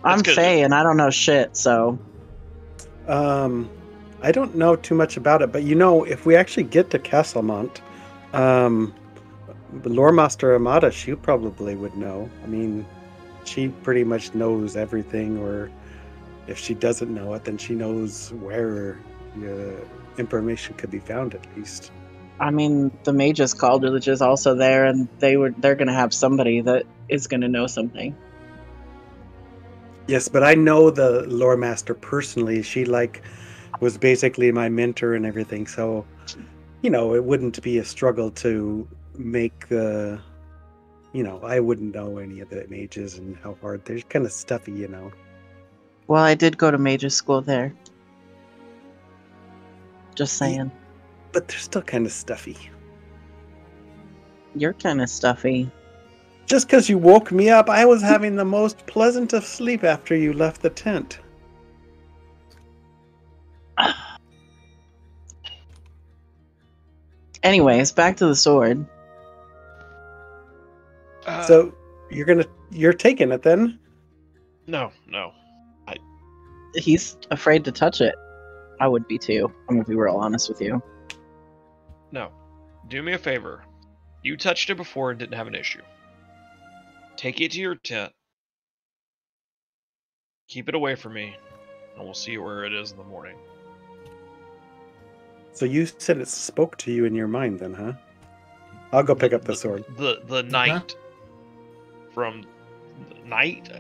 I'm Faye, and I don't know shit. So, I don't know too much about it, but if we actually get to Castlemont, Lore Master Amada, she probably would know. I mean, she pretty much knows everything, or if she doesn't know it, then she knows where information could be found at least. I mean, the Mage's College is also there, and they're going to have somebody that is going to know something. Yes, but I know the lore master personally. She was basically my mentor and everything, so it wouldn't be a struggle to make the. I wouldn't know any of the mages and how hard they're kind of stuffy, Well, I did go to Mage's School there. Just saying. But they're still kind of stuffy. You're kind of stuffy. Just because you woke me up, I was having the most pleasant of sleep after you left the tent. Anyways, back to the sword. So you're taking it then? No. He's afraid to touch it. I would be too. I'm gonna be real honest with you. No. Do me a favor. You touched it before and didn't have an issue. Take it to your tent. Keep it away from me, and we'll see where it is in the morning. So you said it spoke to you in your mind then, huh? I'll go pick up the sword. The knight from the knight,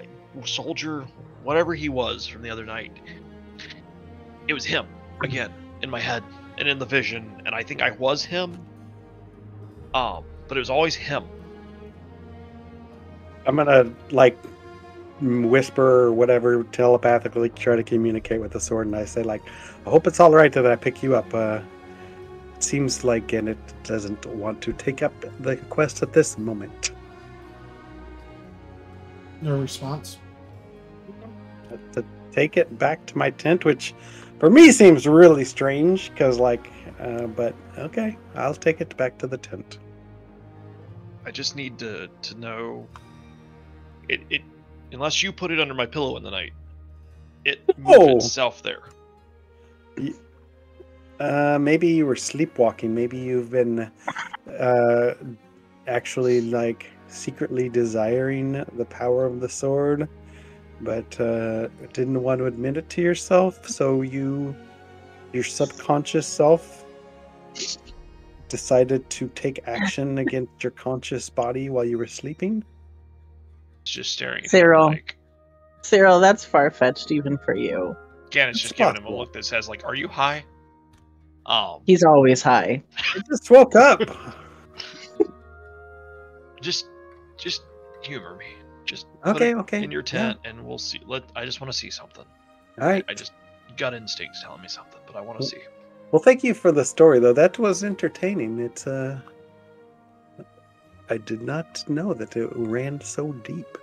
soldier, whatever he was from the other night. It was him again in my head and in the vision, and I think I was him. But it was always him. I'm gonna whisper or whatever, telepathically try to communicate with the sword, and I say I hope it's all right that I pick you up. It seems like, and it doesn't want to take up the quest at this moment. No response. To take it back to my tent, which for me seems really strange, because but okay, I'll take it back to the tent. I just need to know it unless you put it under my pillow in the night. It moved itself there. Maybe you were sleepwalking. Maybe you've been actually secretly desiring the power of the sword, but didn't want to admit it to yourself. So your subconscious self decided to take action against your conscious body while you were sleeping. It's just staring at Cyril. him Cyril, that's far-fetched even for you. Ganon's just giving him a look that says are you high? He's always high. I just woke up. Just humor me. Just okay. In your tent, and we'll see. I just want to see something. All right. I just gut instinct's telling me something, but I want to see. Well, thank you for the story, though. That was entertaining. It's I did not know that it ran so deep.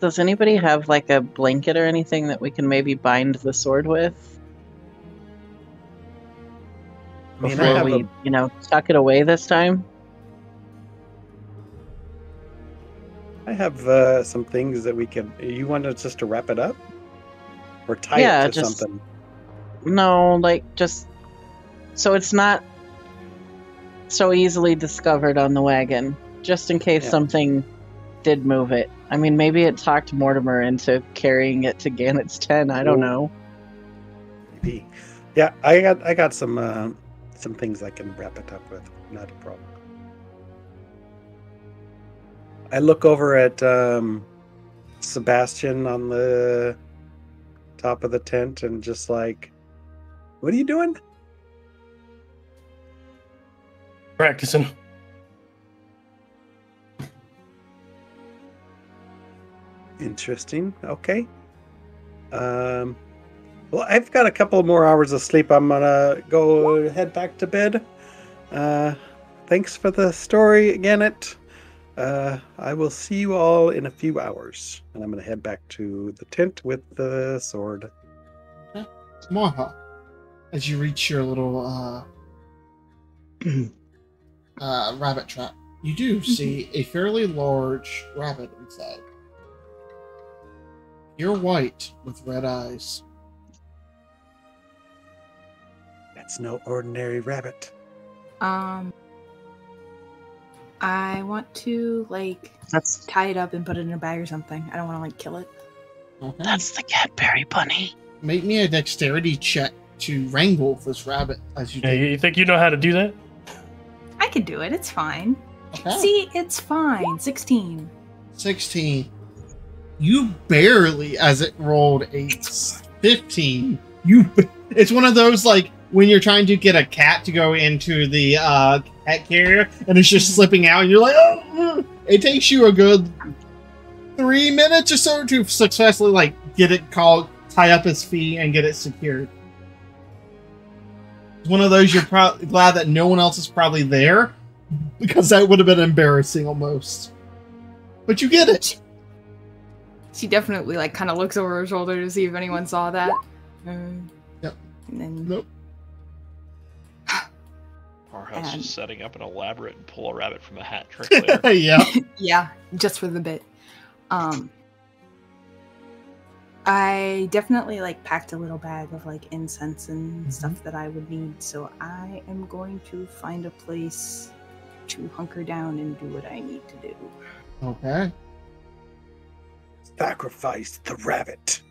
Does anybody have a blanket or anything that we can maybe bind the sword with? Before we, tuck it away this time? I have some things that we can. You want us just to wrap it up? Or tie Yeah, it to just- something. No, like just so it's not so easily discovered on the wagon, just in case Yeah. something did move it. I mean, maybe it talked Mortimer into carrying it to Gannett's 10. I don't Ooh. know. Maybe. Yeah, I got some things I can wrap it up with. Not a problem. I look over at Sebastian on the top of the tent and just like, what are you doing? Practicing. Interesting. Okay. Well, I've got a couple more hours of sleep. I'm gonna go head back to bed. Thanks for the story, Gannet. I will see you all in a few hours. And I'm gonna head back to the tent with the sword. Moha, as you reach your little rabbit trap, you do see a fairly large rabbit inside. You're white with red eyes. That's no ordinary rabbit. I want to That's tie it up and put it in a bag or something. I don't want to kill it. Okay. that's the Cadbury bunny. Make me a dexterity check to wrangle this rabbit as you Yeah, take. you think you know how to do that? I can do it. It's fine. Okay. See, it's fine. 16. 16. You barely, as it rolled a 15. It's one of those like when you're trying to get a cat to go into the cat carrier and it's just slipping out, and you're like, oh! It takes you a good 3 minutes or so to successfully get it called, tie up its feet, and get it secured. It's one of those you're probably glad that no one else is probably there, because that would have been embarrassing almost. But you get it. She definitely kind of looks over her shoulder to see if anyone saw that. Yep. And then Nope. Powerhouse And- is setting up an elaborate pull a rabbit from a hat trick later. Yeah. yeah, just for the bit. I definitely packed a little bag of incense and stuff that I would need, so I am going to find a place to hunker down and do what I need to do. Okay. Sacrifice the rabbit.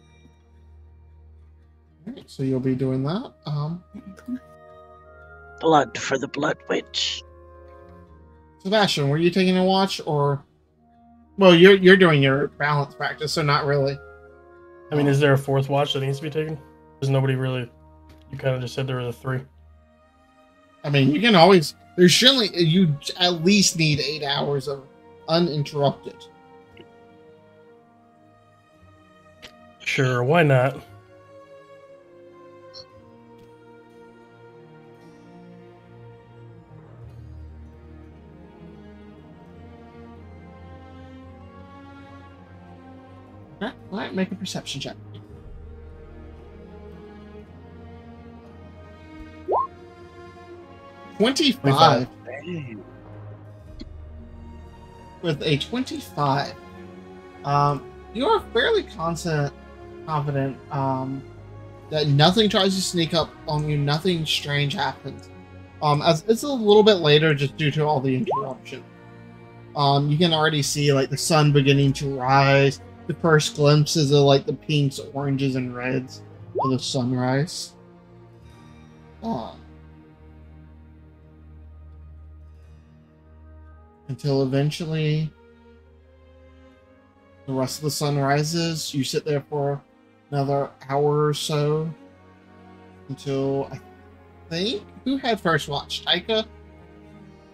Alright, so you'll be doing that. Blood for the Blood Witch. Sebastian, were you taking a watch or? Well, you're doing your balance practice, so not really. I mean, is there a fourth watch that needs to be taken? Because nobody really. You kind of just said there was a 3. I mean, you can always. There's surely you at least need 8 hours of uninterrupted. Sure, why not? Alright, make a perception check. $25. Dang. With a 25, you are fairly confident that nothing tries to sneak up on you, nothing strange happens. As it's a little bit later just due to all the interruption. You can already see the sun beginning to rise, the first glimpses of the pinks, oranges, and reds of the sunrise. Until eventually the rest of the sun rises. You sit there for another hour or so until I think who had first watch? Taika?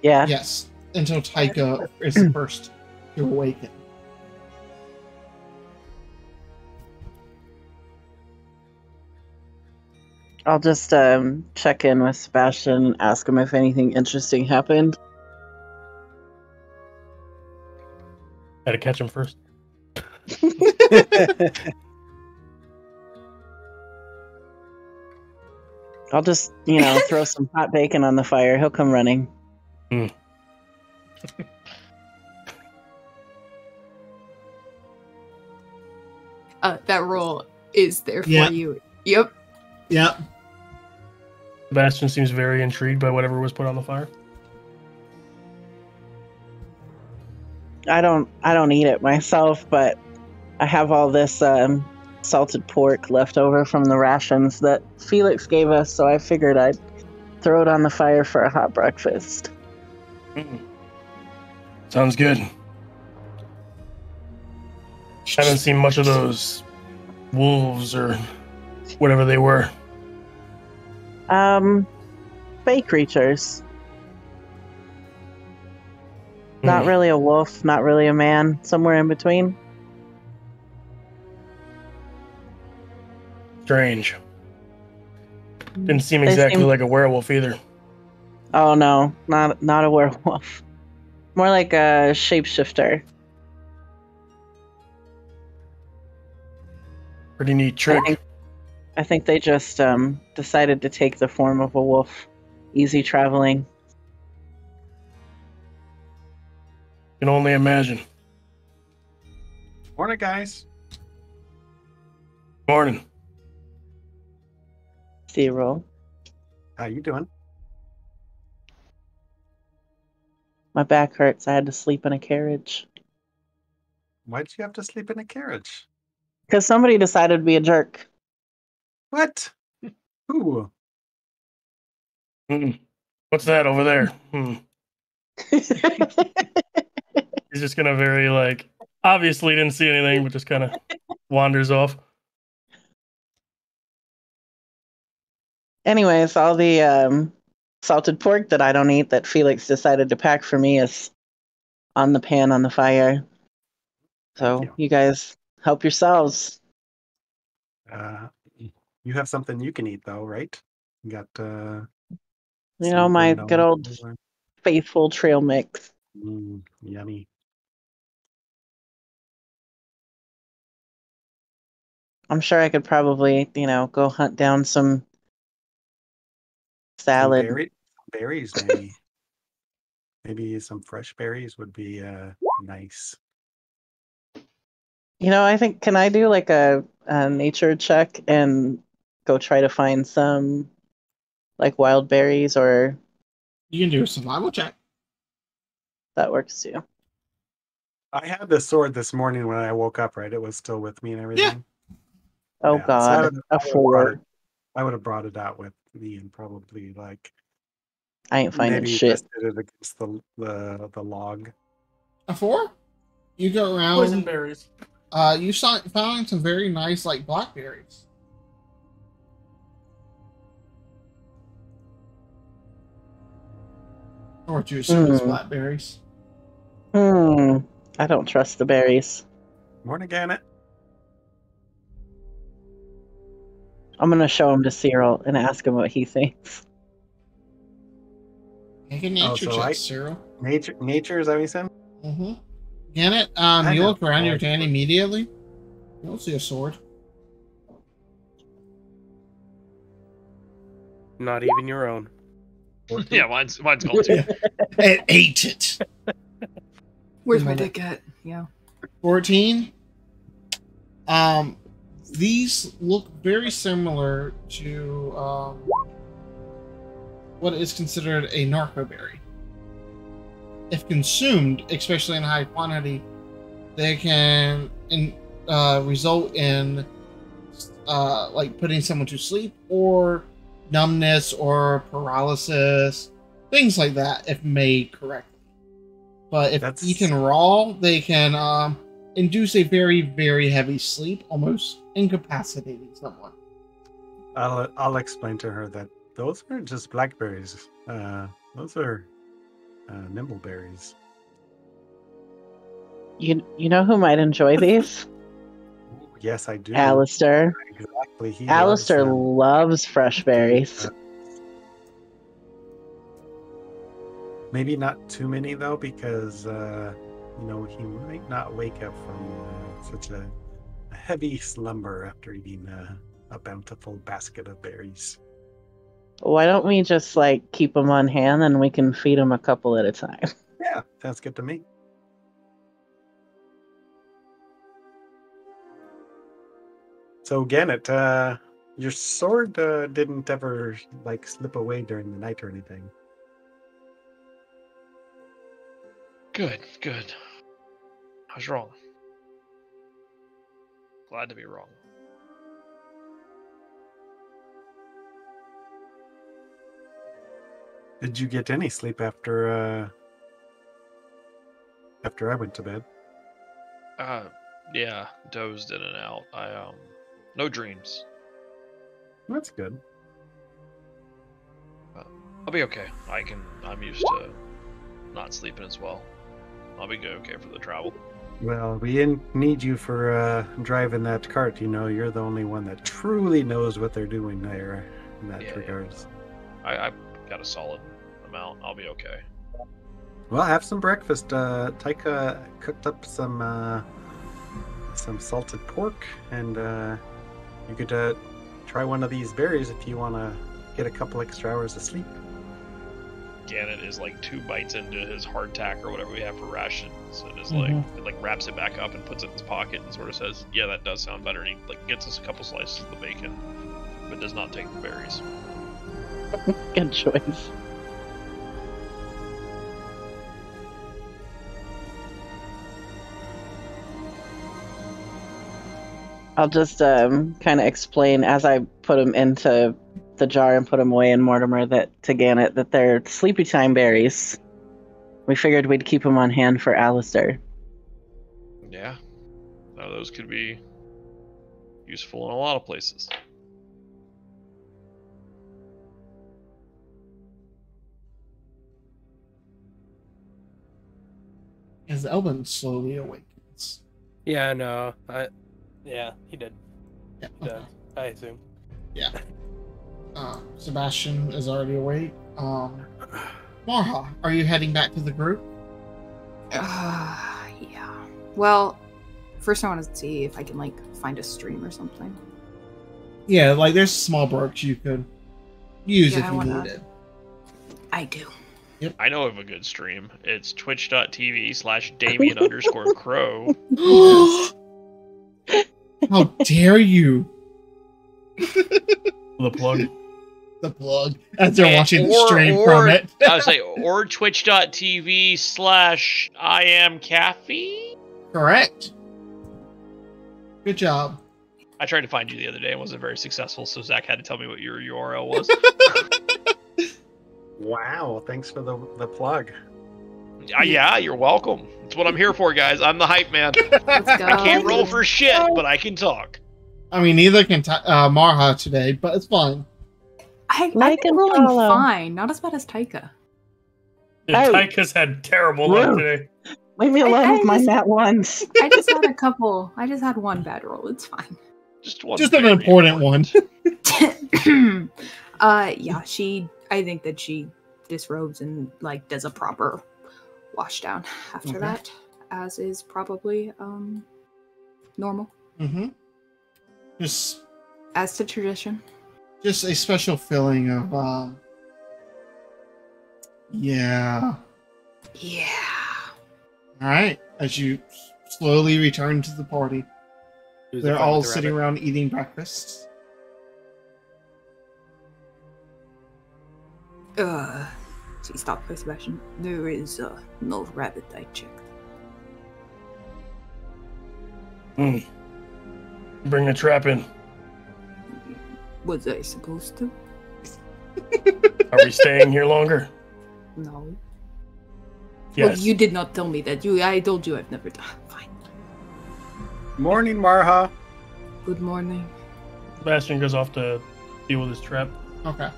Yeah. Yes. Until Taika is the first to awaken. I'll just check in with Sebastian and ask him if anything interesting happened. Had to catch him first. I'll just, throw some hot bacon on the fire. He'll come running. That roll is there for Yeah. you. Yep. Yep. Sebastian seems very intrigued by whatever was put on the fire. I don't eat it myself, but I have all this salted pork left over from the rations that Felix gave us, so I figured I'd throw it on the fire for a hot breakfast. Sounds good. Haven't seen much of those wolves or whatever they were. Bay creatures. Not really a wolf, not really a man, somewhere in between. Strange. Didn't seem They exactly seem- like a werewolf either. Oh no, not a werewolf. More like a shapeshifter. Pretty neat trick. I think they just decided to take the form of a wolf. Easy traveling. Can only imagine. Morning, guys. Morning. Zero. How you doing? My back hurts. I had to sleep in a carriage. Why'd you have to sleep in a carriage? Because somebody decided to be a jerk. What? Who? What's that over there? He's just gonna very obviously didn't see anything, but just kind of wanders off. Anyways, all the salted pork that I don't eat that Felix decided to pack for me is on the pan on the fire. So you guys help yourselves. You have something you can eat though, right? You got My good old faithful trail mix. Yummy. I'm sure I could probably, go hunt down some salad. Some berries, maybe. Maybe some fresh berries would be nice. I think, can I do like a nature check and go try to find some like wild berries, or You can do a survival check. that works too? I had the sword this morning when I woke up, right? It was still with me and everything. Oh Yeah, so God, a 4. I would have brought it out with me and probably I ain't finding maybe shit. rested it against the log. A 4? You go around. Poison berries. You found some very nice blackberries. Or what you assume is blackberries. I don't trust the berries. Morning, Gannett. I'm gonna show him to Cyril and ask him what he thinks. Make a nature check, Cyril. Nature, is that what you said? Mm-hmm. Gannett, you look around your tent immediately. You don't see a sword. Not even your own. Yeah, mine's gone too. It ate it. Where's my dick at? Yeah. 14. These look very similar to what is considered a narcoberry. If consumed, especially in high quantity, they can result in putting someone to sleep, or numbness, or paralysis, things like that, if made correctly. But if eaten raw, they can induce a very, very heavy sleep, almost incapacitating someone. I'll explain to her that those aren't just blackberries. Those are nimbleberries. You know who might enjoy these? Yes, I do. Alistair. Exactly. Alistair loves fresh berries. Maybe not too many though, because he might not wake up from such a heavy slumber after eating a bountiful basket of berries. Why don't we just keep them on hand and we can feed them a couple at a time? Yeah, sounds good to me. So Gannett, your sword didn't ever like slip away during the night or anything. Good, good. I was wrong. Glad to be wrong. Did you get any sleep after I went to bed? Yeah, dozed in and out. No dreams. That's good. I'll be okay. I'm used to not sleeping as well. I'll be good, okay for the travel. Well, we didn't need you for driving that cart. You know, you're the only one that truly knows what they're doing there in that regards. I got a solid amount. I'll be okay. Well, have some breakfast. Taika cooked up some salted pork, and you could try one of these berries if you want to get a couple extra hours of sleep. Gannett is like 2 bites into his hardtack or whatever we have for rations, and is like wraps it back up and puts it in his pocket and sort of says, "Yeah, that does sound better." And he like gets us a couple slices of the bacon, but does not take the berries. Good choice. I'll just kind of explain as I put them into the jar and put them away in Mortimer to Gannett that they're sleepy time berries. We figured we'd keep them on hand for Alistair. Yeah, those could be useful in a lot of places. As Elvin slowly awakens. Yeah, no. Yeah, he did. Yeah, He does, I assume. Yeah. Sebastian is already awake. Marha, are you heading back to the group? Yeah. Well, first I want to see if I can like find a stream or something. Yeah, like there's small brooks you could use if I you wanna- needed. I do. I know of a good stream. It's twitch.tv/Damien_Crow. How dare you? The plug. The plug. As they're watching the Or- stream or- from it. I would say, or twitch.tv/IamCaffey. Correct. Good job. I tried to find you the other day and wasn't very successful, so Zach had to tell me what your URL was. Wow, thanks for the plug. Yeah, you're welcome. That's what I'm here for, guys. I'm the hype man. Let's go. I can't roll for shit, but I can talk. I mean, neither can Marha today, but it's fine. I've Like been and rolling follow. fine. Not as bad as Taika. Yeah, Oh. Taika's had terrible luck Rude. today. Leave me alone I with my just- nat ones. I just had a couple. I just had one bad roll. It's fine. Just one. Just an very important one. Yeah, I think that she disrobes and like does a proper wash down after Okay. that, as is probably normal, Mm-hmm. Just as to tradition. just a special feeling of yeah. Yeah. Alright. As you slowly return to the party. Who's They're the fight all with the sitting rabbit? around eating breakfast. See, stop for Sebastian. There is no rabbit. I checked. Bring the trap in. Was I supposed to? Are we staying here longer? No. Yes. Well, you did not tell me that. I told you I've never done. Fine. Morning, Marha. Good morning. Sebastian goes off to deal with his trap. Okay.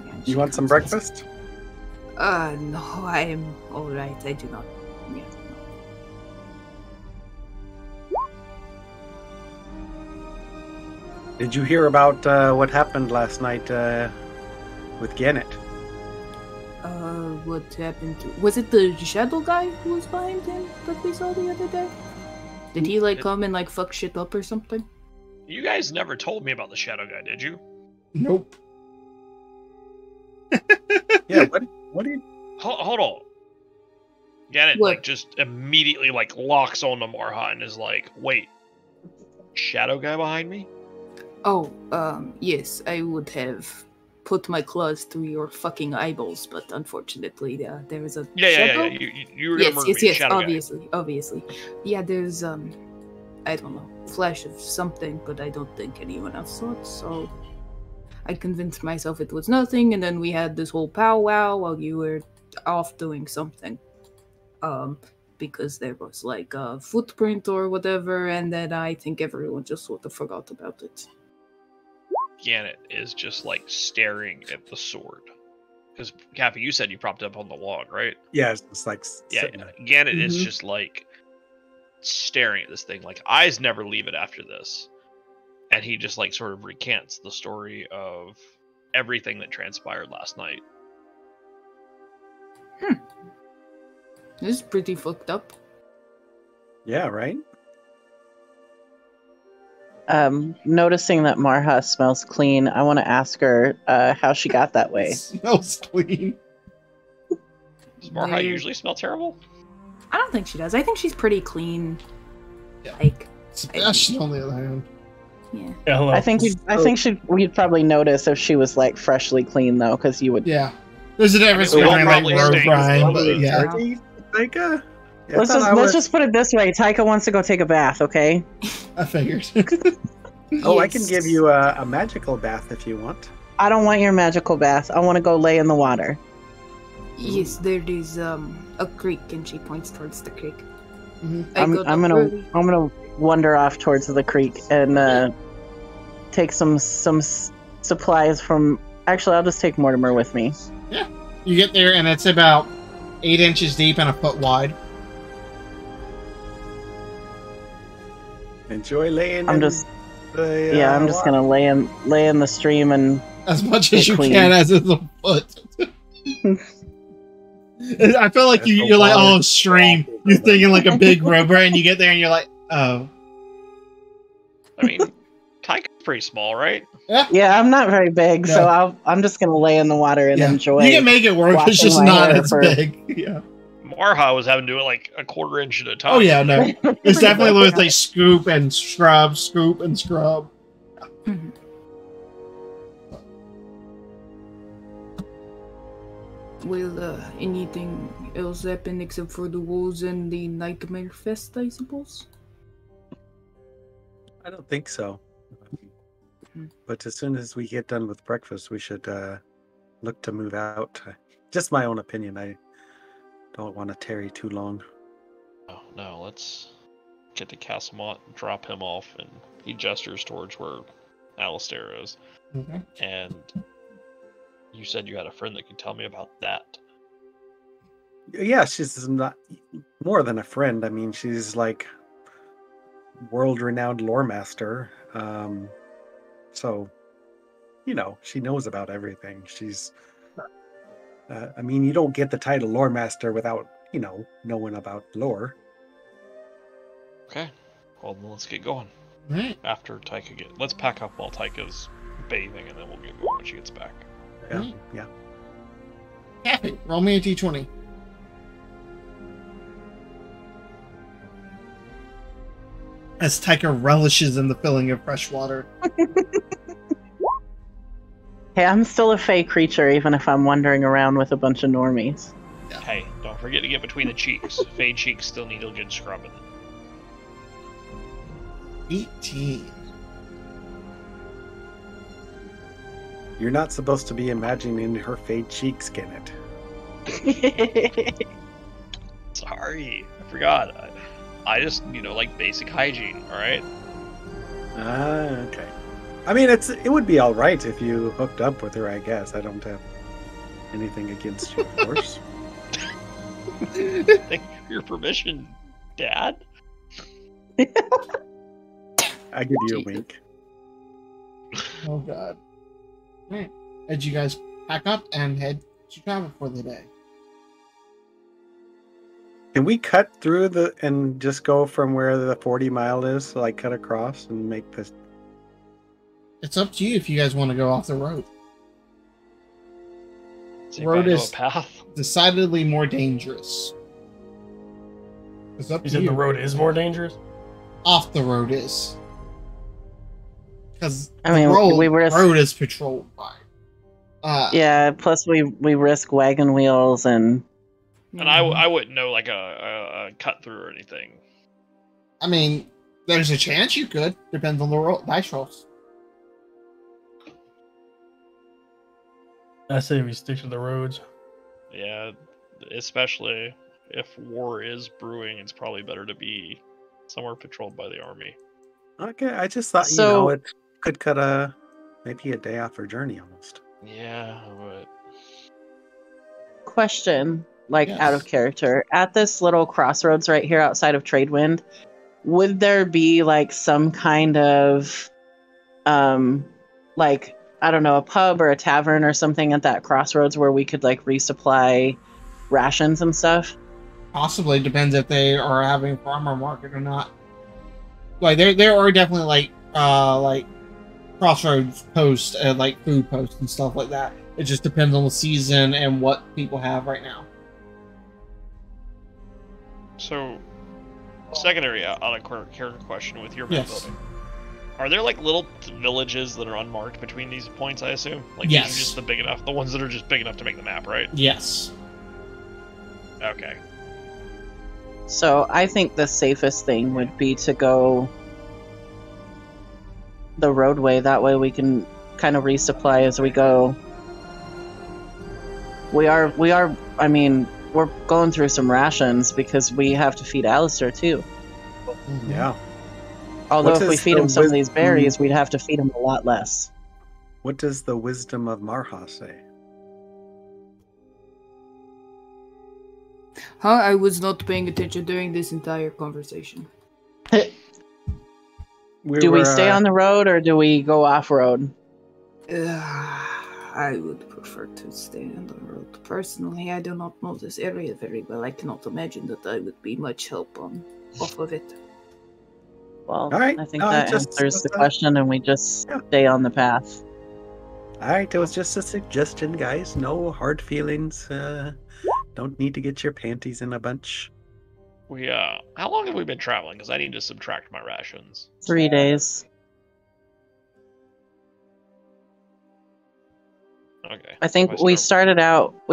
Yeah, You she want some comes- breakfast? No, I am all right. I do not. Yeah. Did you hear about what happened last night with Gannett? What happened to? Was it the shadow guy who was behind him that we saw the other day? Did he like come and like fuck shit up or something? You guys never told me about the shadow guy, did you? Nope. Yeah. What do you? Hold on. Gannett What? like just immediately like locks onto Marha and is like, "Wait, shadow guy behind me? Oh, yes, I would have put my claws through your fucking eyeballs, but unfortunately, there is a shadow. You were gonna murder me, Yes, shadow obviously. Yeah, there's I don't know, flash of something, but I don't think anyone else saw it, so I convinced myself it was nothing, and then we had this whole powwow while you were off doing something. Because there was like a footprint or whatever, and then I think everyone just sort of forgot about it. Gannett is just like staring at the sword. Because Cappy, you said you propped it up on the log, right? Yeah, it's like Yeah, sitting there. Gannett is just like staring at this thing, like eyes never leave it after this. And he just like sort of recants the story of everything that transpired last night. This is pretty fucked up. Yeah, right? Noticing that Marha smells clean, I want to ask her how she got that way. Smells clean. Does Marha usually smell terrible? I don't think she does. I think she's pretty clean. Yeah. Like, Sebastian, on the other hand. yeah. Yeah, hello. I think we'd probably notice if she was like freshly clean though, because you would. Yeah. There's a difference I mean, between we'll like road probably grind, but stink. yeah. Dirty, Taika? Yeah, Let's just put it this way: Taika wants to go take a bath. Okay. I figured. Oh, I can give you a magical bath if you want. I don't want your magical bath. I want to go lay in the water. Yes, there is a creek, and she points towards the creek. I'm gonna wander off towards the creek and take some supplies from. Actually, I'll just take Mortimer with me. Yeah. You get there, and it's about 8 inches deep and a foot wide. Enjoy laying. I'm just gonna lay in the stream and As much as you clean. can, as is a foot. I feel like you're like, oh, stream. You're thinking like a big river, and you get there, and you're like, oh. I mean, Taika's pretty small, right? Yeah, I'm not very big, No. so I'm just gonna lay in the water and Yeah. enjoy. You can make it work. It's washing just my not hair as for- big. Yeah. Marha was having to do it like a quarter inch at a time. Oh yeah, no. It's definitely with like scoop and scrub, scoop and scrub. Mhm. Well, anything else happen except for the wolves and the Nightmare Fest, I suppose? I don't think so. But as soon as we get done with breakfast, we should look to move out. Just my own opinion. I don't want to tarry too long. Oh, no, let's get to Castlemont, drop him off, and he gestures towards where Alistair is. Okay. And you said you had a friend that could tell me about that. Yeah, she's not more than a friend. I mean, she's like world-renowned lore master. So, you know, she knows about everything. She's, I mean, you don't get the title lore master without, you know, knowing about lore. Okay, well, then let's get going. Right. After Taika let's pack up while Taika's bathing, and then we'll get going when she gets back. Yeah, Right. yeah. Happy. Roll me a d20. As Taika relishes in the filling of fresh water. Hey, I'm still a fey creature, even if I'm wandering around with a bunch of normies. Hey, don't forget to get between the cheeks. Fade cheeks still need a good scrubbing. 18. You're not supposed to be imagining her fade cheeks, Kenneth. Sorry, I forgot. I just, like basic hygiene, alright? Okay. I mean, it would be all right if you hooked up with her, I guess. I don't have anything against you, of course. Thank you for your permission, Dad. I give you a wink. Oh god. Alright. As you guys pack up and head to travel for the day. Can we cut through and just go from where the 40 mile is, so like cut across and make this? It's up to you if you guys want to go off the road. Does Road anybody know is- a path? Decidedly more dangerous. It's up You to said you. the road is more dangerous? Off the road is. Because I mean, we risk. road is patrolled by. Yeah. Plus, we risk wagon wheels and. And I wouldn't know like a cut through or anything. I mean, there's a chance you could. Depends on the dice rolls. I say we stick to the roads. Yeah, especially if war is brewing, it's probably better to be somewhere patrolled by the army. Okay, I just thought it could cut maybe a day off our journey almost. Yeah, but Question, like Yes. out of character, at this little crossroads right here outside of Tradewind, would there be like some kind of like, I don't know, a pub or a tavern or something at that crossroads where we could like resupply rations and stuff? Possibly, depends if they are having a farmer market or not. Like there are definitely like crossroads posts and like food posts and stuff like that. It just depends on the season and what people have right now. so secondary out of character question with your map Yes. building. Are there like little villages that are unmarked between these points? I assume. Like Yes. these are just the ones that are just big enough to make the map, right? Yes. Okay. So I think the safest thing would be to go the roadway. That way we can kind of resupply as we go. We are. I mean, we're going through some rations because we have to feed Alistair too. Mhm. Yeah. Although What if we is feed the him some of these wisdom- berries, we'd have to feed him a lot less. What does the wisdom of Marha say? Huh? I was not paying attention during this entire conversation. Do we stay on the road or do we go off road? I would prefer to stay on the road. Personally, I do not know this area very well. I cannot imagine that I would be much help off of it. Well, All right. I think No, that just- answers the question, and we just Yeah. stay on the path. All right, it was just a suggestion, guys. No hard feelings. Don't need to get your panties in a bunch. We how long have we been traveling? Because I need to subtract my rations. 3 days. Okay. I think If I we start-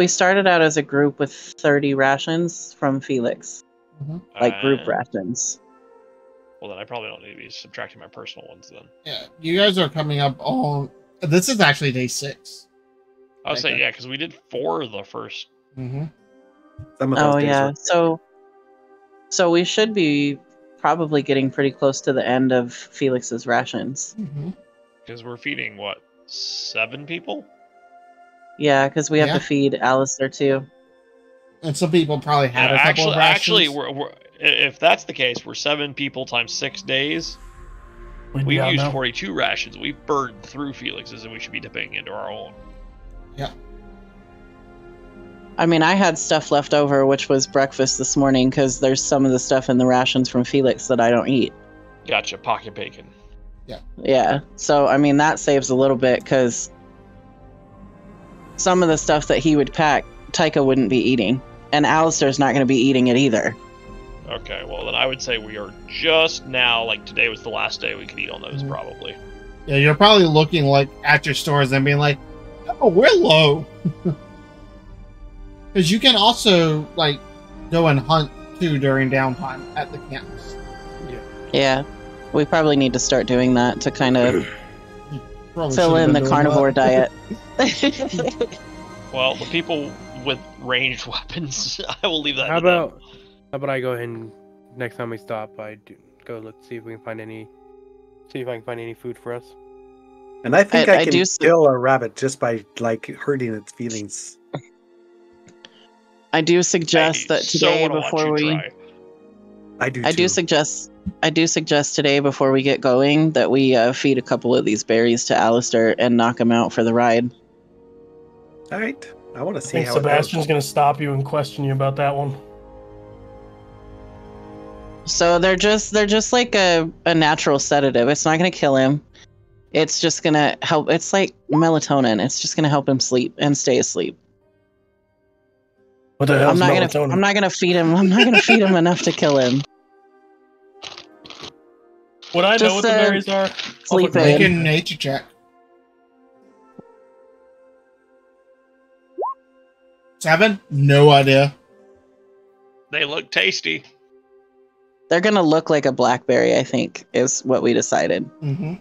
started out as a group with 30 rations from Felix, like group Uh, rations. Well, then I probably don't need to be subtracting my personal ones then. Yeah, you guys are coming up on. This is actually day 6. I would say Okay. yeah, because we did 4 the first. Mm-hmm. Some of those Oh days yeah, were- so we should be probably getting pretty close to the end of Felix's rations. Mm-hmm. Because we're feeding what 7 people? Yeah, because we have Yeah. to feed Alistair too. And some people probably had a couple of actually, rations. we're if that's the case, we're 7 people times 6 days. We'd be We've out used now. 42 rations. We've burned through Felix's, and we should be dipping into our own. I mean, I had stuff left over, which was breakfast this morning, because there's some of the stuff in the rations from Felix that I don't eat. Gotcha, pocket bacon. Yeah, so I mean, that saves a little bit, because some of the stuff that he would pack, Taika wouldn't be eating. And Alistair's not going to be eating it either. Okay, well then I would say we are just now, like today was the last day we could eat on those, Mhm. probably. Yeah, you're probably looking like at your stores and being like, "Oh, we're low." Because you can also like go and hunt too during downtime at the camps. Yeah, we probably need to start doing that to kind of Probably fill should've in been the doing carnivore that. diet. Well, the people with ranged weapons, I will leave that. How to them. about I go ahead and next time we stop, let's see if we can find any food for us. And I think I I can do kill a rabbit just by like hurting its feelings. I do suggest that so today wanna watch before you we try. I do. I do suggest today before we get going that we feed a couple of these berries to Alistair and knock him out for the ride. All right. I want to I see think how Sebastian's it going to stop you and question you about that one. So they're just like a natural sedative. It's not going to kill him. It's just going to help. It's like melatonin. It's just going to help him sleep and stay asleep. What the hell's melatonin? I'm not gonna feed him. I'm not gonna feed him enough to kill him. Would I know Just, what the berries are? sleep I'll Make in. a nature check. 7? No idea. They look tasty. They're gonna look like a blackberry, I think, is what we decided. Mm-hmm.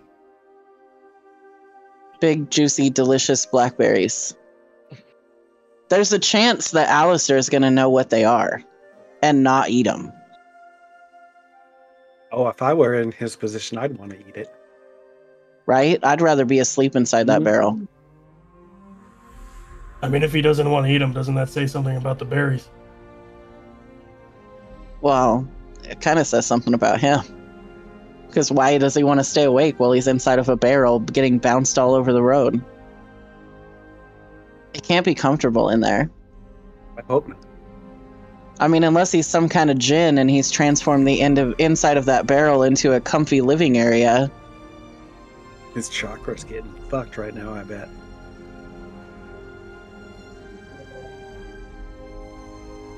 Big, juicy, delicious blackberries. There's a chance that Alistair is gonna know what they are and not eat them. Oh, if I were in his position, I'd want to eat it. Right? I'd rather be asleep inside that barrel. I mean, if he doesn't want to eat them, doesn't that say something about the berries? Well, it kind of says something about him. Because why does he want to stay awake while he's inside of a barrel getting bounced all over the road? He can't be comfortable in there. I hope not. I mean, unless he's some kind of djinn and he's transformed the inside of that barrel into a comfy living area. His chakra's getting fucked right now, I bet.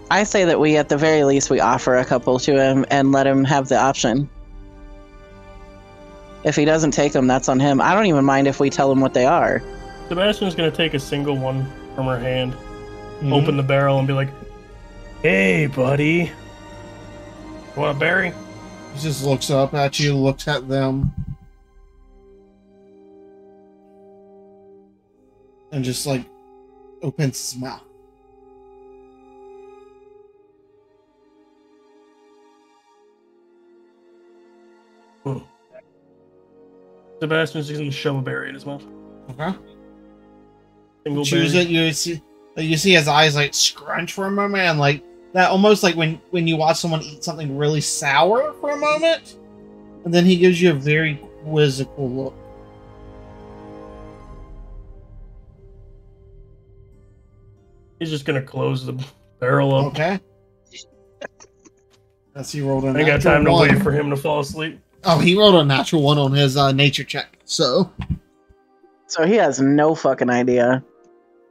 I say that we, at the very least, we offer a couple to him and let him have the option. If he doesn't take them, that's on him. I don't even mind if we tell him what they are. Sebastian's gonna take a single one from her hand, Mhm. open the barrel, and be like, "Hey, buddy, you want a berry?" He just looks up at you, looks at them, and just like opens his mouth. Sebastian's just gonna shove a berry in his mouth. Okay. Single Choose berry. it. You see his eyes like scrunch for a moment, and like that, almost like when you watch someone eat something really sour for a moment, and then he gives you a very quizzical look. He's just gonna close the barrel up. Okay. As he rolled a I ain't got natural time to one. wait for him to fall asleep. Oh, he rolled a natural 1 on his nature check. So, So he has no fucking idea.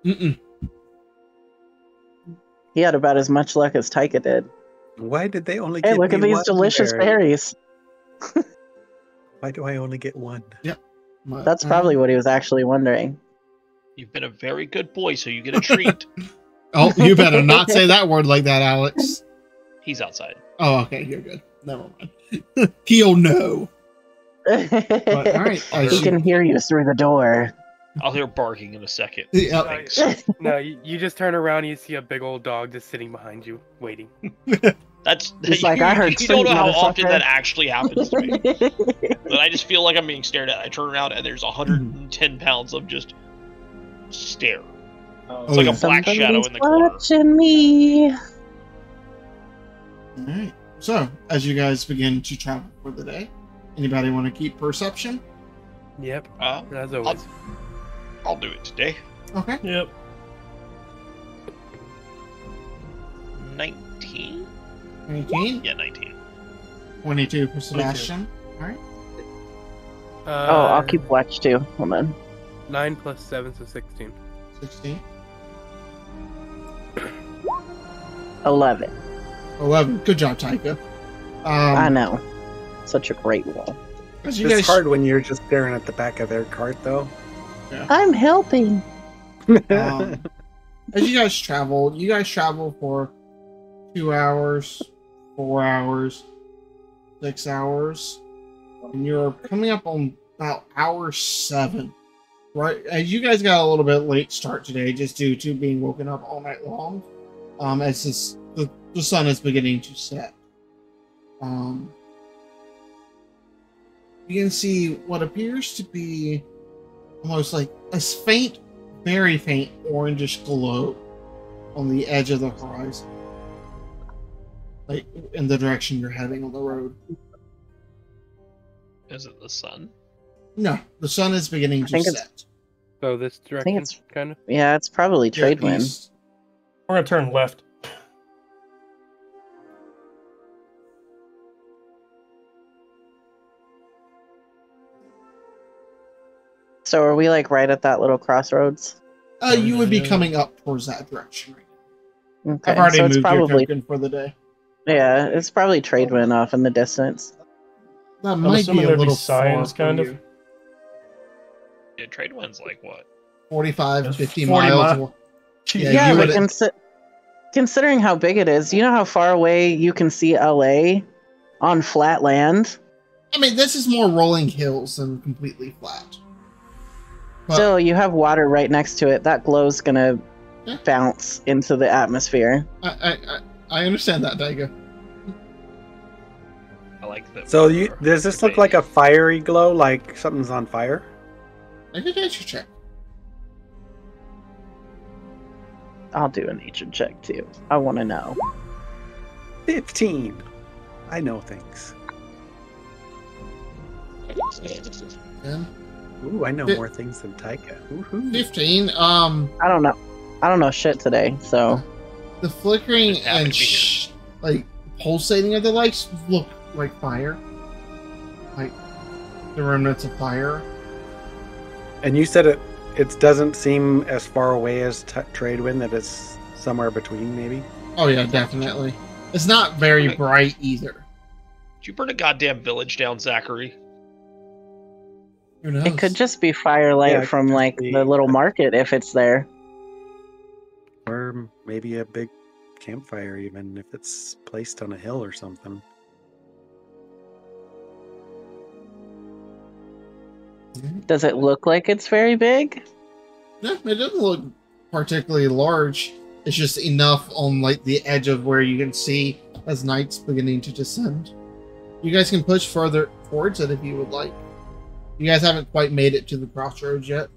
mm-mm. He had about as much luck as Taika did. Why did they only Hey, give look at me these one delicious berry? berries. Why do I only get one? That's probably what he was actually wondering. You've been a very good boy, so you get a treat. Oh, you better not say that word like that, Alex. He's outside. Oh, okay, you're good. Never mind. He'll know. But, all right, He can hear you through the door. I'll hear barking in a second. Yeah. Thanks. No, you just turn around and you see a big old dog just sitting behind you, waiting. That's He's like, I heard you don't know treat, how often motherfucker. that actually happens to me. But I just feel like I'm being stared at. I turn around and there's 110 pounds of just stare. It's like a black shadow in the corner. Watching me. All right. So, as you guys begin to travel for the day, anybody want to keep perception? Yep, Uh, as always. I'll do it today. Okay. Yep. 19? 19. Yeah, 19. 22 for Sebastian. All right. Oh, I'll keep watch too. Hold on. 9 plus 7, so 16. 16. 11. 11. Good job, Taika. I know. Such a great roll. As you It's guys, hard when you're just staring at the back of their cart, though. I'm helping. as you guys travel for 2 hours, 4 hours, 6 hours, and you're coming up on about hour 7. Right, as you guys got a little bit late start today, just due to being woken up all night long. As the sun is beginning to set. You can see what appears to be almost like a faint, very faint orangish glow on the edge of the horizon, like in the direction you're heading on the road. Is it the sun? No, the sun is beginning to think it's- set. So this direction, it's- kind of? Yeah, it's probably trade Yeah, wind. east. We're gonna turn left. So are we like right at that little crossroads? You would be Yeah. coming up towards that direction. Okay, I've already so it's moved probably your token for the day. yeah, it's probably trade wind off in the distance. That I'm might be assuming a there'd be little signs, far kind for of. you. Yeah, trade winds like what? 45, That's 50 40 miles. mi- Yeah, Yeah, you but would. considering how big it is, you know how far away you can see LA on flat land? I mean, this is more rolling hills than completely flat. But Still, you have water right next to it. That glow's gonna Yeah. bounce into the atmosphere. I understand that, Daigo. I like that. So does this look like a fiery glow, like something's on fire? I did nature check. I'll do a nature check too. I want to know. 15. I know things. 10, Ooh, I know Fif- more things than Taika. Woohoo. 15. I don't know. I don't know shit today, so The flickering Just happened and to be here. like pulsating of the lights look like fire, like the remnants of fire. And you said it doesn't seem as far away as Tradewind, that it's somewhere between, maybe? Oh yeah, definitely. It's not very Right. bright either. Did you burn a goddamn village down, Zachary? Who knows? it could just be firelight Yeah, it from could like be. the little market if it's there. Or maybe a big campfire, even if it's placed on a hill or something. Does it look like it's very big? No, it doesn't look particularly large. It's just enough on like the edge of where you can see as night's beginning to descend. You guys can push further towards it if you would like. You guys haven't quite made it to the crossroads yet.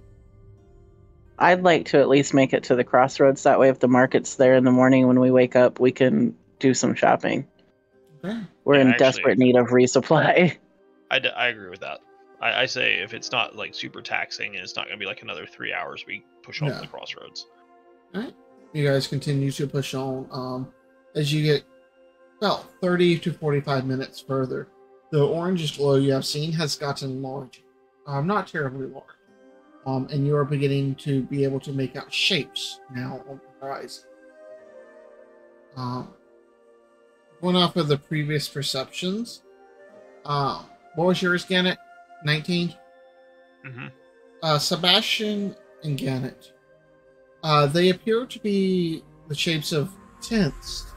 I'd like to at least make it to the crossroads. That way, if the market's there in the morning when we wake up, we can do some shopping. Okay. We're Yeah, in actually- desperate need of resupply. I agree with that. I say if it's not like super taxing and it's not going to be like another 3 hours, we push on Yeah. the crossroads. You guys continue to push on. As you get about 30 to 45 minutes further, the orangish glow you have seen has gotten large. Not terribly large. And you are beginning to be able to make out shapes now on the horizon. Going off of the previous perceptions, what was yours, Gannett? 19? Mm-hmm. Sebastian and Gannett. They appear to be the shapes of tents,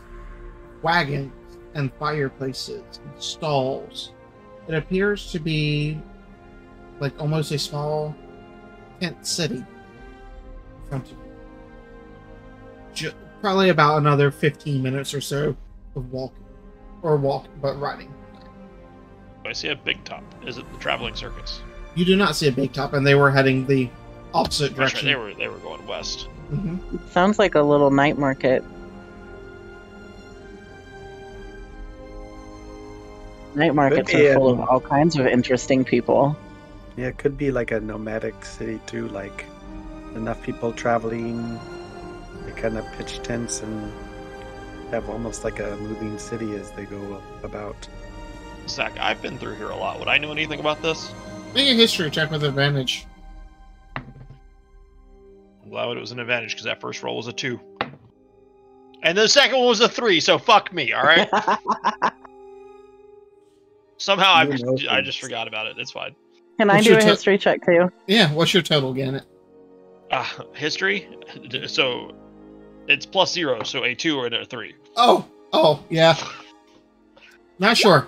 wagons, and fireplaces and stalls. It appears to be like almost a small tent city in front of you. Probably about another 15 minutes or so of walking, but riding. I see a big top. Is it the traveling circus? You do not see a big top, and they were heading the opposite That's right, direction. they were going west. Mhm. Sounds like a little night market. Night markets be are full in- of all kinds of interesting people. Yeah, it could be like a nomadic city too, like enough people traveling. They kind of pitch tents and have almost like a moving city as they go about. Zach, I've been through here a lot. Would I know anything about this? Make a history check with advantage. I'm glad it was an advantage because that first roll was a 2. And the second one was a 3, so fuck me, alright? Somehow You know I things. just forgot about it. It's fine. Can I What's do your a history check too? Yeah, what's your total, Gannett? History? So it's +0, so a 2 or a 3. Oh, yeah. Not sure.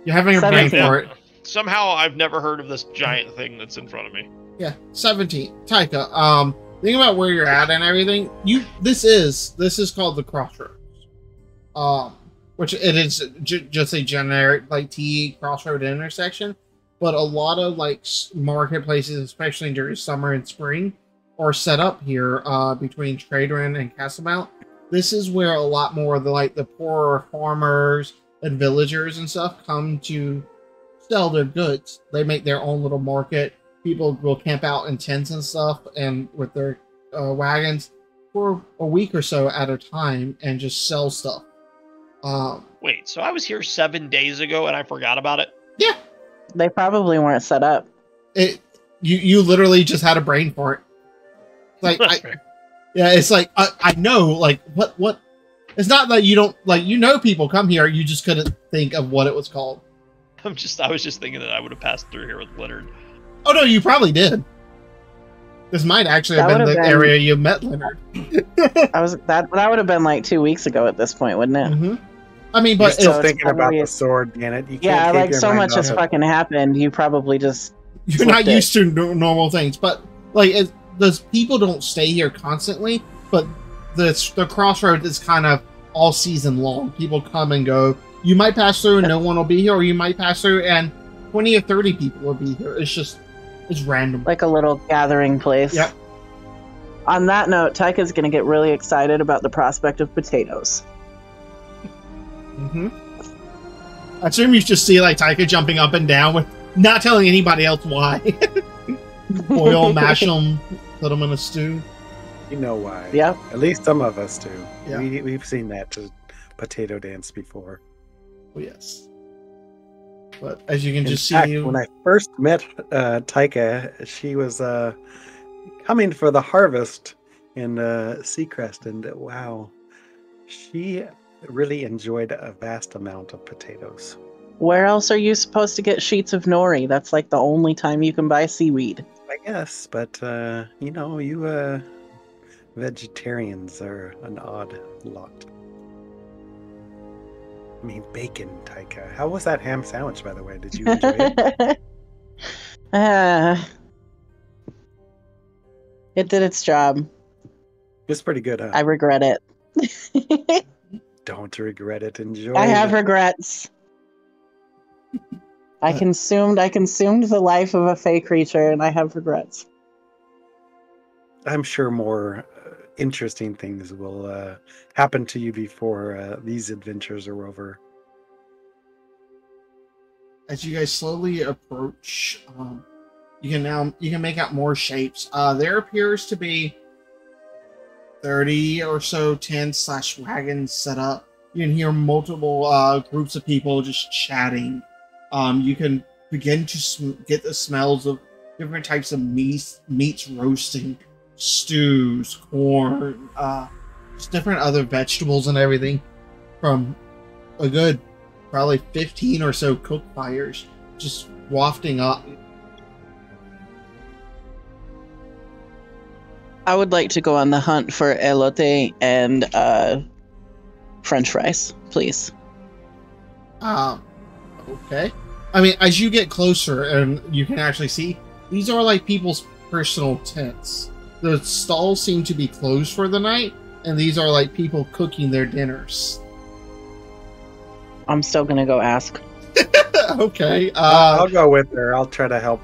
You're having a brain 17. for it. Somehow I've never heard of this giant thing that's in front of me. Yeah, 17. Taika, think about where you're at and everything. This is called the Crossroads. Which it is just a generic like T crossroad intersection, but a lot of like marketplaces, especially during summer and spring, are set up here between Traderin and Castlemount. This is where a lot more of the poorer farmers and villagers and stuff come to sell their goods. They make their own little market. People will camp out in tents and stuff and with their wagons for a week or so at a time and just sell stuff. Wait, so I was here 7 days ago and I forgot about it? Yeah, They probably weren't set up. you literally just had a brain for it. Like That's I, fair. yeah, it's like I know like what. It's not that you don't like people come here. You just couldn't think of what it was called. I was just thinking that I would have passed through here with Leonard. Oh no, you probably did. This might actually have That been the would've been- area you met Leonard. That would have been like 2 weeks ago at this point, wouldn't it? hmm I mean, You're but still it's thinking about probably- the sword, Janet. You can't Yeah, keep like your so mind much off has it. fucking happened. You probably just you're not flipped it. used to normal things. But like, those people don't stay here constantly. But the crossroads is kind of all season long. People come and go. You might pass through and no one will be here, or you might pass through and 20 or 30 people will be here. It's random. like a little gathering place. Yep. On that note, Taika's going to get really excited about the prospect of potatoes. I assume you just see like Taika jumping up and down with not telling anybody else why. Boil, mash them, put them in a stew. You know why. Yep. At least some of us do. Yeah. We've seen that potato dance before. Oh, yes. But as you can In just fact, see, when I first met Taika, she was coming for the harvest in Seacrest, and wow, she really enjoyed a vast amount of potatoes. Where else are you supposed to get sheets of nori? That's like the only time you can buy seaweed. I guess, but you vegetarians are an odd lot. I mean, bacon, Taika. How was that ham sandwich, by the way? Did you enjoy it? It did its job. It's pretty good, huh? I regret it. Don't regret it. Enjoy I have it. regrets. I consumed the life of a fey creature, and I have regrets. I'm sure more interesting things will happen to you before these adventures are over. as you guys slowly approach, you can make out more shapes. There appears to be 30 or so tents/wagons set up. You can hear multiple groups of people just chatting. You can begin to get the smells of different types of meats roasting, stews, corn, just different other vegetables and everything from a good probably 15 or so cook fires just wafting up. I would like to go on the hunt for elote and French fries, please. Okay. I mean, as you get closer and you can actually see, these are like people's personal tents. The stalls seem to be closed for the night, and these are like people cooking their dinners. I'm still gonna go ask. Okay. I'll go with her. I'll try to help.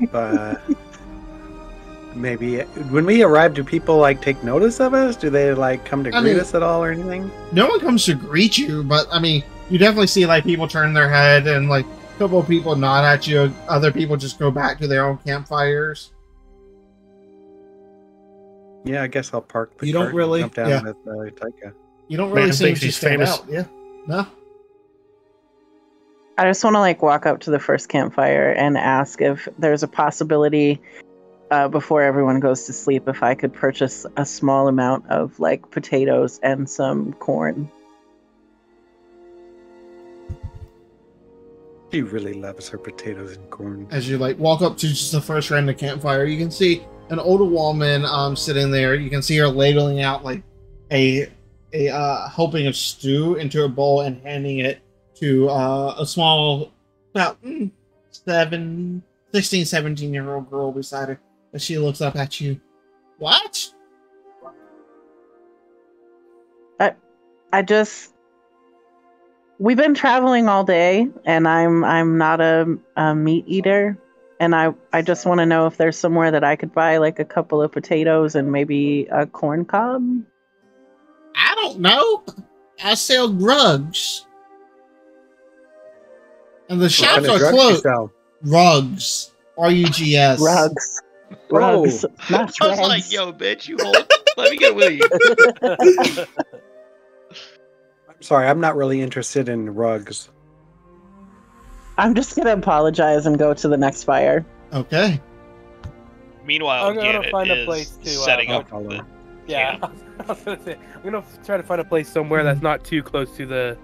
Maybe when we arrive, do people like take notice of us? Do they like come to greet us at all or anything? No one comes to greet you, but I mean, you definitely see like people turn their head and like a couple of people nod at you. Other people just go back to their own campfires. Yeah, I guess I'll park the You don't cart and really- jump down yeah. with Taika. You don't really Man seem thinks to he's stand famous. out. Yeah. No. I just want to like walk up to the first campfire and ask if there's a possibility before everyone goes to sleep if I could purchase a small amount of like potatoes and some corn. She really loves her potatoes and corn. As you like walk up to just the first random campfire, you can see an older woman sitting there. You can see her ladling out like a helping of stew into a bowl and handing it to a small, about 16, 17-year-old girl beside her. As she looks up at you. What? We've been traveling all day, and I'm not a meat eater, and I just want to know if there's somewhere that I could buy like a couple of potatoes and maybe a corn cob. I don't know. I sell drugs. And the shops What kind of are drugs you closed. sell? Rugs. R-U-G-S. Rugs. Whoa. Rugs. Not I was rugs. like, yo, bitch, you hold. Let me get with you. I'm sorry, I'm not really interested in rugs. I'm just gonna apologize and go to the next fire. Okay. Meanwhile, I'm gonna Janet find a is place to, setting I'll up follow. the Yeah, I was gonna say I'm gonna try to find a place somewhere that's not too close to the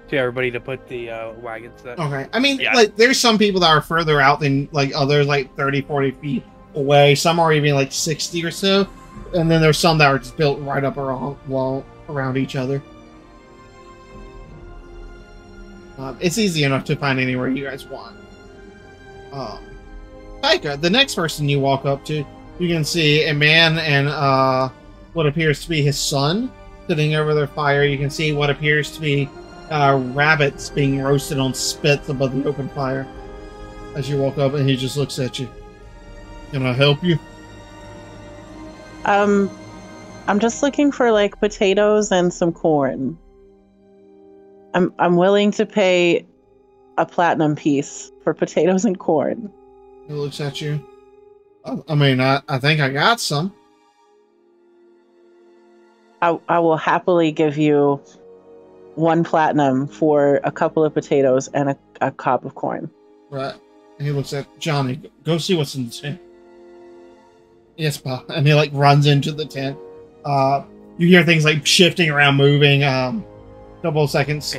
to everybody to put the wagons there. Okay. I mean, Yeah. like, there's some people that are further out than, like, others, like, 30, 40 feet away. Some are even, like, 60 or so. And then there's some that are just built right up around each other. It's easy enough to find anywhere you guys want. Taika, the next person you walk up to, you can see a man and what appears to be his son sitting over their fire. You can see what appears to be rabbits being roasted on spits above the open fire. As you walk up, and he just looks at you. Can I help you? I'm just looking for like potatoes and some corn. I'm willing to pay a platinum piece for potatoes and corn. He looks at you. I mean, I think I got some. I will happily give you 1 platinum for a couple of potatoes and a cob of corn. Right. And he looks at Johnny. Go see what's in the tent. Yes, Pa. And he like runs into the tent. You hear things like shifting around, moving. Couple of seconds,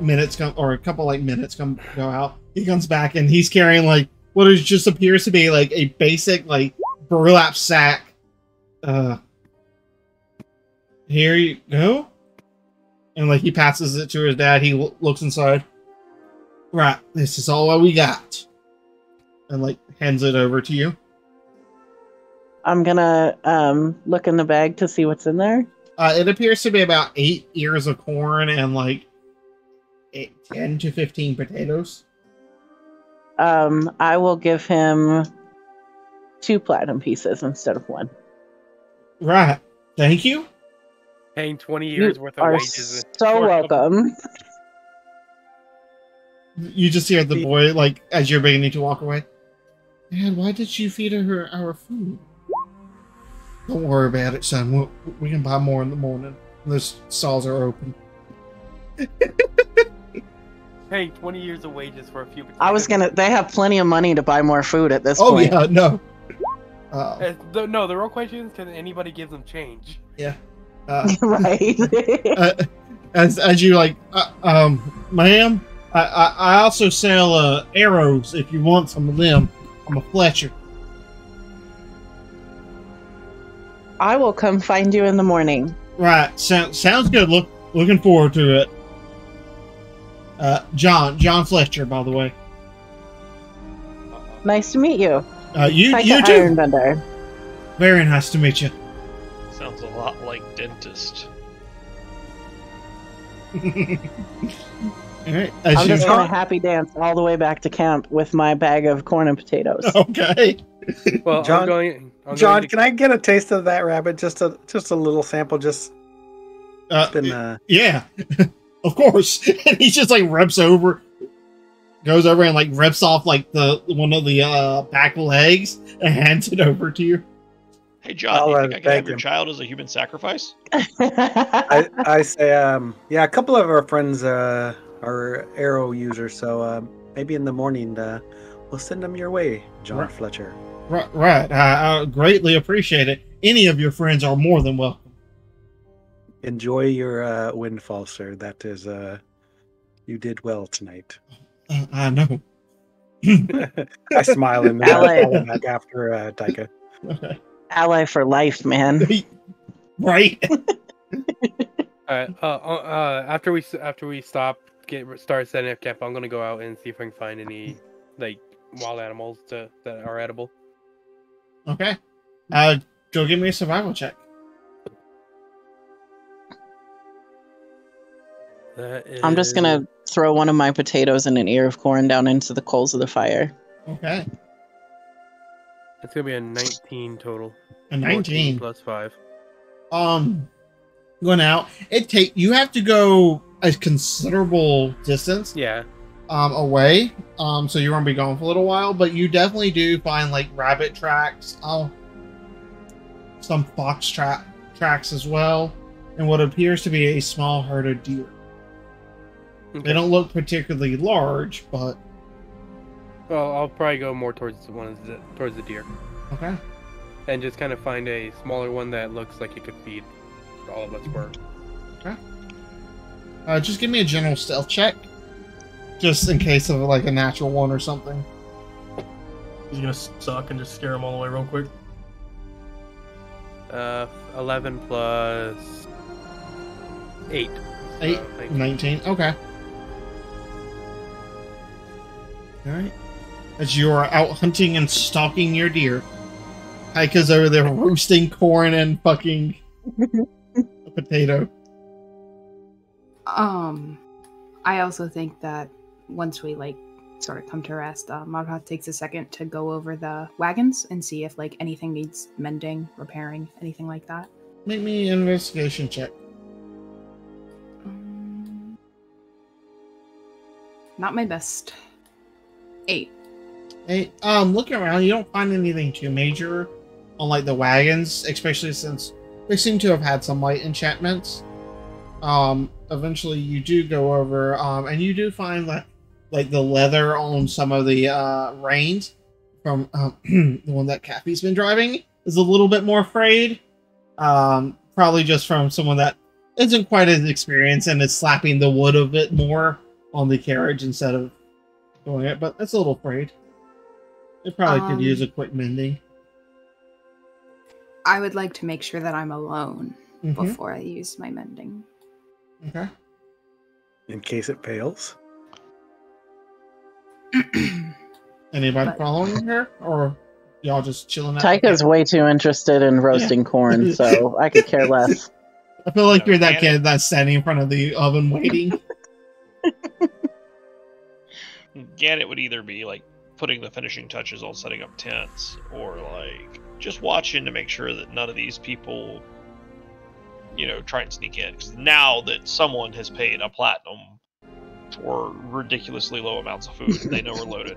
minutes come, or a couple like minutes go out. He comes back and he's carrying like what is just appears to be like a basic like burlap sack. Here you go. And like he passes it to his dad. He looks inside. Right, this is all we got. And like hands it over to you. I'm gonna look in the bag to see what's in there. It appears to be about 8 ears of corn and like 10 to 15 potatoes. I will give him 2 platinum pieces instead of 1. Right. Thank you. Paying 20 years worth of Are wages. so welcome. You just hear the boy, like, as you're beginning to walk away. Dad, why did you feed her our food? Don't worry about it, son. We can buy more in the morning. Those stalls are open. Paying 20 years of wages for a few potatoes. I was gonna. They have plenty of money to buy more food at this Oh, point. yeah, no. No, the real question is, can anybody give them change? Yeah. Right. As you like, ma'am, I also sell arrows if you want some of them. I'm a Fletcher. I will come find you in the morning. Right. Sounds good. Looking forward to it. John Fletcher, by the way. Nice to meet you. You Taika too. Ironbender. Very nice to meet you. Sounds a lot like dentist. All right. I'm just gonna happy dance all the way back to camp with my bag of corn and potatoes. Okay. Well, John, can I get a taste of that rabbit? Just a little sample. Just yeah, of course. And he just like goes over and like rips off like one of the back legs and hands it over to you. Hey, John, do you think I can have your child as a human sacrifice? I say, yeah, a couple of our friends are arrow users, so maybe in the morning we'll send them your way, John Fletcher. Right. I greatly appreciate it. Any of your friends are more than welcome. Enjoy your windfall, sir. That is, you did well tonight. I know. I smile and follow back after Taika. Okay. Ally for life, man. Right. After we start setting up camp, I'm gonna go out and see if I can find any like wild animals that are edible. Okay. Go give me a survival check. I'm just gonna throw one of my potatoes and an ear of corn down into the coals of the fire. Okay. It's gonna be a 19 total. A 19 plus 5. Going out. You have to go a considerable distance. Yeah. Away. So you're gonna be gone for a little while, but you definitely do find like rabbit tracks. Some fox tracks as well, and what appears to be a small herd of deer. Okay. They don't look particularly large, but well, I'll probably go more towards the deer. Okay. And just kind of find a smaller one that looks like it could feed all of us. Okay. Just give me a general stealth check. Just in case of like a natural one or something. He's gonna suck and just scare him all the way real quick. 11 plus 8. 8, So, 19. 19. Okay. Alright. As you are out hunting and stalking your deer, Haika's over there roasting corn and fucking a potato. I also think that once we like sort of come to rest, Marha takes a second to go over the wagons and see if like anything needs mending, repairing, anything like that. Make me an investigation check. Not my best. 8. Hey, looking around, you don't find anything too major on like the wagons, especially since they seem to have had some light enchantments. Eventually you do go over, and you do find that like the leather on some of the reins from the one that Cappy's been driving is a little bit more frayed. Probably just from someone that isn't quite as experienced and is slapping the wood a bit more on the carriage instead of doing it, but it's a little frayed. It probably could use a quick mending. I would like to make sure that I'm alone before I use my mending. Okay. In case it fails. Anybody following her, or y'all just chilling out? Taika's way too interested in roasting corn, so I could care less. I feel like you're that kid that's standing in front of the oven waiting. Gannett would either be like putting the finishing touches on setting up tents, or like just watching to make sure that none of these people, you know, try and sneak in. Because now that someone has paid a platinum for ridiculously low amounts of food, they know we're loaded.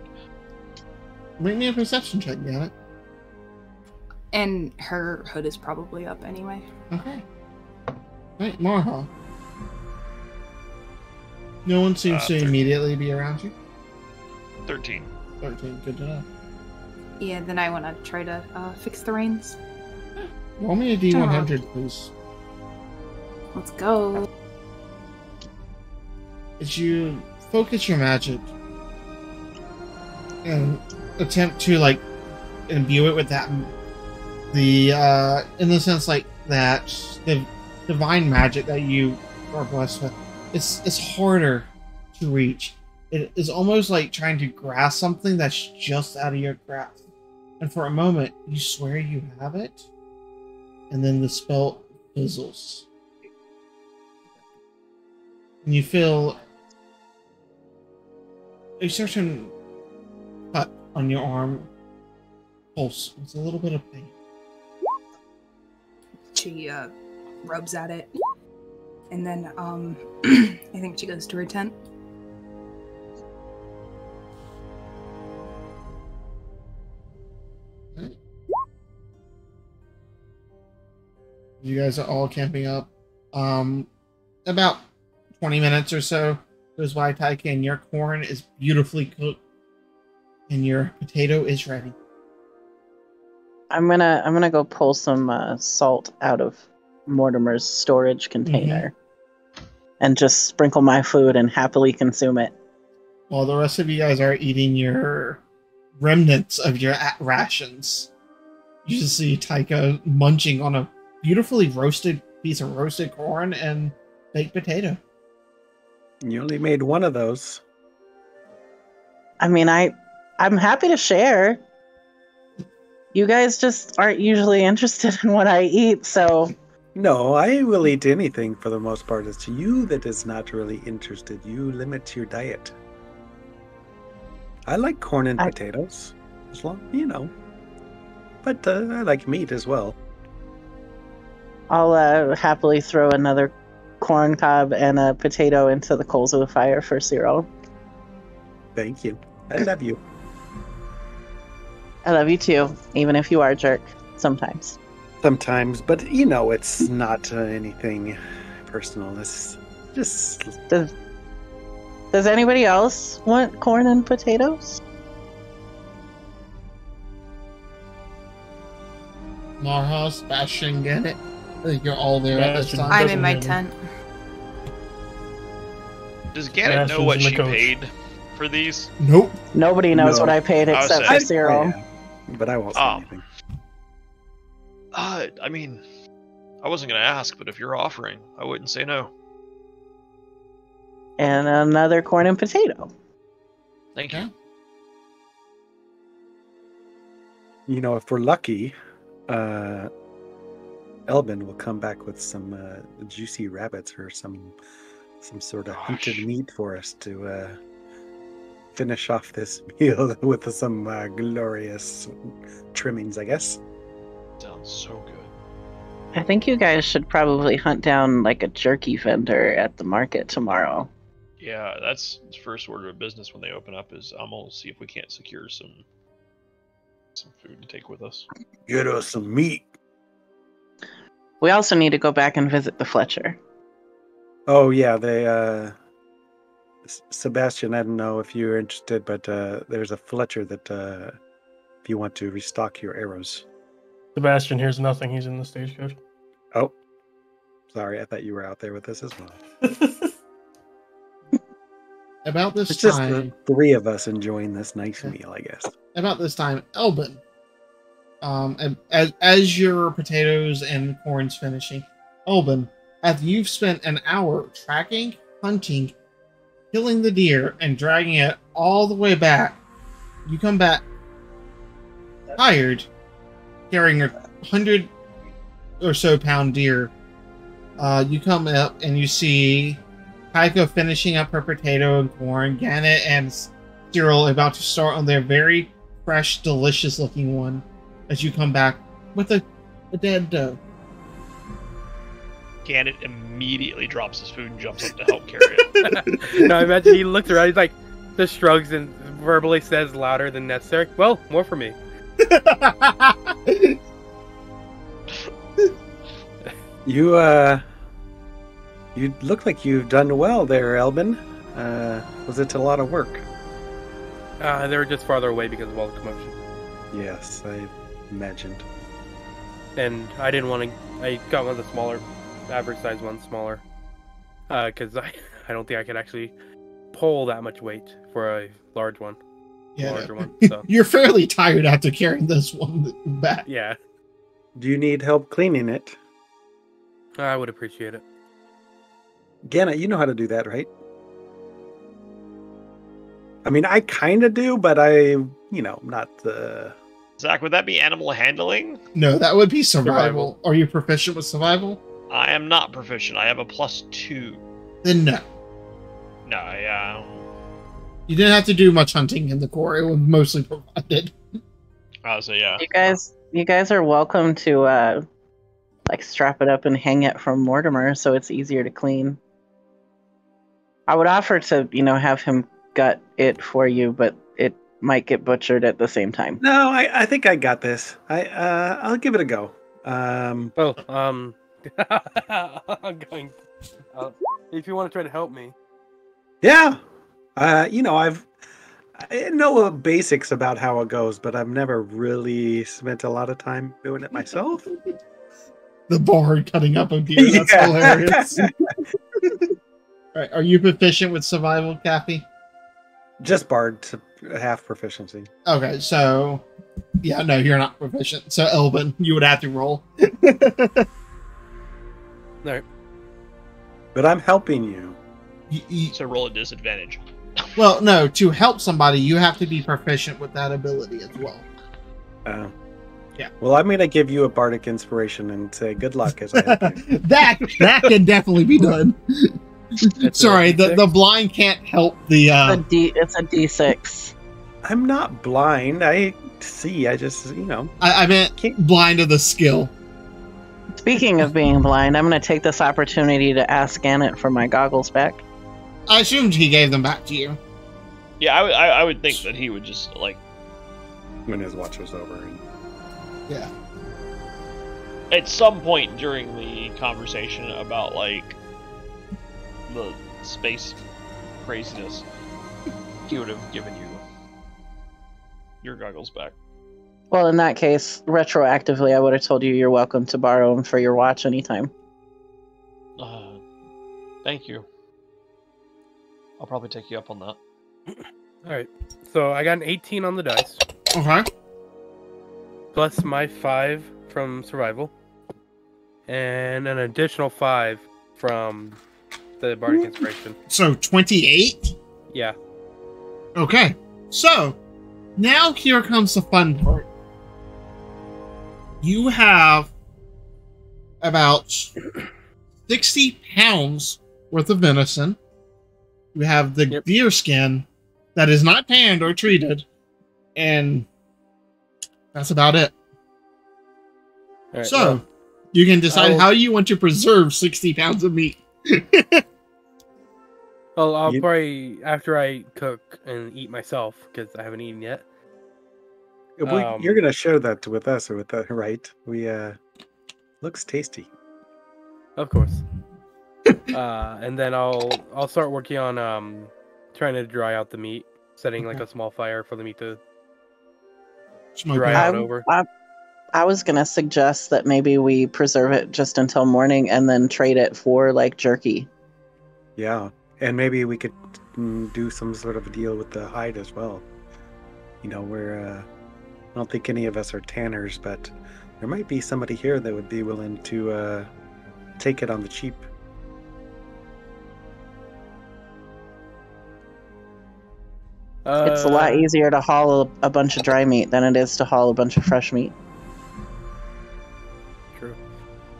Make me a perception check, Gannett. And her hood is probably up anyway. Okay. Right, Marha. No one seems to 13. immediately be around you. 13. 13, good to know. Yeah, then I want to try to fix the reins. Roll me a D100, please. Let's go. As you focus your magic and attempt to like imbue it with that, in the sense like that the divine magic that you are blessed with, it's harder to reach. It is almost like trying to grasp something that's just out of your grasp. And for a moment, you swear you have it, and then the spell fizzles. And you feel a certain cut on your arm pulse. It's a little bit of pain. She rubs at it, and then I think she goes to her tent. You guys are all camping up. About 20 minutes or so goes by, Taika, and your corn is beautifully cooked, and your potato is ready. I'm gonna go pull some salt out of Mortimer's storage container and just sprinkle my food and happily consume it. While the rest of you guys are eating your remnants of your rations, you just see Taika munching on a beautifully roasted piece of roasted corn and baked potato. You only made one of those. I mean, I'm happy to share. You guys just aren't usually interested in what I eat, so... No, I will eat anything for the most part. It's you that is not really interested. You limit your diet. I like corn and potatoes, as long, you know. But I like meat as well. I'll happily throw another corn cob and a potato into the coals of the fire for Cyril. Thank you. I love you. I love you too, even if you are a jerk sometimes. Sometimes, but you know, it's not anything personal. It's just... Does anybody else want corn and potatoes? Marha, Sebastian, Gannett. I think you're all there at this time. I'm in my tent. Does Gannett know Sebastian's what in the she coach. paid for these? Nope. Nobody knows No. what I paid I was except saying- for Cyril. But I won't say Oh. anything. I mean, I wasn't gonna ask, but if you're offering, I wouldn't say no. And another corn and potato. Thank Okay. you. You know, if we're lucky, Elbin will come back with some juicy rabbits or some sort of hunted Gosh. meat for us to finish off this meal with some glorious trimmings, I guess. Sounds so good. I think you guys should probably hunt down like a jerky vendor at the market tomorrow. Yeah, that's the first order of business when they open up. Is I'm gonna see if we can't secure some food to take with us. Get us some meat. We also need to go back and visit the Fletcher. Oh yeah, they Sebastian, I don't know if you're interested, but there's a Fletcher that if you want to restock your arrows. Sebastian hears nothing. He's in the stagecoach. Oh, sorry, I thought you were out there with us as well. About this It's just time, the three of us enjoying this nice meal, I guess. about this time, Elbin, and as your potatoes and corn's finishing, Elbin, after you've spent an hour tracking, hunting, killing the deer, and dragging it all the way back, you come back tired, carrying a 100 or so pound deer. You come up and you see Kaiko finishing up her potato and corn, Gannett and Cyril about to start on their very fresh, delicious looking one as you come back with a dead doe. Gannett immediately drops his food and jumps up to help carry it. No, I imagine he looks around, he's like, just shrugs and verbally says louder than necessary, well, more for me. You look like you've done well there, Elbin. Was it a lot of work? They were just farther away because of all the commotion. Yes, I imagined. And I didn't want to, I got one of the smaller, average size ones, smaller. Because I don't think I could actually pull that much weight for a large one. Yeah. Larger one, so. You're fairly tired after carrying this one back. Yeah, Do you need help cleaning it? I would appreciate it. Gannett, you know how to do that, right? I mean, I kind of do, but not the... Zach, would that be animal handling? No, that would be survival. Survival. Are you proficient with survival? I am not proficient. I have a +2. Then no. No, yeah. You didn't have to do much hunting in the core. It was mostly provided. So yeah. You guys are welcome to strap it up and hang it from Mortimer so it's easier to clean. I would offer to, have him gut it for you, but it might get butchered at the same time. No, I think I got this. I'll give it a go. I'm going. If you want to try to help me. Yeah. I know the basics about how it goes, but I've never really spent a lot of time doing it myself. The bard cutting up a deer. That's Yeah. hilarious. All right, are you proficient with survival, Kathy? Just bard to half proficiency. Okay, so yeah, no, you're not proficient. So Elvin, you would have to roll. Alright. But I'm helping you. So roll a disadvantage. Well, no, to help somebody, you have to be proficient with that ability as well. Yeah. Well, I'm going to give you a bardic inspiration and say good luck as I help you. that can definitely be done. Sorry, the blind can't help the. It's a D6. I'm not blind. I see. I just, I meant blind of the skill. Speaking of being blind, I'm going to take this opportunity to ask Gannett for my goggles back. I assumed he gave them back to you. Yeah, I would think that he would just when his watch was over. Yeah. At some point during the conversation about the space craziness, he would have given you your goggles back. Well, in that case, retroactively, I would have told you you're welcome to borrow them for your watch anytime. Thank you. I'll probably take you up on that. All right. So I got an 18 on the dice, Okay. plus my 5 from survival, and an additional 5 from the bardic inspiration. So 28. Yeah. Okay. So now here comes the fun part. You have about 60 pounds worth of venison. You have the deer skin that is not tanned or treated, and that's about it. All right, So well, you can decide I'll- how you want to preserve 60 pounds of meat. well, I'll You- probably after I cook and eat myself because I haven't eaten yet. You're gonna share that with us, or with that, right? We looks tasty. Of course. And then I'll start working on trying to dry out the meat, setting like Okay. a small fire for the meat to Smoke dry it. out over. I was gonna suggest that maybe we preserve it just until morning and then trade it for like jerky. Yeah, and maybe we could do some sort of a deal with the hide as well. You know, I don't think any of us are tanners, but there might be somebody here that would be willing to take it on the cheap. It's a lot easier to haul a bunch of dry meat than it is to haul a bunch of fresh meat. True.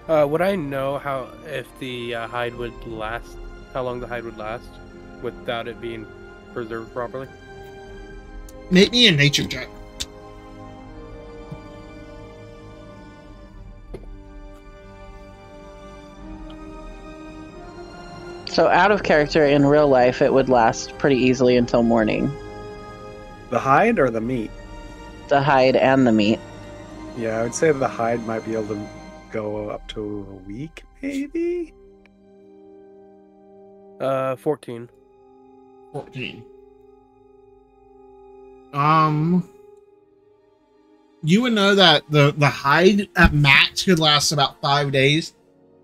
Would I know if the hide would last? How long the hide would last without it being preserved properly? Make me a nature check. So out of character in real life, it would last pretty easily until morning. The hide or the meat? The hide and the meat. Yeah, I would say the hide might be able to go up to a week, maybe. 14. 14. You would know that the hide at max could last about 5 days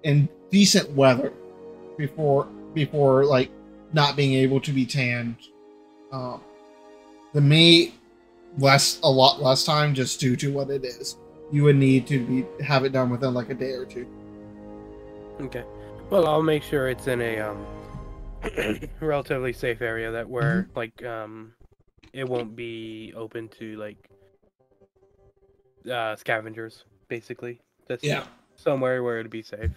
in decent weather before like not being able to be tanned. The meat a lot less time just due to what it is. You would need to have it done within like a day or two. Okay. Well, I'll make sure it's in a relatively safe area that where it won't be open to like scavengers, basically. Just somewhere where it'd be safe.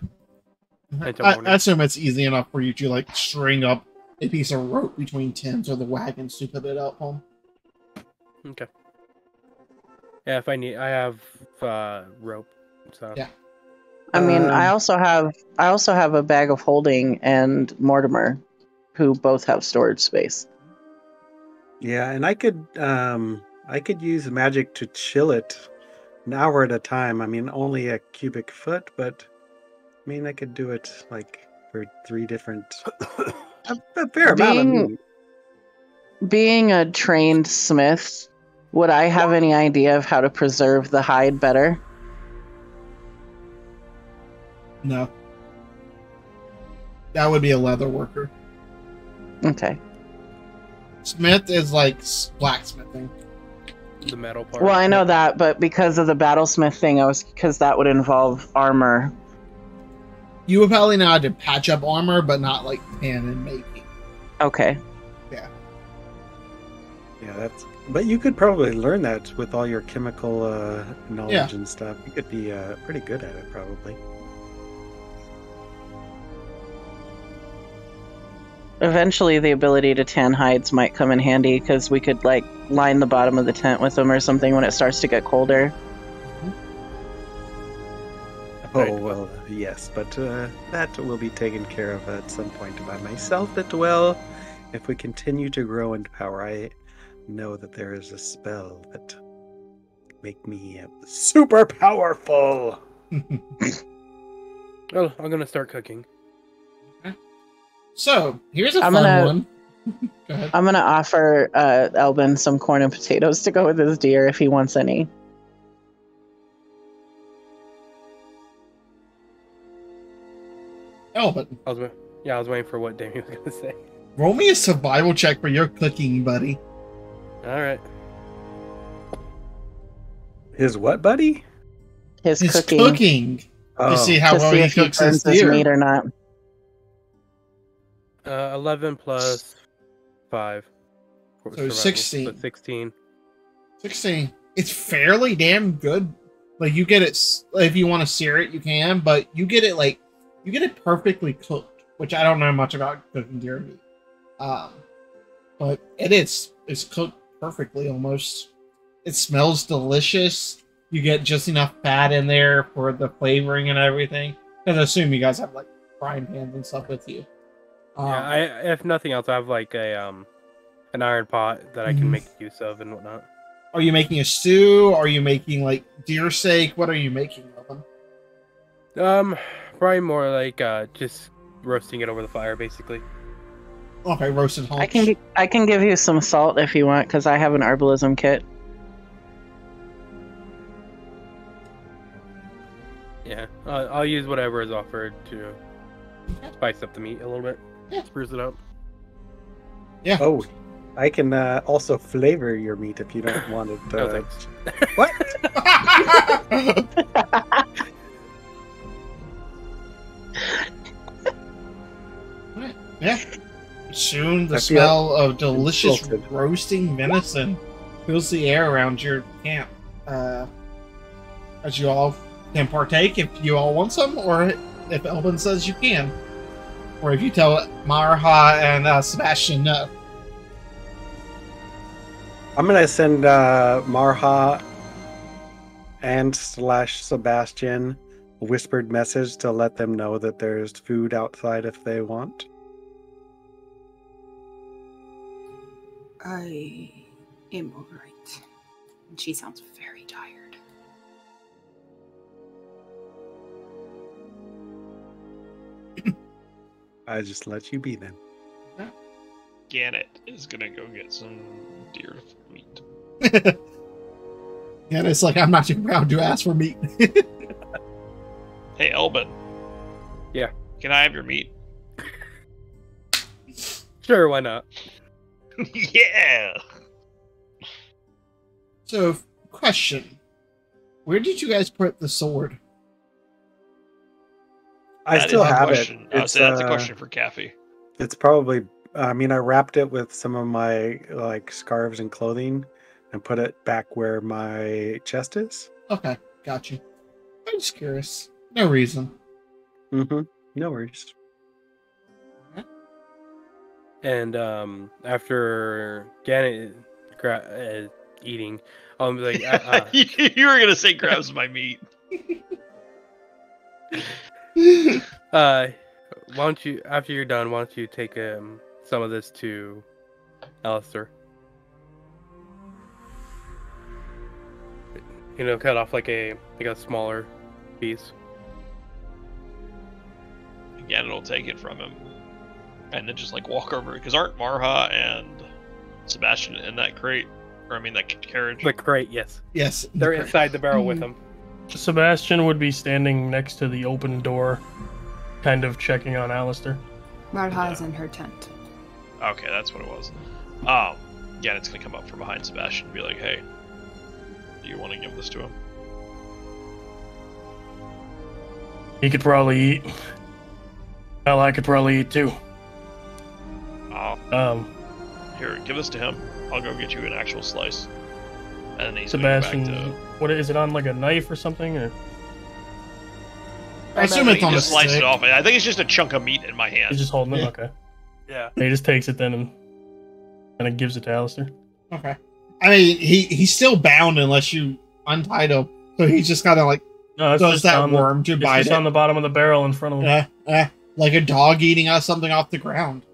Until morning. I assume it's easy enough for you to like string up a piece of rope between tents or the wagons to put it up on. Okay. Yeah, if I have rope. So Yeah. I mean, I also have a bag of holding and Mortimer, who both have storage space. Yeah, and I could use magic to chill it an hour at a time. I mean, only a cubic foot, but I mean, I could do it like for 3 different a fair amount of meat. Being a trained smith, would I have any idea of how to preserve the hide better? No. That would be a leather worker. Okay. Smith is like blacksmithing. the metal part. Well, I know that, but because of the battlesmith thing, because that would involve armor. You would probably know how to patch up armor, but not like tan and making. Okay. Yeah, but you could probably learn that with all your chemical knowledge and stuff. You could be pretty good at it, probably. Eventually, the ability to tan hides might come in handy because we could like line the bottom of the tent with them or something when it starts to get colder. Oh, well, yes, but that will be taken care of at some point by myself as well. If we continue to grow into power, I know that there is a spell that make me super powerful. Oh, I'm gonna start cooking. So, here's a fun one. Go ahead. I'm gonna offer Elbin some corn and potatoes to go with his deer if he wants any. Elbin. I was waiting for what Damien was gonna say. Roll me a survival check for your cooking, buddy. All right. His what, buddy? His His cooking, cooking. Oh, To see how to well see he if he cooks his burns his deer. meat or not. 11 plus 5. For So survival, 16. So 16. 16. It's fairly damn good. Like, you get it, if you want to sear it, you can, but you get it perfectly cooked, which I don't know much about cooking deer meat. But it's cooked perfectly almost. It smells delicious. You get just enough fat in there for the flavoring and everything. Because I assume you guys have, like, frying pans and stuff with you. Yeah, if nothing else, I have like an iron pot that I can make use of and whatnot. Are you making a stew? Are you making, like, deer steak? What are you making of them? Probably more like just roasting it over the fire, basically. Okay, roasted haunch. I can give you some salt if you want, because I have an herbalism kit. Yeah, I'll use whatever is offered to spice up the meat a little bit, spruce it up. Yeah. Oh, I can also flavor your meat if you don't want it. No, thanks. What? Yeah. Soon the I feel smell of delicious insulted. roasting venison fills the air around your camp. As you all can partake if you all want some, or if Elvin says you can. Or if you tell Marha and Sebastian no. I'm gonna send Marha and Sebastian a whispered message to let them know that there's food outside if they want. I am alright. She sounds very tired. I just let you be then. Gannett is gonna go get some deer meat. And it's like, I'm not too proud to ask for meat. Hey, Elbin. Yeah. Can I have your meat? Sure, why not? Yeah. So, question. Where did you guys put the sword? I That still is a have question. it. I would say that's a question for Caffey. It's probably. I mean, I wrapped it with some of my like scarves and clothing, and put it back where my chest is. Okay, got you. I'm just curious. No reason. Mm-hmm. No worries. And after Gannett eating, I'll be like, You were gonna say grabs my meat. why don't you, after you're done, why don't you take some of this to Alistair? You know, cut off like a smaller piece. Again, it'll take it from him, and then just like walk over. Because aren't Marha and Sebastian in that crate, or I mean that carriage? The crate, yes. Yes. They're inside the barrel with him. Sebastian would be standing next to the open door, kind of checking on Alistair. Martha's in her tent. Okay, that's what it was. Yeah, it's gonna come up from behind Sebastian and be like, "Hey, do you want to give this to him?" He could probably eat. Well, I could probably eat too. Here, give this to him. I'll go get you an actual slice. And then he's gonna go Sebastian, back to... what is it on, like a knife or something? Or I assume it's He on a just sliced stick. it off. I think it's just a chunk of meat in my hand. he's just holding it? Yeah. Okay. Yeah. He just takes it then and kind of gives it to Alistair. Okay. I mean, he's still bound unless you untie him. So he's just kind of like No, it's does just that on the, worm to it's bite just it. on the bottom of the barrel in front of him. Like a dog eating something off the ground.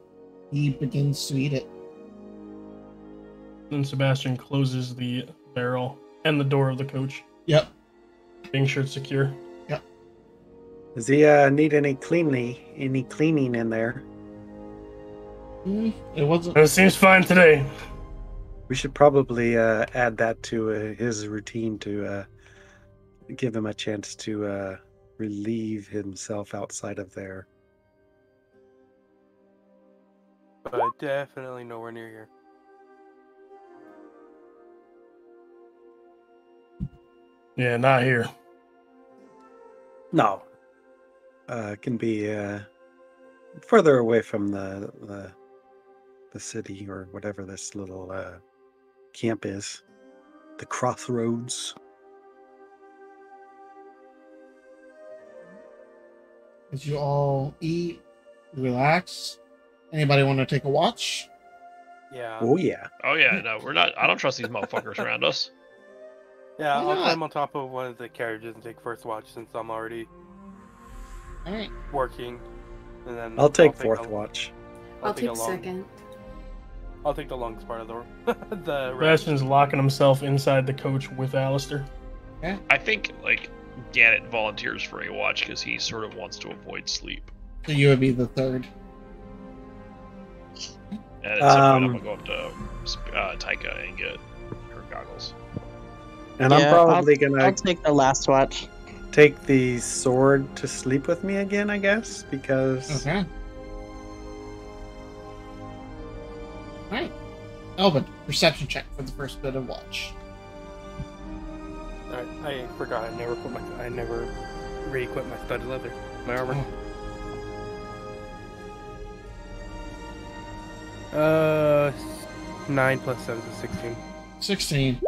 He begins to eat it. Then Sebastian closes the barrel and the door of the coach, Yep. being sure it's secure. Does he need any cleaning in there? It wasn't. It seems fine today. We should probably add that to his routine to give him a chance to relieve himself outside of there. But definitely nowhere near here. Yeah, not here. No. It can be further away from the city or whatever this little camp is. The crossroads. As you all eat, relax. Anybody want to take a watch? Yeah. Oh yeah. Oh yeah, no, we're not. I don't trust these motherfuckers around us. Yeah, Why I'll not? climb on top of one of the carriages and take first watch since I'm already All right. working. And then I'll take a- fourth watch. I'll take take a long, second. I'll take the longest part of the Sebastian's locking himself inside the coach with Alistair. I think like Gannett volunteers for a watch because he sort of wants to avoid sleep. So you would be the third. And at some point, I'm gonna go up to Taika and get her goggles. And I'm probably I'll gonna take the last watch. take the sword to sleep with me again, I guess, because Okay. All right. Elvin, perception check for the first bit of watch. I forgot. I never re-equipped my studded leather, my armor. Oh. 9 plus 7 is 16. 16.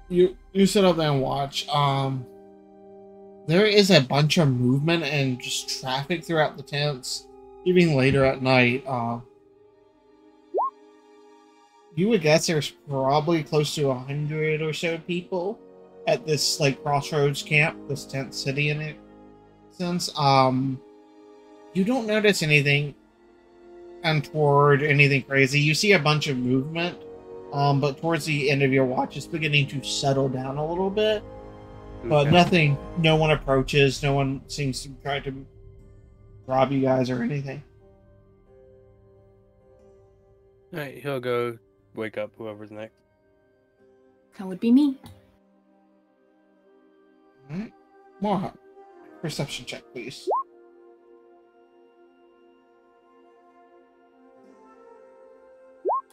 You sit up there and watch. There is a bunch of movement and just traffic throughout the tents, even later at night. You would guess there's probably close to 100 or so people at this like crossroads camp, this tent city in it. Since you don't notice anything untoward, anything crazy. You see a bunch of movement, but towards the end of your watch, it's beginning to settle down a little bit. But Okay. nothing, no one approaches, no one seems to try to rob you guys or anything. Alright, he'll go wake up whoever's next. That would be me. Alright. Moha, perception check, please. –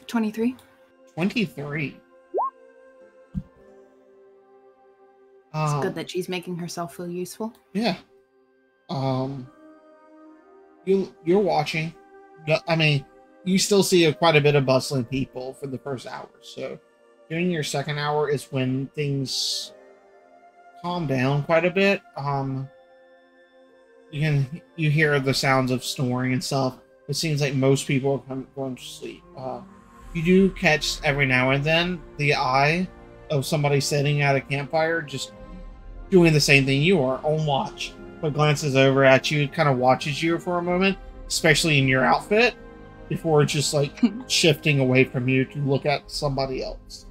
23. 23. It's good that she's making herself feel useful. Yeah. You're watching. I mean, you still see quite a bit of bustling people for the first hour. So during your second hour is when things calm down quite a bit. You hear the sounds of snoring and stuff. It seems like most people are going to sleep. You do catch every now and then the eye of somebody sitting at a campfire just doing the same thing you are on watch, but glances over at you, kind of watches you for a moment, especially in your outfit, before just like shifting away from you to look at somebody else.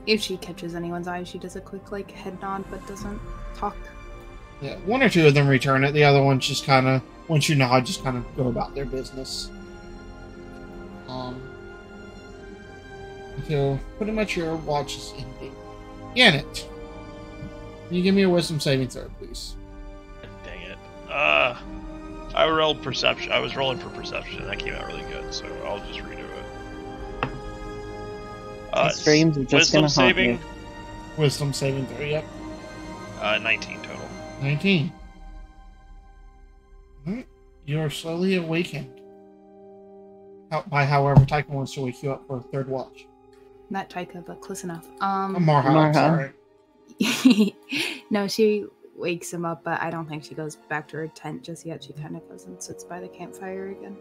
If she catches anyone's eye, she does a quick like head nod but doesn't talk. Yeah, one or two of them return it. The other ones just kind of, once you nod, just kind of go about their business. Until pretty much your watch is ending. Gannett, can you give me a wisdom saving throw, please? Dang it. I rolled perception. I was rolling for perception, and that came out really good, so I'll just redo it. These dreams are just Wisdom gonna haunt saving, you. Wisdom saving throw, yep. 19 total. 19. Alright. You're slowly awakened. By however Taika wants to wake you up for a third watch. Not Taika, but close enough. Marha, I'm Marha. sorry. No, she wakes him up, but I don't think she goes back to her tent just yet. She kind of goes and sits by the campfire again.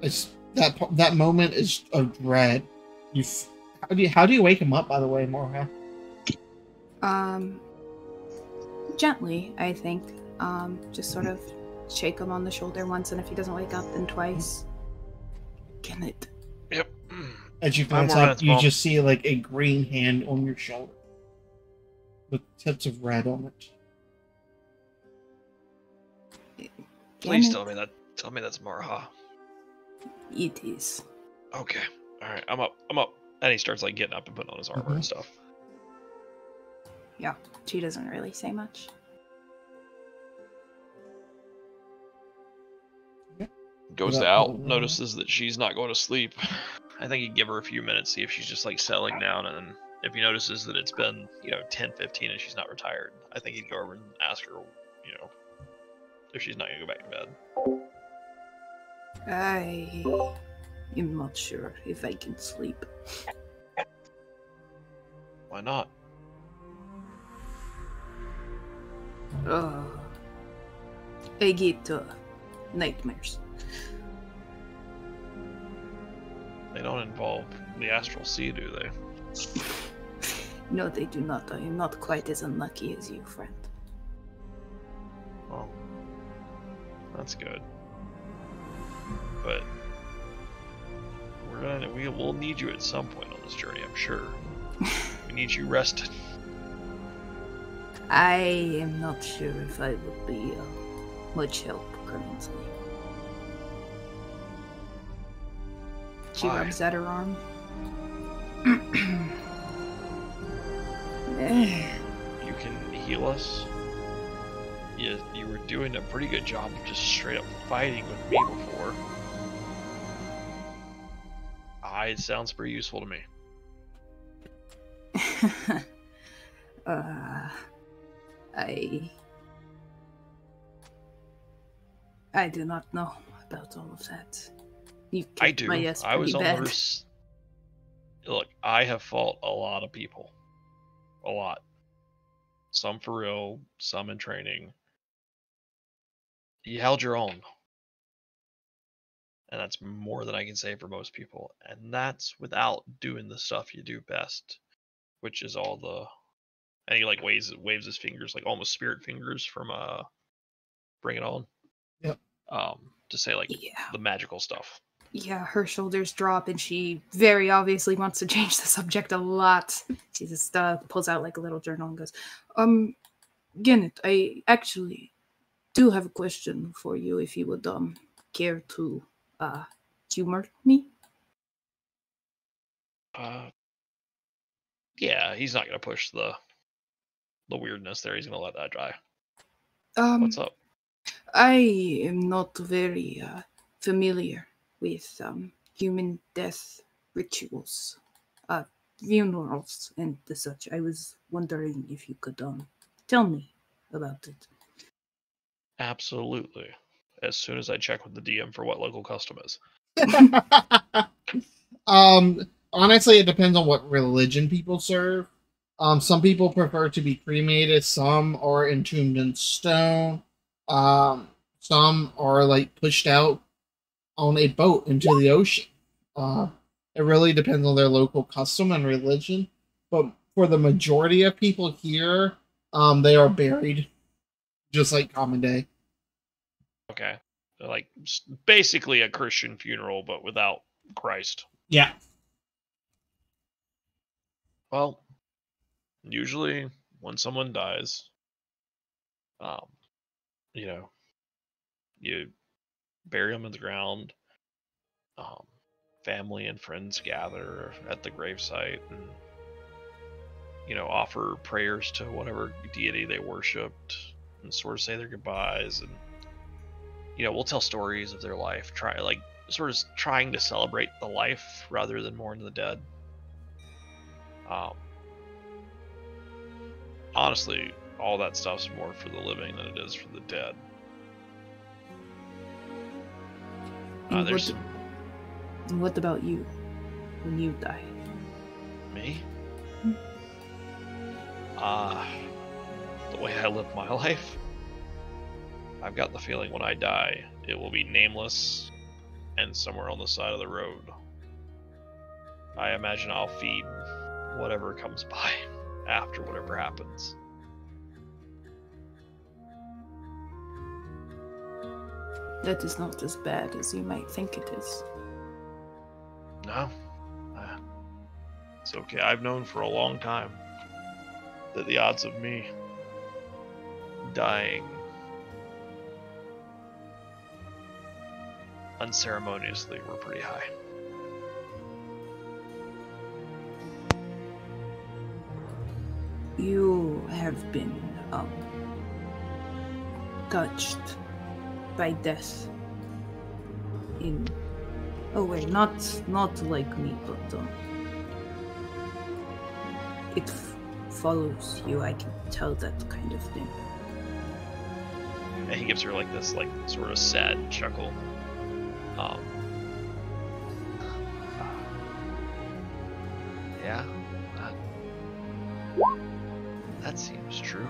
It's that moment is of dread. How do you wake him up, by the way, Marha? Gently, I think. Just sort of shake him on the shoulder once, and if he doesn't wake up, then twice. Get it. Yep. As you glance up, you just see like a green hand on your shoulder with tips of red on it. Please Gannett. tell me that's Marha. It is. Okay. Alright, I'm up. And he starts like getting up and putting on his armor and stuff. Yeah, she doesn't really say much. Goes Without out, pulling her. notices that she's not going to sleep. I think he'd give her a few minutes, see if she's just like settling down, and then if he notices that it's been, 10, 15 and she's not retired, I think he'd go over and ask her, if she's not gonna go back to bed. I am not sure if I can sleep. Why not? I get nightmares. They don't involve the astral sea, do they? No, they do not. I am not quite as unlucky as you, friend. Well, that's good. But we'll need you at some point on this journey, I'm sure. We need you rested. I am not sure if I would be much help currently. She Why? rubs at her arm. You can heal us. You were doing a pretty good job of just straight up fighting with me before. It sounds pretty useful to me. I do not know about all of that. You I kicked do. my ass I was pretty on bad. the Look, I have fought a lot of people. A lot. Some for real, some in training. You held your own. And that's more than I can say for most people. And that's without doing the stuff you do best, which is all the. And he like waves his fingers, like almost spirit fingers from Bring It On. Yep. To say like Yeah. the magical stuff. Yeah, her shoulders drop and she very obviously wants to change the subject a lot. She just pulls out like a little journal and goes, Gennett, I actually do have a question for you if you would care to humor me. Yeah, he's not gonna push the weirdness there. He's gonna let that dry. What's up? I am not very familiar with human death rituals, funerals, and the such. I was wondering if you could tell me about it. Absolutely. As soon as I check with the DM for what local custom is. Honestly, it depends on what religion people serve. Some people prefer to be cremated. Some are entombed in stone. Some are like pushed out on a boat into the ocean. It really depends on their local custom and religion. But for the majority of people here, they are buried, just like common day. Okay. Like basically a Christian funeral, but without Christ. Yeah. Well, usually when someone dies, you bury them in the ground. Family and friends gather at the gravesite and, offer prayers to whatever deity they worshipped and sort of say their goodbyes. And, we'll tell stories of their life, trying to celebrate the life rather than mourn the dead. Honestly, all that stuff's more for the living than it is for the dead. What about you when you die? Me? The way I live my life, I've got the feeling when I die, it will be nameless and somewhere on the side of the road. I imagine I'll feed whatever comes by after whatever happens. That is not as bad as you might think it is. No. It's okay. I've known for a long time that the odds of me dying unceremoniously were pretty high. You have been touched by death in a way, not like me, but it follows you. I can tell that kind of thing. And he gives her like this, like sort of sad chuckle. Yeah, that seems true.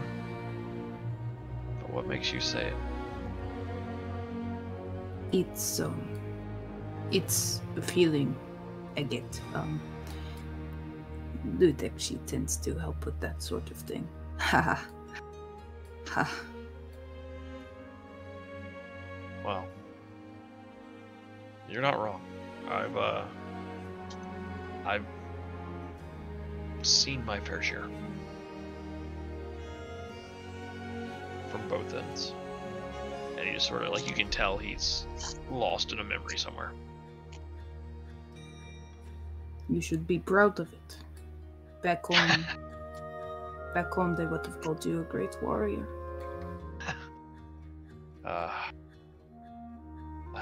But what makes you say it? It's a feeling I get. Ludek, she tends to help with that sort of thing. Ha ha. Well, you're not wrong. I've seen my fair share from both ends, and he just sort of, like, you can tell he's lost in a memory somewhere. You should be proud of it. Back home, they would have called you a great warrior. I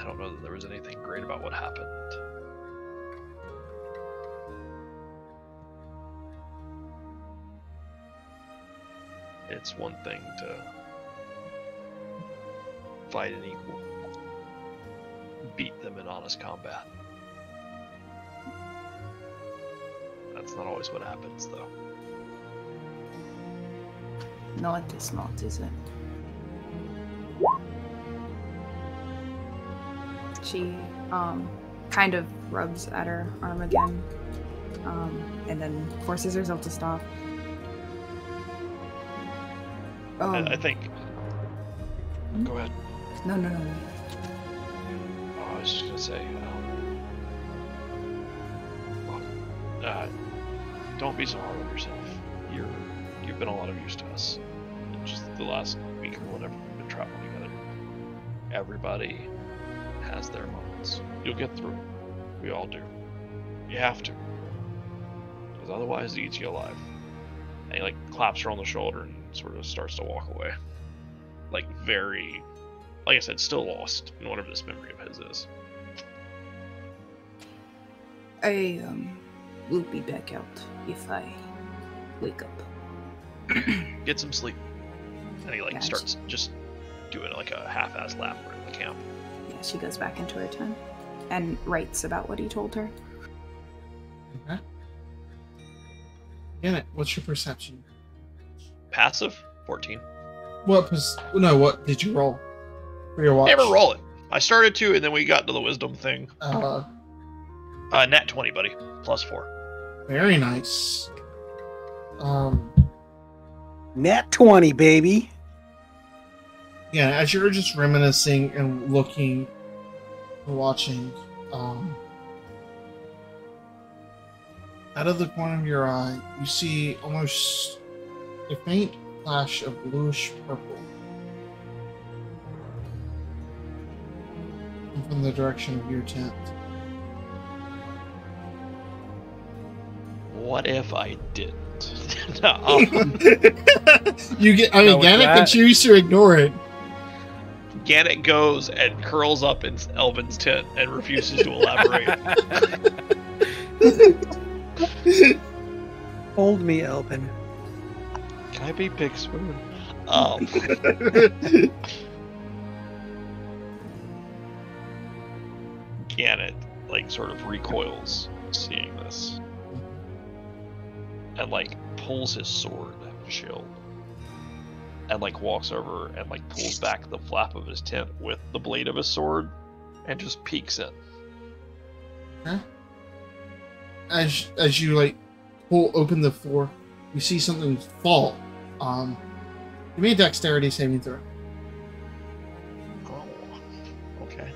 don't know that there was anything great about what happened. It's one thing to fight an equal, beat them in honest combat. That's not always what happens, though. No, it is not, is it? She kind of rubs at her arm again, and then forces herself to stop. I think. Go ahead. No. Oh, I was just gonna say. Don't be so hard on yourself. You've been a lot of use to us. Just the last week or whatever we've been traveling together. Everybody has their moments. You'll get through it. We all do. You have to. Because otherwise it eats you alive. And he, like, claps her on the shoulder and sort of starts to walk away. Like, very, like I said, still lost in whatever this memory of his is. I will be back out if I wake up. Get some sleep. And he, like, starts just doing, like, a half-ass lap around the camp. Yeah, she goes back into her tent and writes about what he told her. Okay. Janet, what's your perception? Passive? 14. What did you roll for your watch? Never roll it. I started to, and then we got to the wisdom thing. Nat 20, buddy. +4. Very nice. Nat 20, baby. Yeah, as you're just reminiscing and looking and watching, out of the corner of your eye, you see almost a faint flash of bluish purple from the direction of your tent. What if I didn't? Gannet can choose to ignore it. Gannet goes and curls up in Elvin's tent and refuses to elaborate. Hold me, Elvin. Can I be Big Spoon? Gannet, like, sort of recoils seeing this. And, like, pulls his sword shield. And, like, walks over and, like, pulls back the flap of his tent with the blade of his sword and just peeks in. Huh? As you, like, pull open the floor, you see something fall. Give me a dexterity saving throw. Oh, okay.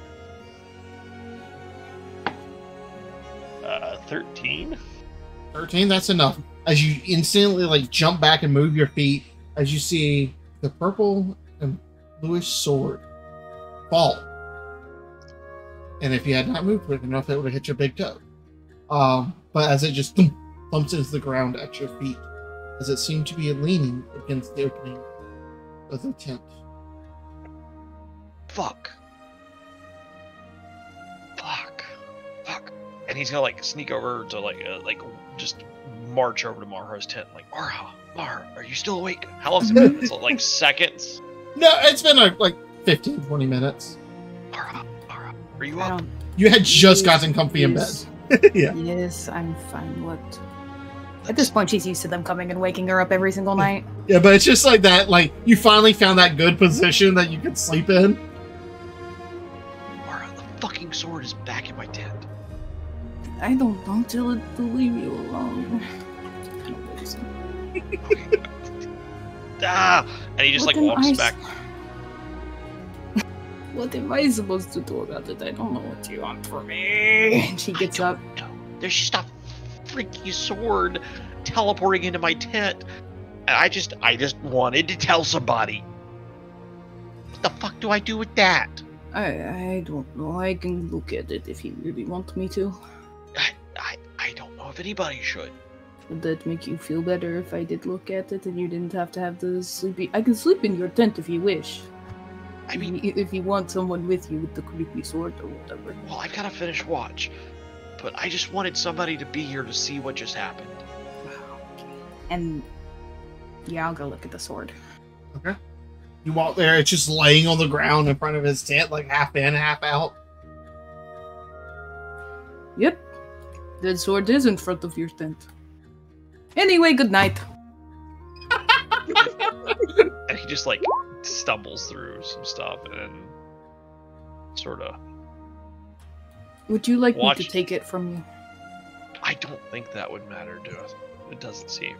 13? 13, that's enough. As you instantly, like, jump back and move your feet, as you see the purple and bluish sword fall. And if you had not moved quick enough, it would have hit your big toe. But as it just thumps into the ground at your feet, as it seemed to be leaning against the opening of the tent. Fuck. and he's gonna like sneak over to like just march over to Marha's tent. Like, Marha, are you still awake? How long's it been? It's like seconds. No, it's been like 15, 20 minutes. Marha, are you up? You had just gotten comfy in bed. Yeah. Yes, I'm fine. What? At this point, she's used to them coming and waking her up every single night. Yeah, but it's just like that. Like you finally found that good position that you could sleep in. Marha, the fucking sword is back in my tent. I don't tell it to leave you alone. And he just What like am walks I back. What am I supposed to do about it? I don't know what you want from me. And she gets up. There's just a freaky sword teleporting into my tent, and I just wanted to tell somebody. What the fuck do I do with that? I don't know. I can look at it if you really want me to. I don't know if anybody should. Would that make you feel better if I did look at it and you didn't have to have the sleepy? I can sleep in your tent if you wish. I mean, if you want someone with you with the creepy sword or whatever. Well, I gotta finish watch, but I just wanted somebody to be here to see what just happened. Okay. And yeah, I'll go look at the sword. Okay. You walk there, it's just laying on the ground in front of his tent, like half in, half out. Yep. That sword is in front of your tent. Anyway, good night. And he just like stumbles through some stuff and then sort of. Would you like me to take it from you? I don't think that would matter to us. It doesn't seem.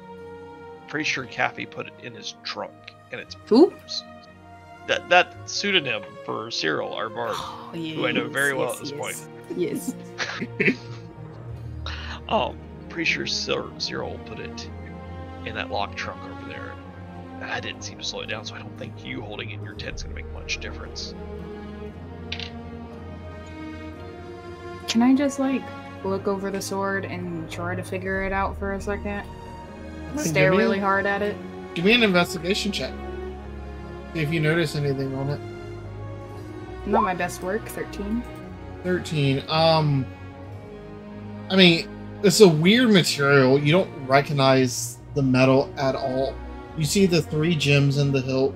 Pretty sure Cappy put it in his trunk, and it's who? That pseudonym for Cyril, our bard, who I know very well at this point. Yes. Pretty sure Cyril put it in that locked trunk over there. That didn't seem to slow it down, so I don't think you holding it in your tent's gonna make much difference. Can I just like look over the sword and try to figure it out for a second? Stare really hard at it. Give me an investigation check. See if you notice anything on it. Not my best work. 13. 13. I mean, it's a weird material. You don't recognize the metal at all. You see the 3 gems in the hilt.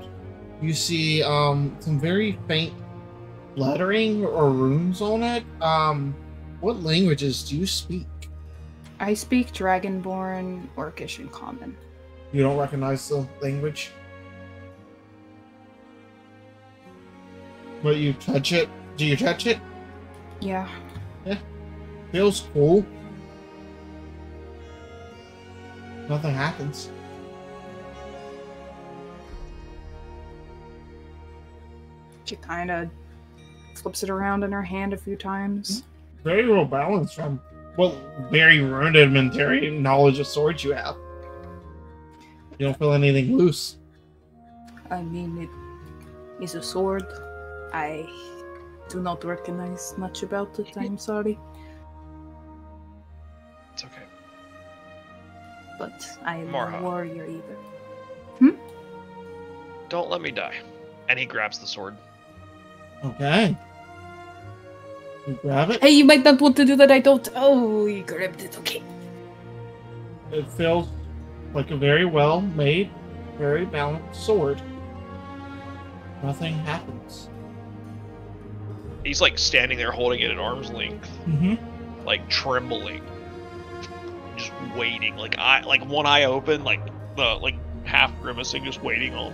You see some very faint lettering or runes on it. What languages do you speak? I speak Dragonborn, Orcish, and Common. You don't recognize the language? But you touch it? Do you touch it? Yeah. Yeah. Feels cool. Nothing happens. She kind of flips it around in her hand a few times. Very well balanced from what very rudimentary knowledge of swords you have. You don't feel anything loose. I mean, it is a sword. I do not recognize much about it. I'm sorry. It's okay. But I am Marha. a warrior either. Don't let me die. And he grabs the sword. Okay. You grab it. Hey, you might not want to do that. I don't. Oh, you grabbed it. Okay. It feels like a very well made, very balanced sword. Nothing happens. He's like standing there holding it at arm's length, like trembling, just waiting. Like one eye open, like half grimacing, just waiting on,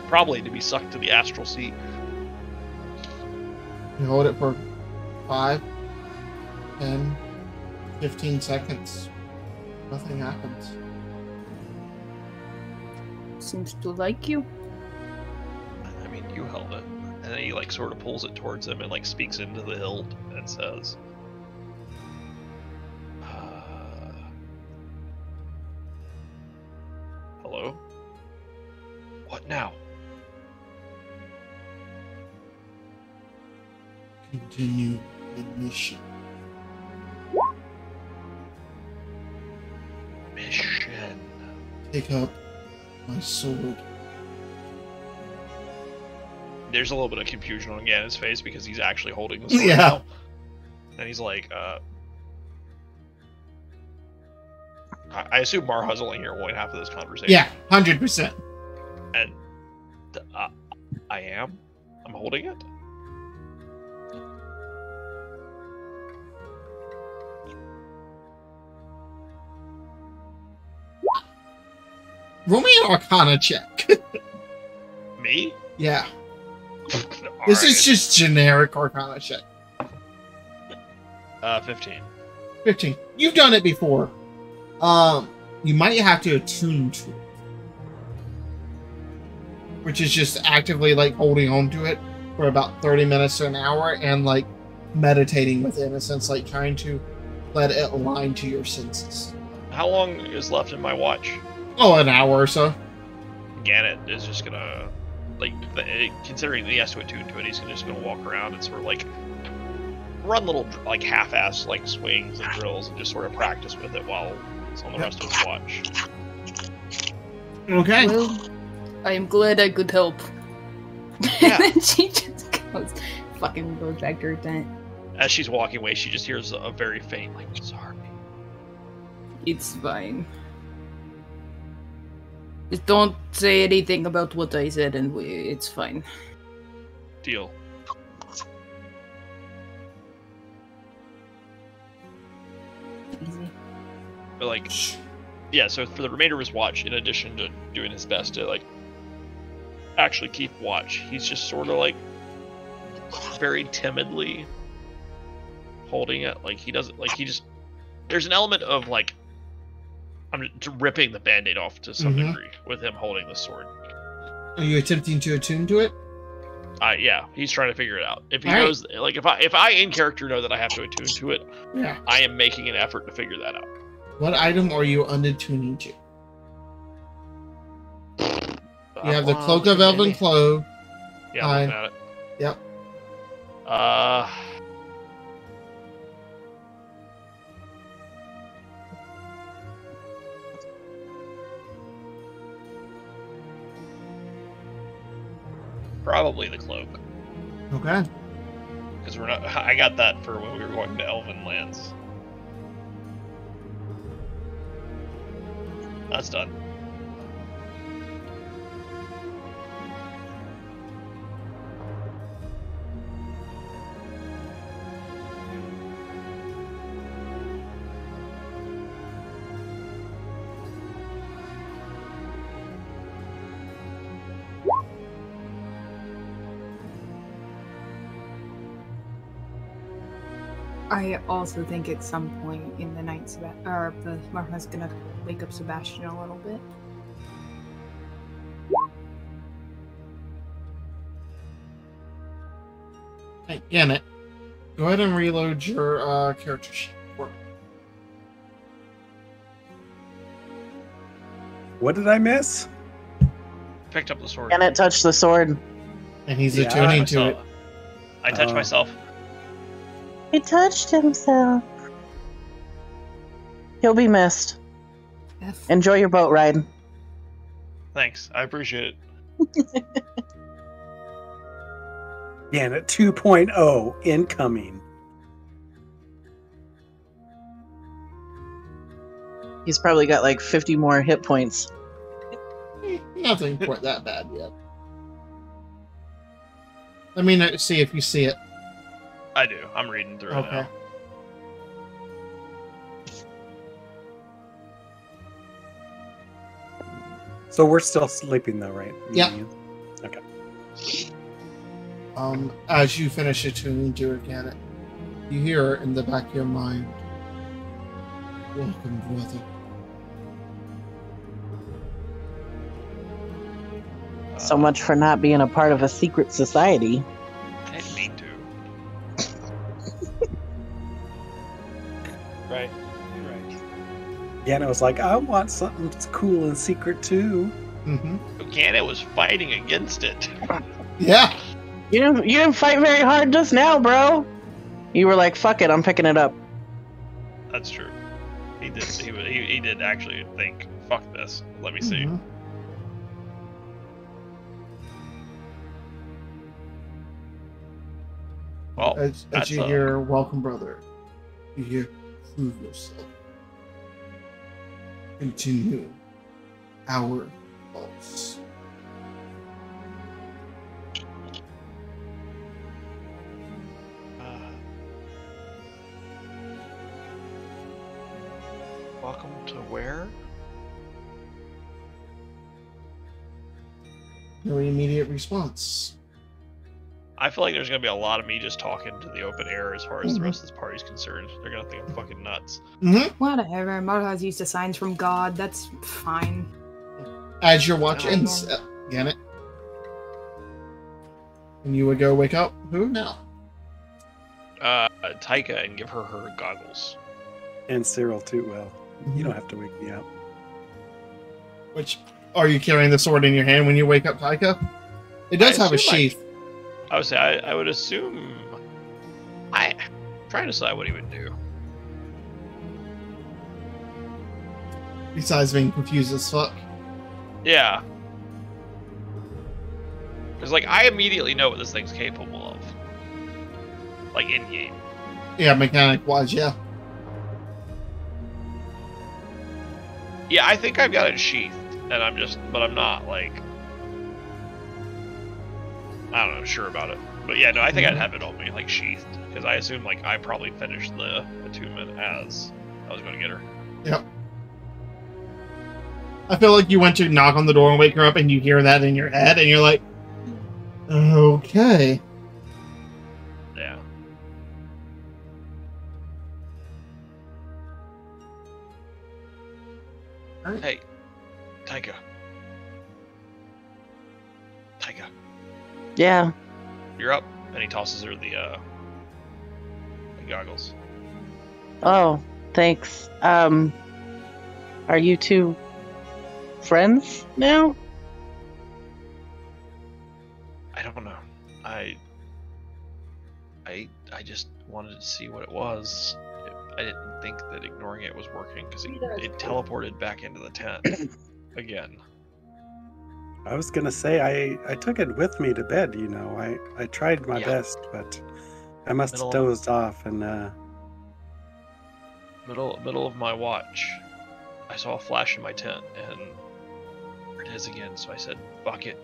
probably to be sucked to the astral sea. You hold it for 5, 10, 15 seconds. Nothing happens. Seems to like you. I mean, you held it. And then he like sort of pulls it towards him and like speaks into the hilt and says, hello? What now? Continue the mission. Mission. Pick up my sword. There's a little bit of confusion on Ganon's face because he's actually holding the sword Yeah. now. And he's like, I assume Marha's only here one half of this conversation. Yeah, 100%. And I am. I'm holding it. Roll me an Arcana check. Me? Yeah. All This right. is just generic Arcana check. 15. 15. You've done it before. You might have to attune to it. Which is just actively like holding on to it for about 30 minutes to an hour and like meditating with it in a sense, like trying to let it align to your senses. How long is left in my watch? Oh, an hour or so. Gannett is just gonna, like, considering he has to attune to it, he's just gonna walk around and sort of like run little like half-ass like swings and drills and just sort of practice with it while it's on the rest of his watch. Okay. Well, I am glad I could help. Yeah. And then she just goes back to her tent. As she's walking away, she just hears a very faint like, "Sorry." It's fine. Just don't say anything about what I said, and it's fine. Deal. Easy. But like, yeah. So for the remainder of his watch, in addition to doing his best to like actually keep watch, he's just sort of like very timidly holding it. Like he doesn't like he just. There's an element of like I'm ripping the band-aid off to some degree with him holding the sword. Are you attempting to attune to it? Yeah, he's trying to figure it out. If he All right. knows, like, if I in character know that I have to attune to it, Yeah. I am making an effort to figure that out. What item are you unattuning to? You have the Cloak of Elven Clove. Yeah, I'm looking at it. Yep. Probably the cloak, Okay. because we're not. I got that for when we were going to Elven lands. That's done. I also think at some point in the night, the Martha's gonna wake up Sebastian a little bit. Hey, Gannett, go ahead and reload your character sheet for me. What did I miss? Picked up the sword. And it touched the sword. And he's Yeah, attuning to it. I touched myself. He touched himself. He'll be missed. F. Enjoy your boat ride. Thanks, I appreciate it. Gannett 2.0 incoming. He's probably got like 50 more hit points. Nothing quite that bad yet. Let me see if you see it. I do. I'm reading through it Okay. now. So we're still sleeping though, right? Yeah. Okay. As you finish attuning to her, Gannett, you hear her in the back of your mind. Welcome, brother. So much for not being a part of a secret society. I didn't mean to. Right. Gannett was like, I want something cool and secret too. Mm-hmm. Gannett was fighting against it. Yeah. You didn't fight very hard just now, bro. You were like, fuck it, I'm picking it up. That's true. He did. He did actually think, "Fuck this. Let me see." Mhm. Well, As that's you hear, welcome, brother. You hear, prove yourself. continue our pulse. Welcome to where? No immediate response. I feel like there's gonna be a lot of me just talking to the open air as far as the Mhm. rest of this party's concerned. They're gonna think I'm fucking nuts. Whatever. Marha's used to signs from God. That's fine. As you're watching, Fine. Gannett, and you would go wake up. Who now? Taika, and give her her goggles. And Cyril too. Well, you don't have to wake me up. Which, are you carrying the sword in your hand when you wake up, Taika? It does have a assume sheath. I would say I would assume. I'm trying to decide what he would do. Besides being confused as fuck. Yeah. Because, like, I immediately know what this thing's capable of. Like, in-game. Yeah, mechanic-wise, yeah. Yeah, I think I've got it sheathed, and but I'm not, like, I don't know, sure about it. But yeah, no, I think I'd have it on me, like, sheathed. Because I assume, like, I probably finished the attunement as I was going to get her. Yep. I feel like you went to knock on the door and wake her up, and you hear that in your head, and you're like, okay. Yeah. Alright. Hey, Taika. Taika, Yeah. you're up. And he tosses her the goggles. Oh, thanks. Are you two friends now? I don't know. I just wanted to see what it was. I didn't think that ignoring it was working because it teleported back into the tent again. I was gonna say I took it with me to bed. You know, I tried my Yeah. best, but I must have Middle- dozed off and Middle of my watch, I saw a flash in my tent, and there it is again. So I said, "Fuck it,"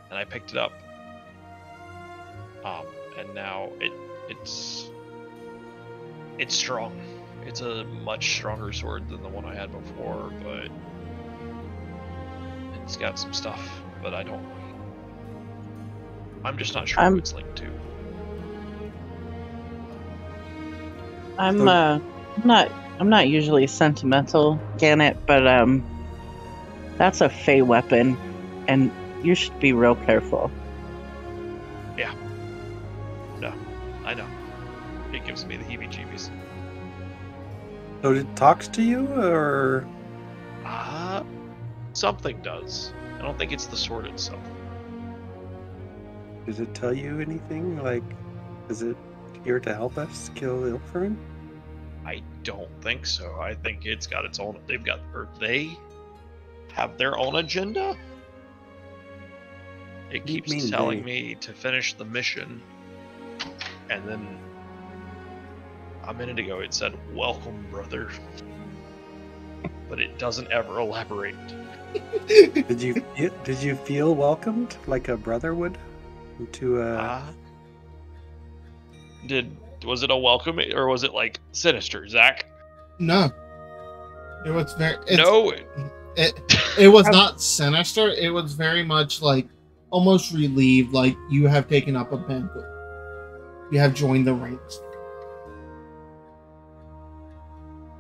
and I picked it up. And now it's strong. It's a much stronger sword than the one I had before, but it's got some stuff. But I'm just not sure who it's linked to. I'm not usually sentimental, Gannett, but that's a Fey weapon, and you should be real careful. No, I know. It gives me the heebie-jeebies. so it talks to you, or Something does. I don't think it's the sword itself. does it tell you anything? Like, is it here to help us kill Ilfern? I don't think so. I think it's got its own. They have their own agenda. It What do you keeps mean, telling they? me to finish the mission, and then a minute ago it said "Welcome, brother," but it doesn't ever elaborate. Did you feel welcomed like a brother would to Was it a welcome, or was it like sinister, Zach? No. It was very... No. It was not sinister. It was very much like almost relieved, like you have taken up a banquet. You have joined the ranks.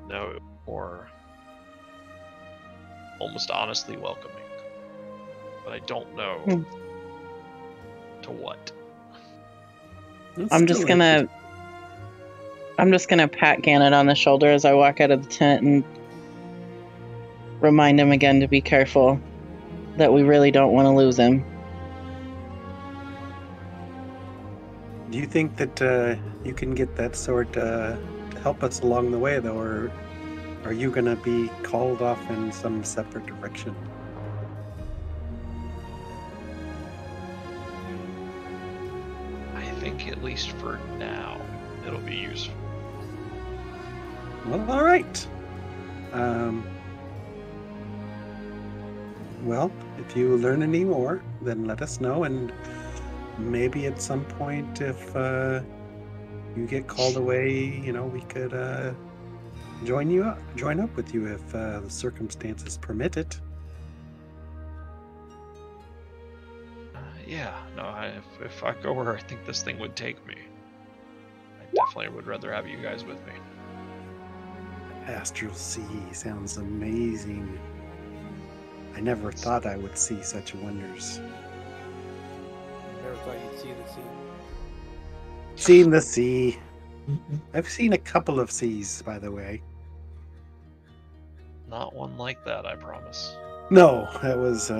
No, or almost honestly welcoming. But I don't know to what. I'm just gonna pat Gannett on the shoulder as I walk out of the tent and remind him again to be careful, that we really don't want to lose him. Do you think that you can get that sword to help us along the way, though, or are you gonna be called off in some separate direction? I think at least for now, it'll be useful. Well, all right. Well, if you learn any more, then let us know, and maybe at some point, if you get called away, we could join up with you if the circumstances permit it. Yeah, no, if I go where I think this thing would take me, I definitely would rather have you guys with me. Astral Sea sounds amazing. I never thought I would see such wonders. Never thought you'd see the sea. Seen the sea. I've seen a couple of seas, by the way. Not one like that, I promise. No, that was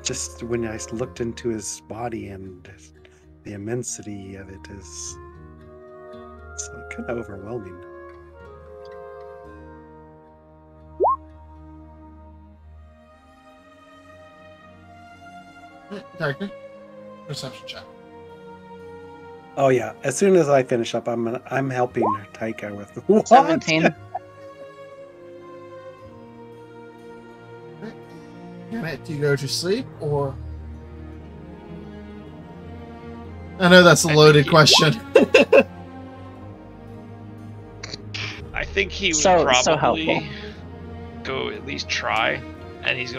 just when I looked into his body, and the immensity of it is kind of overwhelming. Character? Perception check. Oh yeah, as soon as I finish up, I'm helping Taika with what? 17. Do you go to sleep or? I know that's a loaded question. I think he would So probably helpful. go at least try, and he's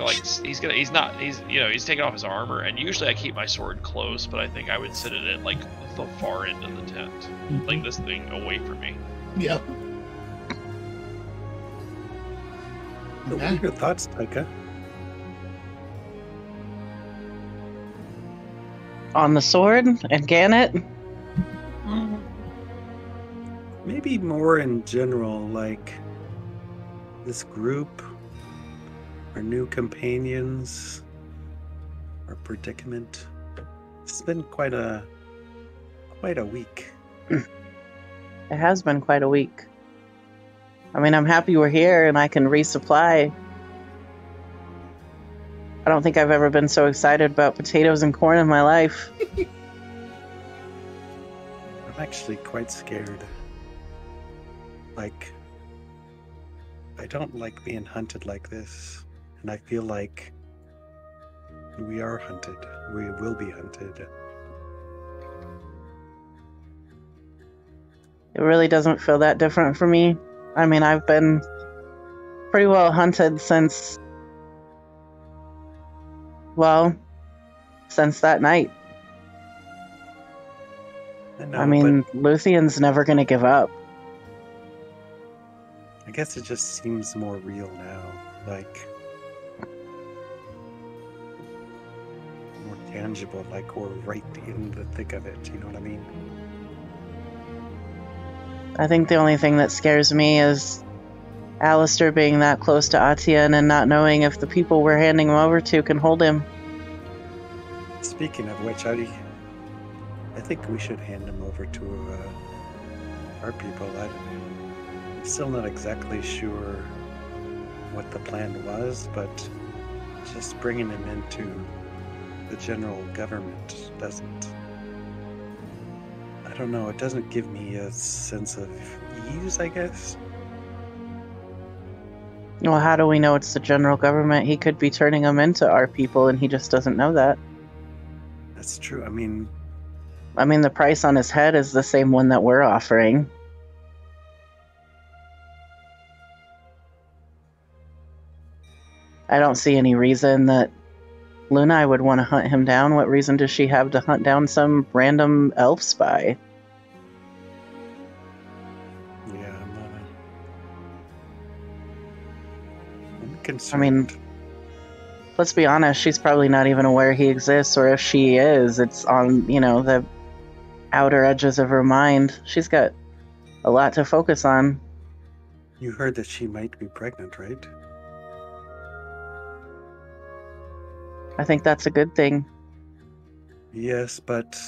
taking off his armor, and usually I keep my sword close, but I think I would sit it at like the far end of the tent, like this thing away from me. Yep. What are your thoughts, Taika? On the sword and Gannett? Maybe more in general, like this group, our new companions, our predicament. It's been quite a week. It has been quite a week. I mean, I'm happy we're here and I can resupply. I don't think I've ever been so excited about potatoes and corn in my life. I'm actually quite scared. Like, I don't like being hunted like this, and I feel like we are hunted. We will be hunted. It really doesn't feel that different for me. I mean, I've been pretty well hunted since that night. I know, I mean, Luthion's never going to give up. I guess it just seems more real now, like more tangible, like we're right in the thick of it, you know what I mean? I think the only thing that scares me is Alistair being that close to Atian and not knowing if the people we're handing him over to can hold him. Speaking of which, I think we should hand him over to our people. I'm still not exactly sure what the plan was, but just bringing him into the general government doesn't... I don't know, it doesn't give me a sense of ease, I guess. Well, how do we know it's the general government? He could be turning them into our people and he just doesn't know that. That's true. I mean, the price on his head is the same one that we're offering. I don't see any reason that Luna would want to hunt him down. What reason does she have to hunt down some random elf spy? yeah, I'm concerned. I mean, let's be honest, she's probably not even aware he exists, or if she is, it's on, the outer edges of her mind. She's got a lot to focus on. You heard that she might be pregnant, right? I think that's a good thing. Yes, but,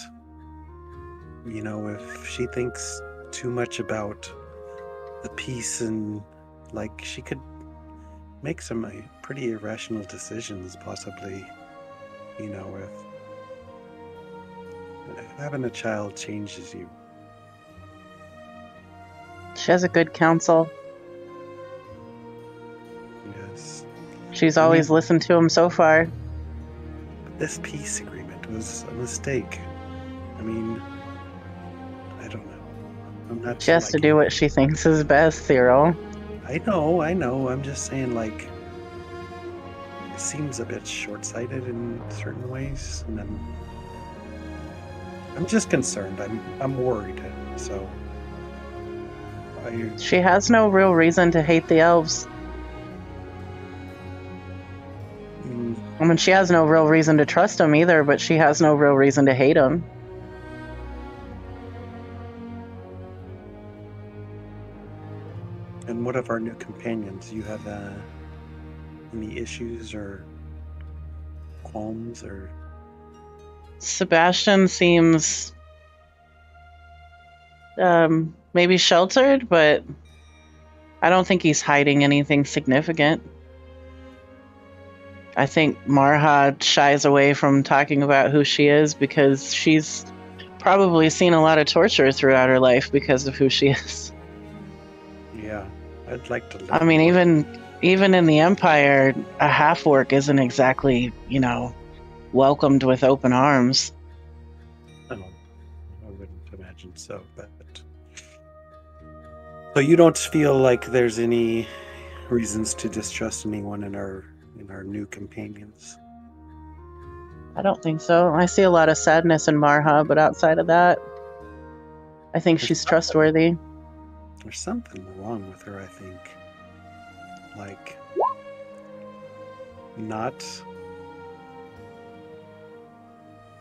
if she thinks too much about the peace and, she could make some pretty irrational decisions, possibly, if having a child changes you. She has a good counsel. Yes. She's always listened to him so far. This peace agreement was a mistake. I mean, I don't know. I'm not. She has to do what she thinks is best, Cyril. I know. I'm just saying, like, it seems a bit short-sighted in certain ways, and I'm just concerned. I'm worried. So she has no real reason to hate the elves. I mean, she has no real reason to trust them either, but she has no real reason to hate them. And what of our new companions? You have any issues or qualms or? Sebastian seems maybe sheltered, but I don't think he's hiding anything significant. I think Marha shies away from talking about who she is because she's probably seen a lot of torture throughout her life because of who she is. Yeah, I'd like to. I mean, even in the Empire, a half-orc isn't exactly, welcomed with open arms. I wouldn't imagine so, but so you don't feel like there's any reasons to distrust anyone in our new companions? I don't think so. I see a lot of sadness in Marha, but outside of that, I think she's trustworthy. There's something wrong with her, I think. Like,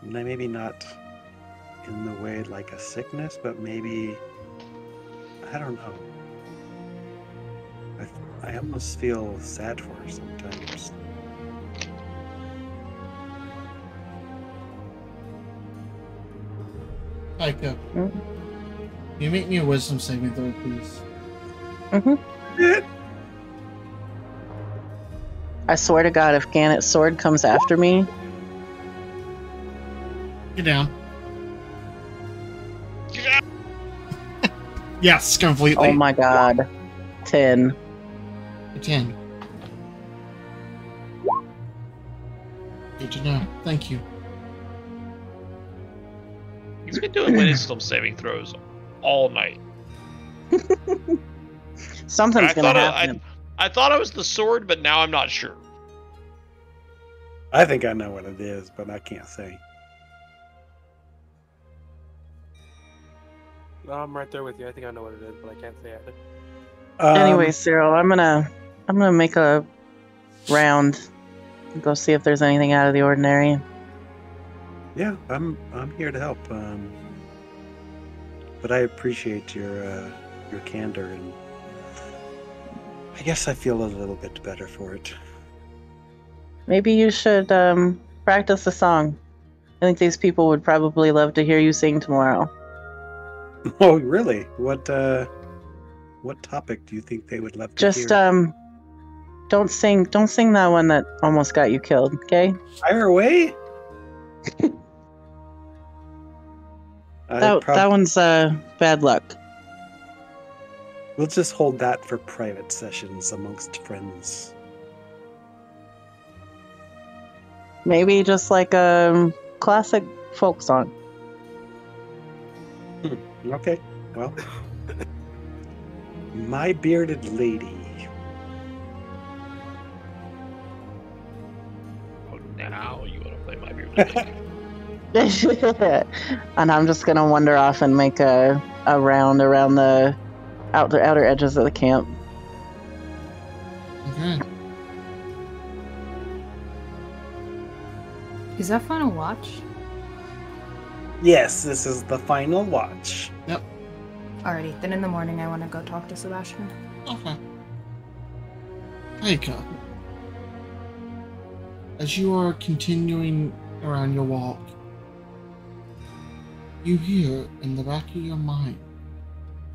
maybe not in the way like a sickness, but maybe, I don't know. I almost feel sad for her sometimes. Aika, can you make me a wisdom saving throw, please? I swear to God, if Gannett's sword comes after me... Get down. Yes, completely. Oh my God. 10. 10. Good to know. Thank you. He's been doing wisdom saving throws all night. Something's gonna happen. I thought it was the sword, but now I'm not sure. I think I know what it is, but I can't say. No, I'm right there with you. I think I know what it is, but I can't say it. Anyway, Cyril, I'm gonna make a round and go see if there's anything out of the ordinary. Yeah, I'm here to help. But I appreciate your candor, and I guess I feel a little bit better for it. Maybe you should practice a song. I think these people would probably love to hear you sing tomorrow. Oh, really? What topic do you think they would love to hear? Just don't sing that one that almost got you killed, okay? Fire away. That one's bad luck. We'll just hold that for private sessions amongst friends. Maybe just like a classic folk song. Okay, well. My Bearded Lady. Oh, now you want to play My Bearded Lady. And I'm just gonna wander off and make a round around the outer edges of the camp. Okay. Is that final watch? Yes, this is the final watch. Yep. Alrighty, then in the morning I want to go talk to Sebastian. Okay. Aika, as you are continuing around your walk, you hear in the back of your mind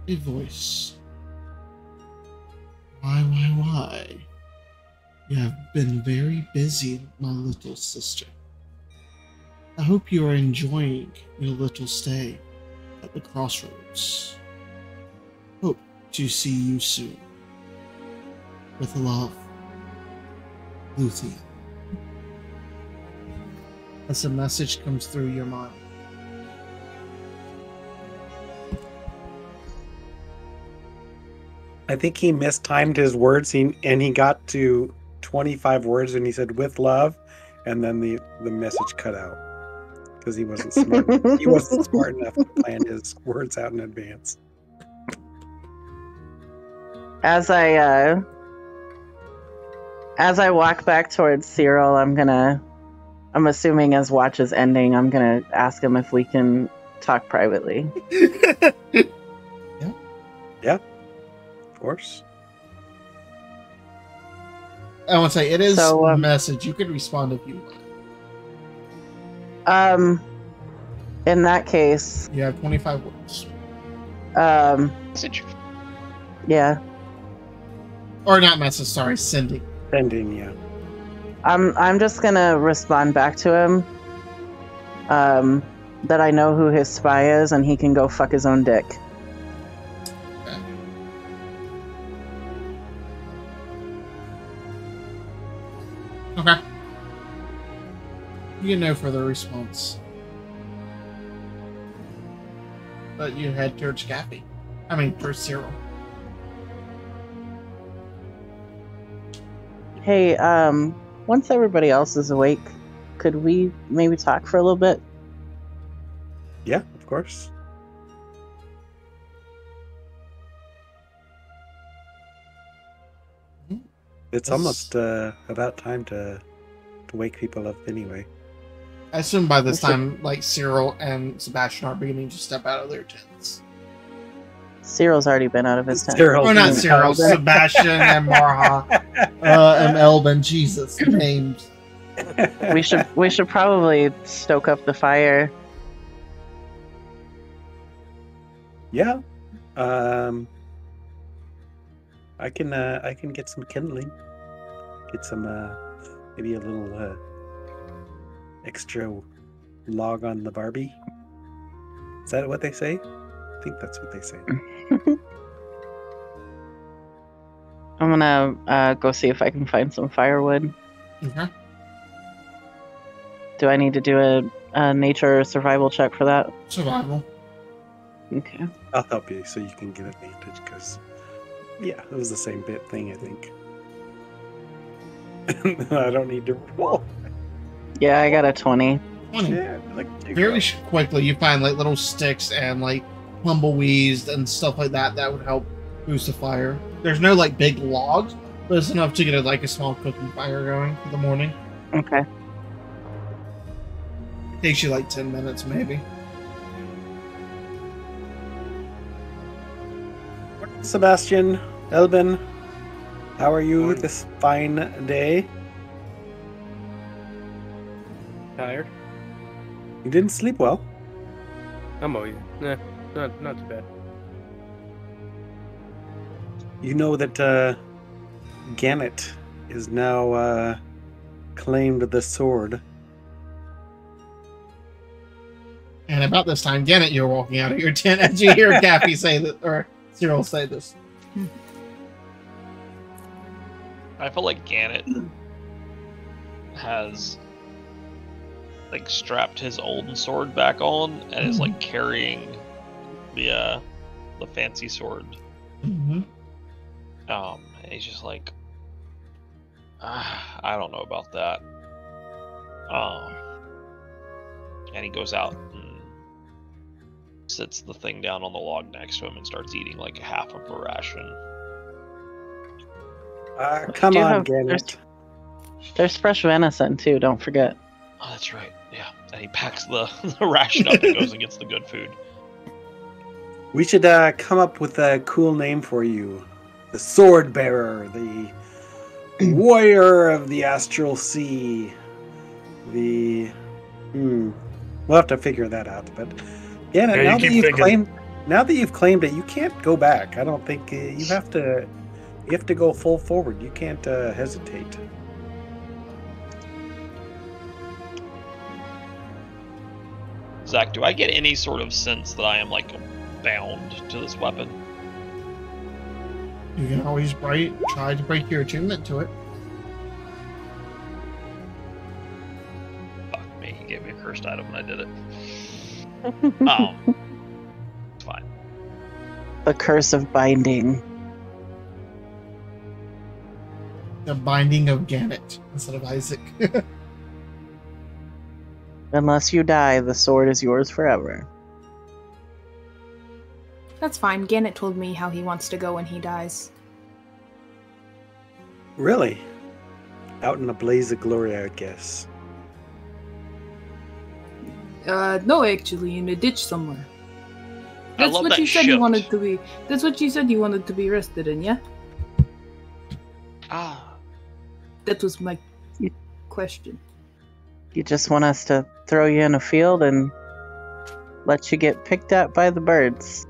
a voice. Why? You have been very busy, my little sister. I hope you are enjoying your little stay at the crossroads. Hope to see you soon. With love, Luthien. As a message comes through your mind. I think he mistimed his words, and he got to 25 words, and he said "with love," and then the message cut out because he wasn't smart. He wasn't smart enough to plan his words out in advance. As I walk back towards Cyril, I'm assuming as watch is ending, I'm gonna ask him if we can talk privately. Yeah, of course. I want to say it is So, a message. You could respond if you want. In that case, you have 25 words. Message. Yeah. Or not message, sorry, sending. Sending, yeah. I'm just gonna respond back to him. That I know who his spy is and he can go fuck his own dick. Okay. You get no further response. But you head towards Gappy. Towards Cyril. Hey, once everybody else is awake, could we maybe talk for a little bit? Yeah, of course. It's almost about time to wake people up anyway. I assume by this time, Cyril and Sebastian are beginning to step out of their tents. Cyril's already been out of his tent. Oh, not Cyril. Sebastian and Marha and Elben. Jesus, names. We should probably stoke up the fire. Yeah. I can get some kindling. Get some maybe a little extra log on the Barbie. Is that what they say? I think that's what they say. I'm gonna go see if I can find some firewood. Okay. Do I need to do a nature survival check for that? Survival. Okay. I'll help you so you can get advantage because, yeah, it was the same thing, I think. I don't need to roll. Yeah, I got a 20. 20. Yeah, Very quickly, you find little sticks and tumbleweeds and stuff like that would help boost the fire. There's no big logs, but it's enough to get a small cooking fire going for the morning. Okay. Takes you 10 minutes maybe. Sebastian, Elben, how are you this fine day? Tired? You didn't sleep well. I'm always not too bad. You know that Gannet is now claimed the sword. And about this time, Gannet, you're walking out of your tent as you hear Gappy say that, or Cyril say this. I feel like Gannet has strapped his old sword back on and is carrying the fancy sword. Mm-hmm. And he's just I don't know about that. And he goes out and sits the thing down on the log next to him and starts eating a half of a ration. Come on, Gannet. There's fresh venison too, don't forget. Oh, that's right. Yeah. And he packs the ration up and goes and gets the good food. We should come up with a cool name for you. The Sword Bearer, the Warrior of the Astral Sea, the... We'll have to figure that out, but... Yeah, now that you've claimed it, you can't go back. I don't think you have to go full forward. You can't hesitate. Zach, do I get any sort of sense that I am bound to this weapon? You can always try to break your attunement to it. cursed item when I did it. It's fine. The curse of binding. The binding of Gannet instead of Isaac. Unless you die, the sword is yours forever. That's fine. Gannet told me how he wants to go when he dies. Really? Out in a blaze of glory, I would guess. No, actually, in a ditch somewhere. I That's love what that you said you shift. wanted to be. That's what you said you wanted to be rested in, yeah? That was my question. You just want us to throw you in a field and let you get picked at by the birds.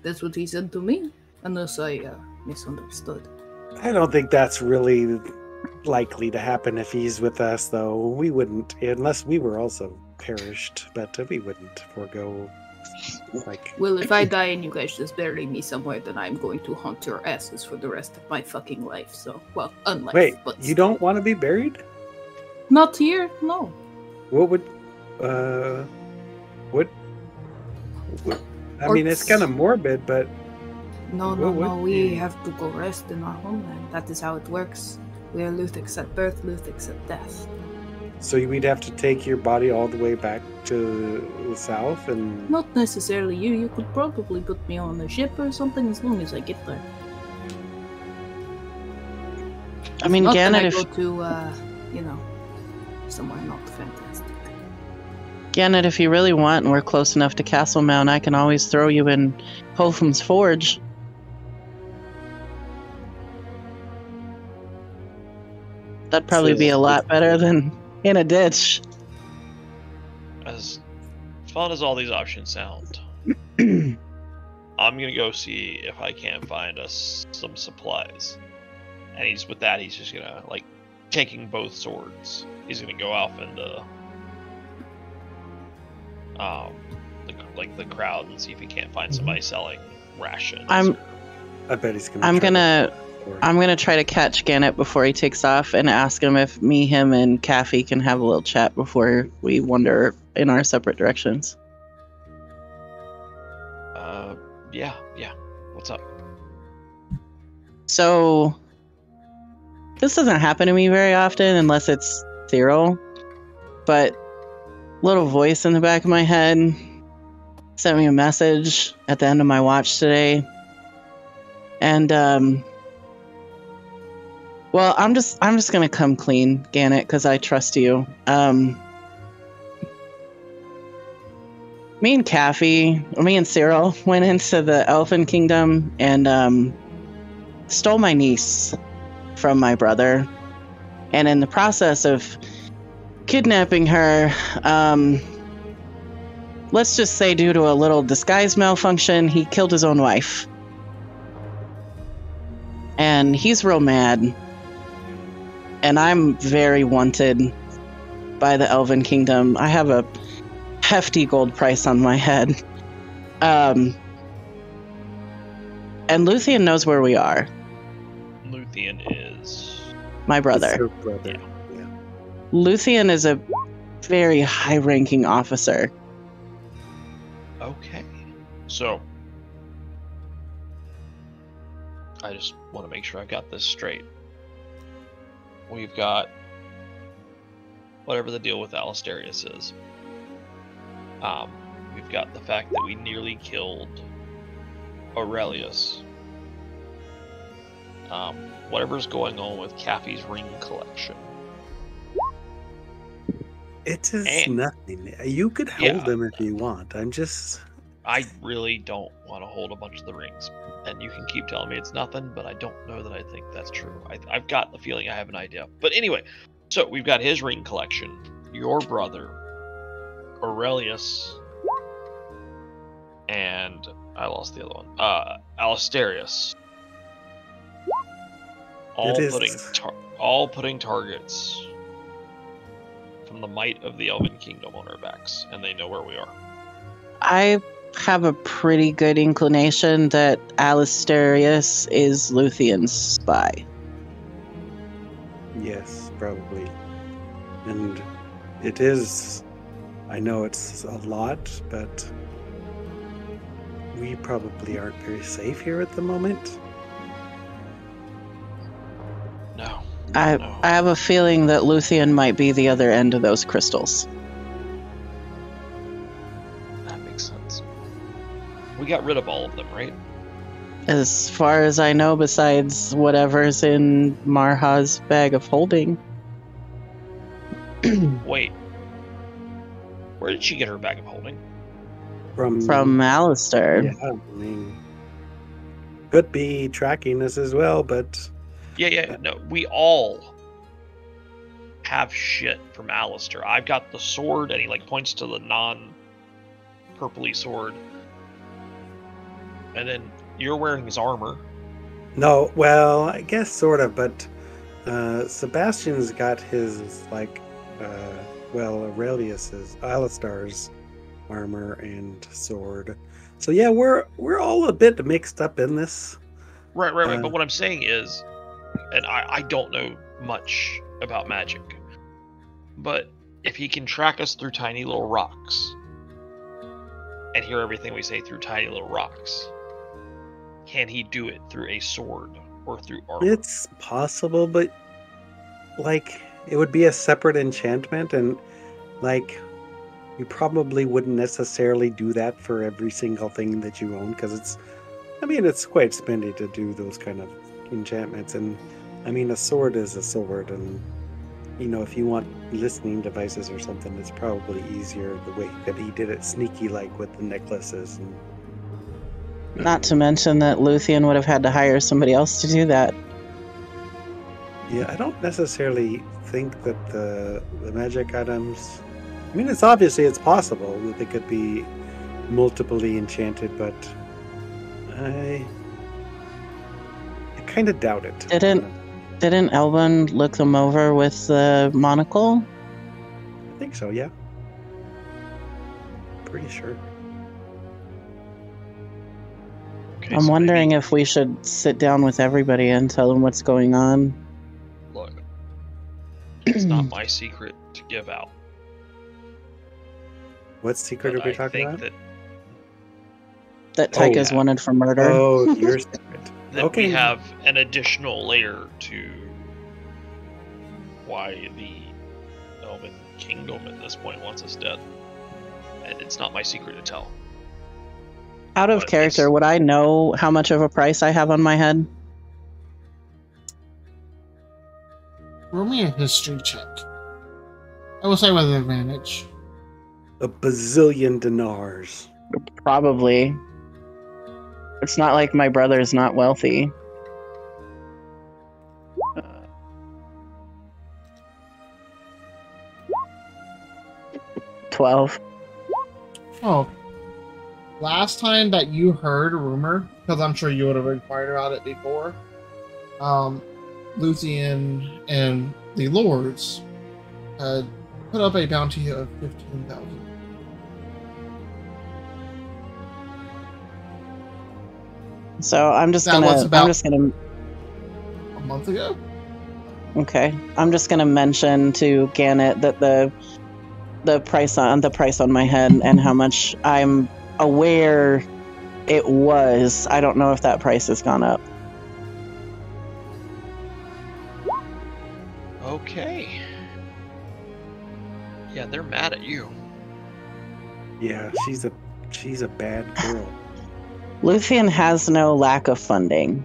That's what he said to me, unless I misunderstood. I don't think that's really likely to happen if he's with us, though. We wouldn't, unless we were also perished, but we wouldn't forego, like... Well, if I die and you guys just bury me somewhere, then I'm going to haunt your asses for the rest of my fucking life, so, well, unlife. Wait, but you don't want to be buried? Not here, no. What would, what, I mean, it's kind of morbid, but... No, What we would- have to go rest in our homeland. That is how it works. We are Luthix at birth, Luthix at death. So we'd have to take your body all the way back to the south and... Not necessarily you. You could probably put me on a ship or something as long as I get there. I mean, Not that Gannet, I if go to, somewhere not fantastic. Gannet, if you really want, and we're close enough to Castle Mount, I can always throw you in Hofum's Forge. That'd probably be a lot better than in a ditch. As fun as all these options sound, I'm gonna go see if I can find us some supplies. And he's with that. He's just gonna like taking both swords. He's gonna go off into the crowd and see if he can't find somebody selling rations. I bet he's gonna... I'm gonna try to catch Gannet before he takes off and ask him if me, him, and Kaffy can have a little chat before we wander in our separate directions. Yeah. What's up? So, this doesn't happen to me very often unless it's Cyril, but little voice in the back of my head sent me a message at the end of my watch today, and well, I'm just gonna come clean, Gannet, because I trust you. Me and Cyril went into the Elfin Kingdom and stole my niece from my brother. And in the process of kidnapping her, let's just say due to a little disguise malfunction, he killed his own wife. And he's real mad. And I'm very wanted by the Elven Kingdom. I have a hefty gold price on my head. And Luthien knows where we are. Luthien is My brother. It's her brother. Yeah. Luthien is a very high-ranking officer. okay. So I just want to make sure I've got this straight. We've got whatever the deal with Alisterius is. We've got the fact that we nearly killed Aurelius. Whatever's going on with Kaffy's ring collection. It is And- nothing. You could hold them if you want. I really don't want to hold a bunch of the rings. And you can keep telling me it's nothing, but I don't know that I think that's true. I've got the feeling I have an idea. But anyway, so we've got his ring collection, your brother, Aurelius, and I lost the other one. Alisterius. All putting targets from the might of the Elven Kingdom on our backs, and they know where we are. I have a pretty good inclination that Alisterius is Luthien's spy. Yes, probably. And it is I know it's a lot, but we probably aren't very safe here at the moment. No. I No. have a feeling that Luthien might be the other end of those crystals. That makes sense. We got rid of all of them, right? As far as I know, besides whatever's in Marha's bag of holding. Wait. Where did she get her bag of holding? From Alistair. Yeah, I mean, could be tracking us as well, but Yeah, no. We all have shit from Alistair. I've got the sword, and he like points to the non-purpley sword. And then you're wearing his armor. no, well, I guess sort of, but Sebastian's got his Aurelius's, Alistar's armor and sword. So yeah, we're all a bit mixed up in this. Right. But what I'm saying is, and I don't know much about magic, but if he can track us through tiny little rocks and hear everything we say through tiny little rocks, can he do it through a sword or through armor? It's possible, but like it would be a separate enchantment, and like you probably wouldn't necessarily do that for every single thing that you own, because it's quite spendy to do those kind of enchantments. And I mean, a sword is a sword, and if you want listening devices or something, it's probably easier the way that he did it sneaky like with the necklaces. And Not to mention that Luthien would have had to hire somebody else to do that. yeah, I don't necessarily think that the magic items, I mean, it's possible that they could be multiply enchanted, but I kind of doubt it. Didn't Elvin look them over with the monocle? I think so, yeah. Pretty sure. Okay, I'm so wondering maybe- if we should sit down with everybody and tell them what's going on. Look, it's not my secret to give out. What secret But are we I talking think about? That Tyka's yeah. wanted for murder. Oh, your secret. that Okay. we have an additional layer to why the Elven Kingdom at this point wants us dead. And it's not my secret to tell. Out of but character, it's- would I know how much of a price I have on my head? Roll me a history check. I will say with advantage. A bazillion dinars. Probably. It's not like my brother is not wealthy. 12. Oh. Last time that you heard a rumor, because I'm sure you would have inquired about it before, Luthien and the Lords had put up a bounty of 15,000. So I'm just That gonna. was about- I'm just gonna. A month ago? Okay, I'm just gonna mention to Gannett that the price on my head and how much I'm aware it was. I don't know if that price has gone up. Okay. Yeah, they're mad at you. Yeah, she's a bad girl. Luthien has no lack of funding.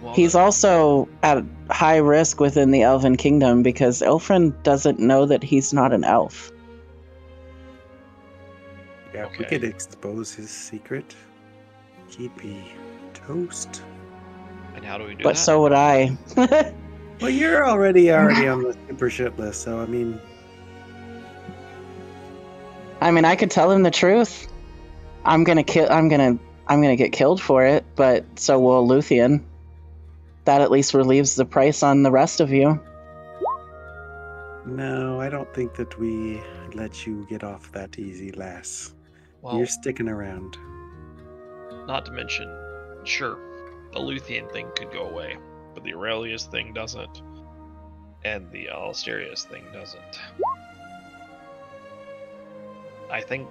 Well, He's also at high risk within the Elven Kingdom because Ilfrin doesn't know that he's not an elf. Yeah, if we Okay. could expose his secret, he'd be toast. and how do we do But that? so would I. Well, you're already on the super shit list, so I mean, I mean, I could tell him the truth. I'm gonna get killed for it, but so will Luthien. That at least relieves the price on the rest of you. no, I don't think that we let you get off that easy, lass. well, You're sticking around. not to mention, sure, the Luthien thing could go away, but the Aurelius thing doesn't. And the Asterius thing doesn't. I think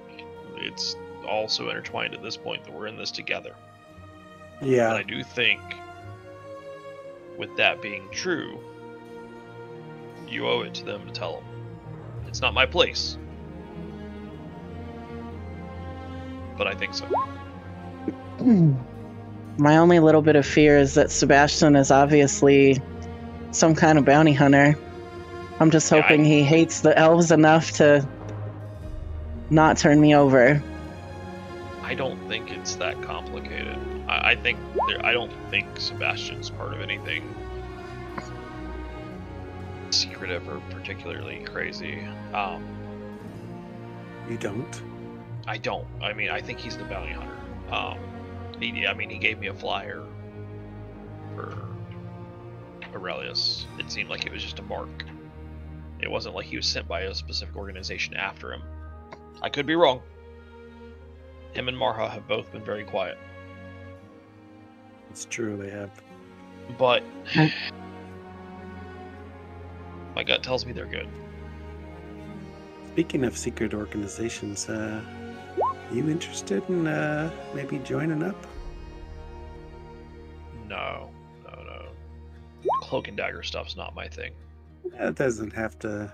it's also intertwined at this point that we're in this together. Yeah. But I do think, with that being true, you owe it to them to tell them. It's not my place. But I think so. My only little bit of fear is that Sebastian is obviously some kind of bounty hunter. I'm just hoping he hates the elves enough to not turn me over. I don't think it's that complicated. I don't think Sebastian's part of anything secretive or particularly crazy. You don't? I don't. I mean, I think he's the bounty hunter. He gave me a flyer for Aurelius. It seemed like it was just a mark. It wasn't like he was sent by a specific organization after him. I could be wrong. Him and Marha have both been very quiet. It's true, they have. But my gut tells me they're good. Speaking of secret organizations, you interested in maybe joining up? No. Cloak and dagger stuff's not my thing. It doesn't have to.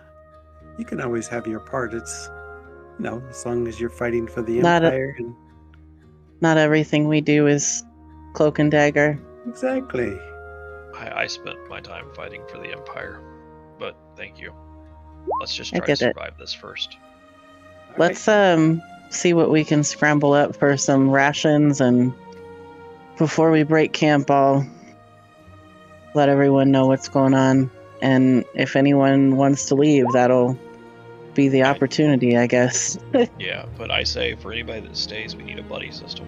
You can always have your part. It's, as long as you're fighting for the Empire. Not everything we do is cloak and dagger. Exactly. I spent my time fighting for the Empire, but thank you. Let's just I try to get it. survive this first. All Let's see what we can scramble up for some rations, and before we break camp, I'll let everyone know what's going on. And if anyone wants to leave, that'll be the opportunity, I guess. Yeah, but I say for anybody that stays, we need a buddy system.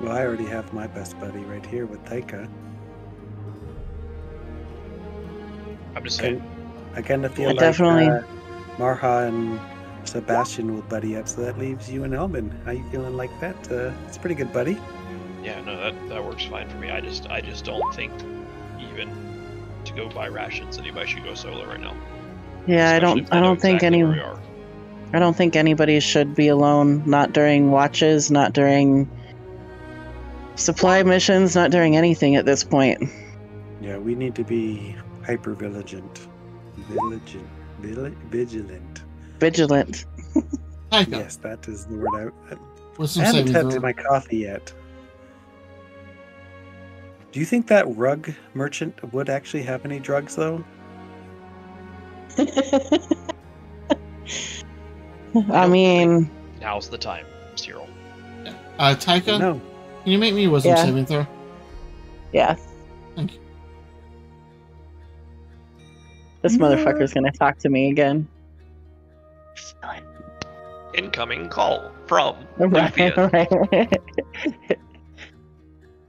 Well, I already have my best buddy right here with Taika. I'm just saying. I kind of feel I like definitely- Marha and Sebastian will buddy up, so that leaves you and Elvin. How you feeling like that? It's a pretty good buddy. Yeah, no, that works fine for me. I just don't think even to go buy rations anybody should go solo right now. Yeah, Especially if they know exactly where we are. I don't think anybody should be alone. Not during watches, not during supply missions, not during anything at this point. Yeah, we need to be hyper vigilant. Vigilant. Taika, Yes, that is the word what's I some haven't saving had throw? my coffee yet. Do you think that rug merchant would actually have any drugs, though? I mean, Now's the time, Cyril. Taika, No. can you make me a wisdom Yeah. saving throw? yeah. Thank you. This motherfucker's gonna talk to me again. Incoming call from Right, Luthien. right.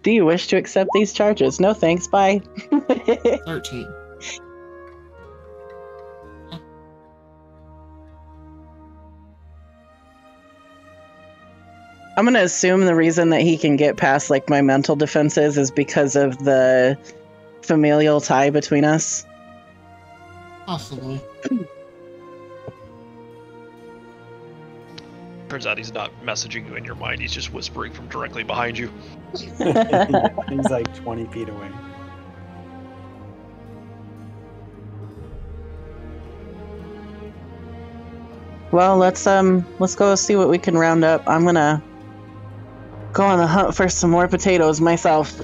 Do you wish to accept these charges? No thanks, bye. 13. I'm gonna assume the reason that he can get past like my mental defenses is because of the familial tie between us. Possibly. Turns out he's not messaging you in your mind, he's just whispering from directly behind you. He's like 20 feet away. Well, let's go see what we can round up. I'm gonna go on the hunt for some more potatoes myself.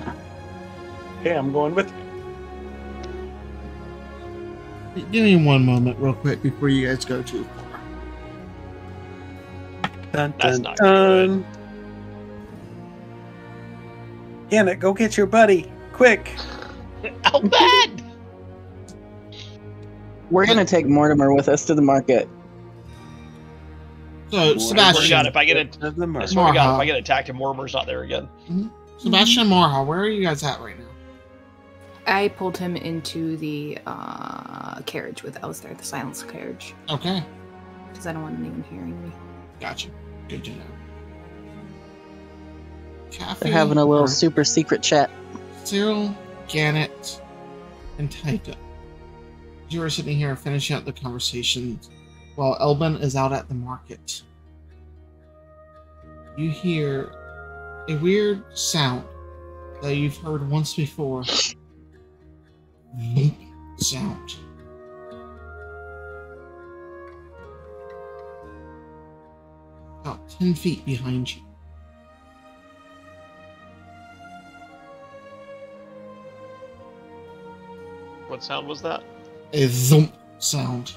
Okay, I'm going with you. Give me one moment, real quick, before you guys go too far. Dun, That's dun, not dun. Janet, go get your buddy. Quick. How bad? We're gonna take Mortimer with us to the market. So, I swear to Sebastian, God, if I get To the I market. swear to God, if Marha. I get attacked and Mortimer's not there again. Sebastian Marha, where are you guys at right now? I pulled him into the carriage with Alistair, the silence carriage, Okay, because I don't want anyone hearing me. gotcha. Good to know. Kathy, They're having a little or super secret chat. Cyril, Janet, and Taika. You are sitting here finishing up the conversation while Elbin is out at the market. You hear a weird sound that you've heard once before. Zoop sound. About 10 feet behind you. What sound was that? A zoom sound.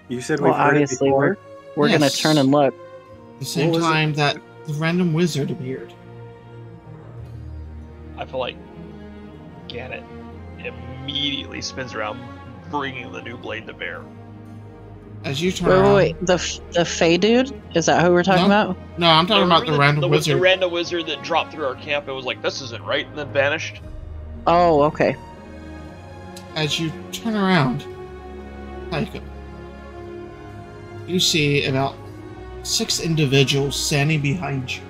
You said Well, we've heard it obviously, before. we're gonna Yes. turn and look. At the same What was it? time that the random wizard appeared. I feel like Gannett immediately spins around, bringing the new blade to bear. As you turn Wait, around. wait, wait. The Fey dude? Is that who we're talking No. about? No, I'm talking about the Remember random the wizard. random wizard that dropped through our camp and was like, "This isn't right," and then vanished. Oh, okay. As you turn around, Taika, you see about 6 individuals standing behind you.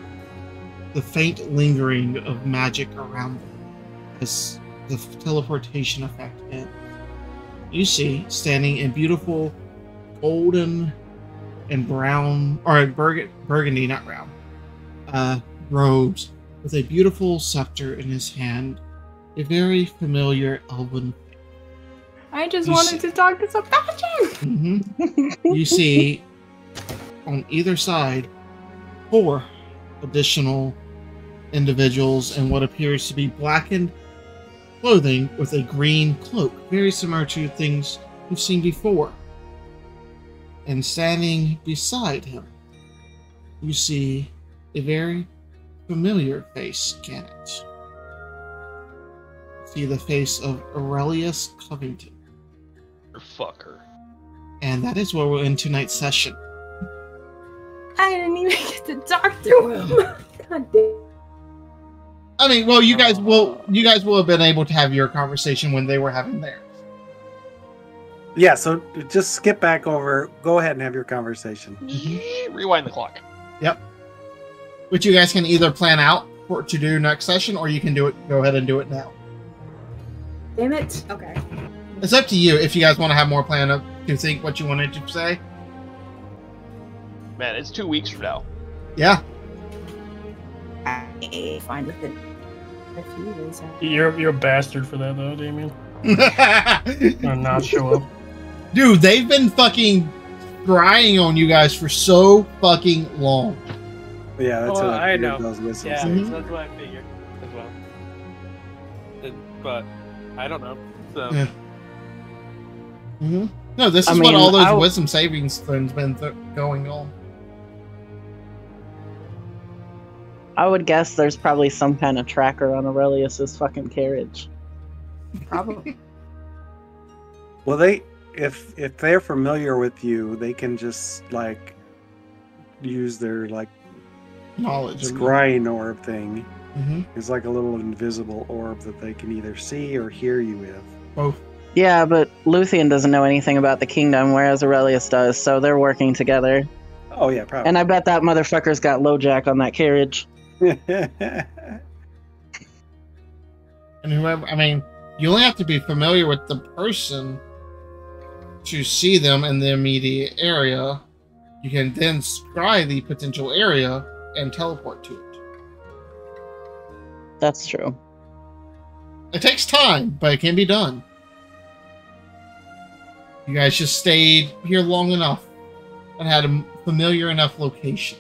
The faint lingering of magic around them as the teleportation effect ends. You see, standing in beautiful golden and brown, or burgundy, not brown, robes, with a beautiful scepter in his hand, a very familiar elven. I just You wanted see- to talk to Sebastian. You see, on either side, 4 additional individuals in what appears to be blackened clothing with a green cloak, very similar to things you've seen before. And standing beside him, you see a very familiar face, Gannett. You see the face of Aurelius Covington. Fucker. And that is where we'll end tonight's session. I didn't even get to talk to him. God damn. I mean, well, you guys will have been able to have your conversation when they were having theirs. Yeah, so just skip back over. Go ahead and have your conversation. Rewind the clock. Which you guys can either plan out to do next session, or you can do it. Go ahead and do it now. Damn it. Okay. It's up to you if you guys want to have more plan up to think what you wanted to say. Man, it's 2 weeks from now. Yeah. Fine with it. If you guys have- You're a bastard for that though, Damien. Or not show up. Dude, they've been fucking scrying on you guys for so fucking long. Yeah, that's Oh, what I figured know. those whistles. Yeah, Mhm. that's what I figured as well. But I don't know. So Yeah. No, this I is what mean, all those I'll- wisdom savings things been going on. I would guess there's probably some kind of tracker on Aurelius's fucking carriage. Probably. Well, if they're familiar with you, they can just like use their like Knowledge. scrying orb thing. Mm-hmm. It's like a little invisible orb that they can either see or hear you with. Both. Yeah, but Luthien doesn't know anything about the kingdom, whereas Aurelius does, so they're working together. Oh yeah, probably. And I bet that motherfucker's got LoJack on that carriage. And whoever, I mean, you only have to be familiar with the person to see them in the immediate area. You can then scry the potential area and teleport to it. That's true. It takes time, but it can be done. You guys just stayed here long enough and had a familiar enough location.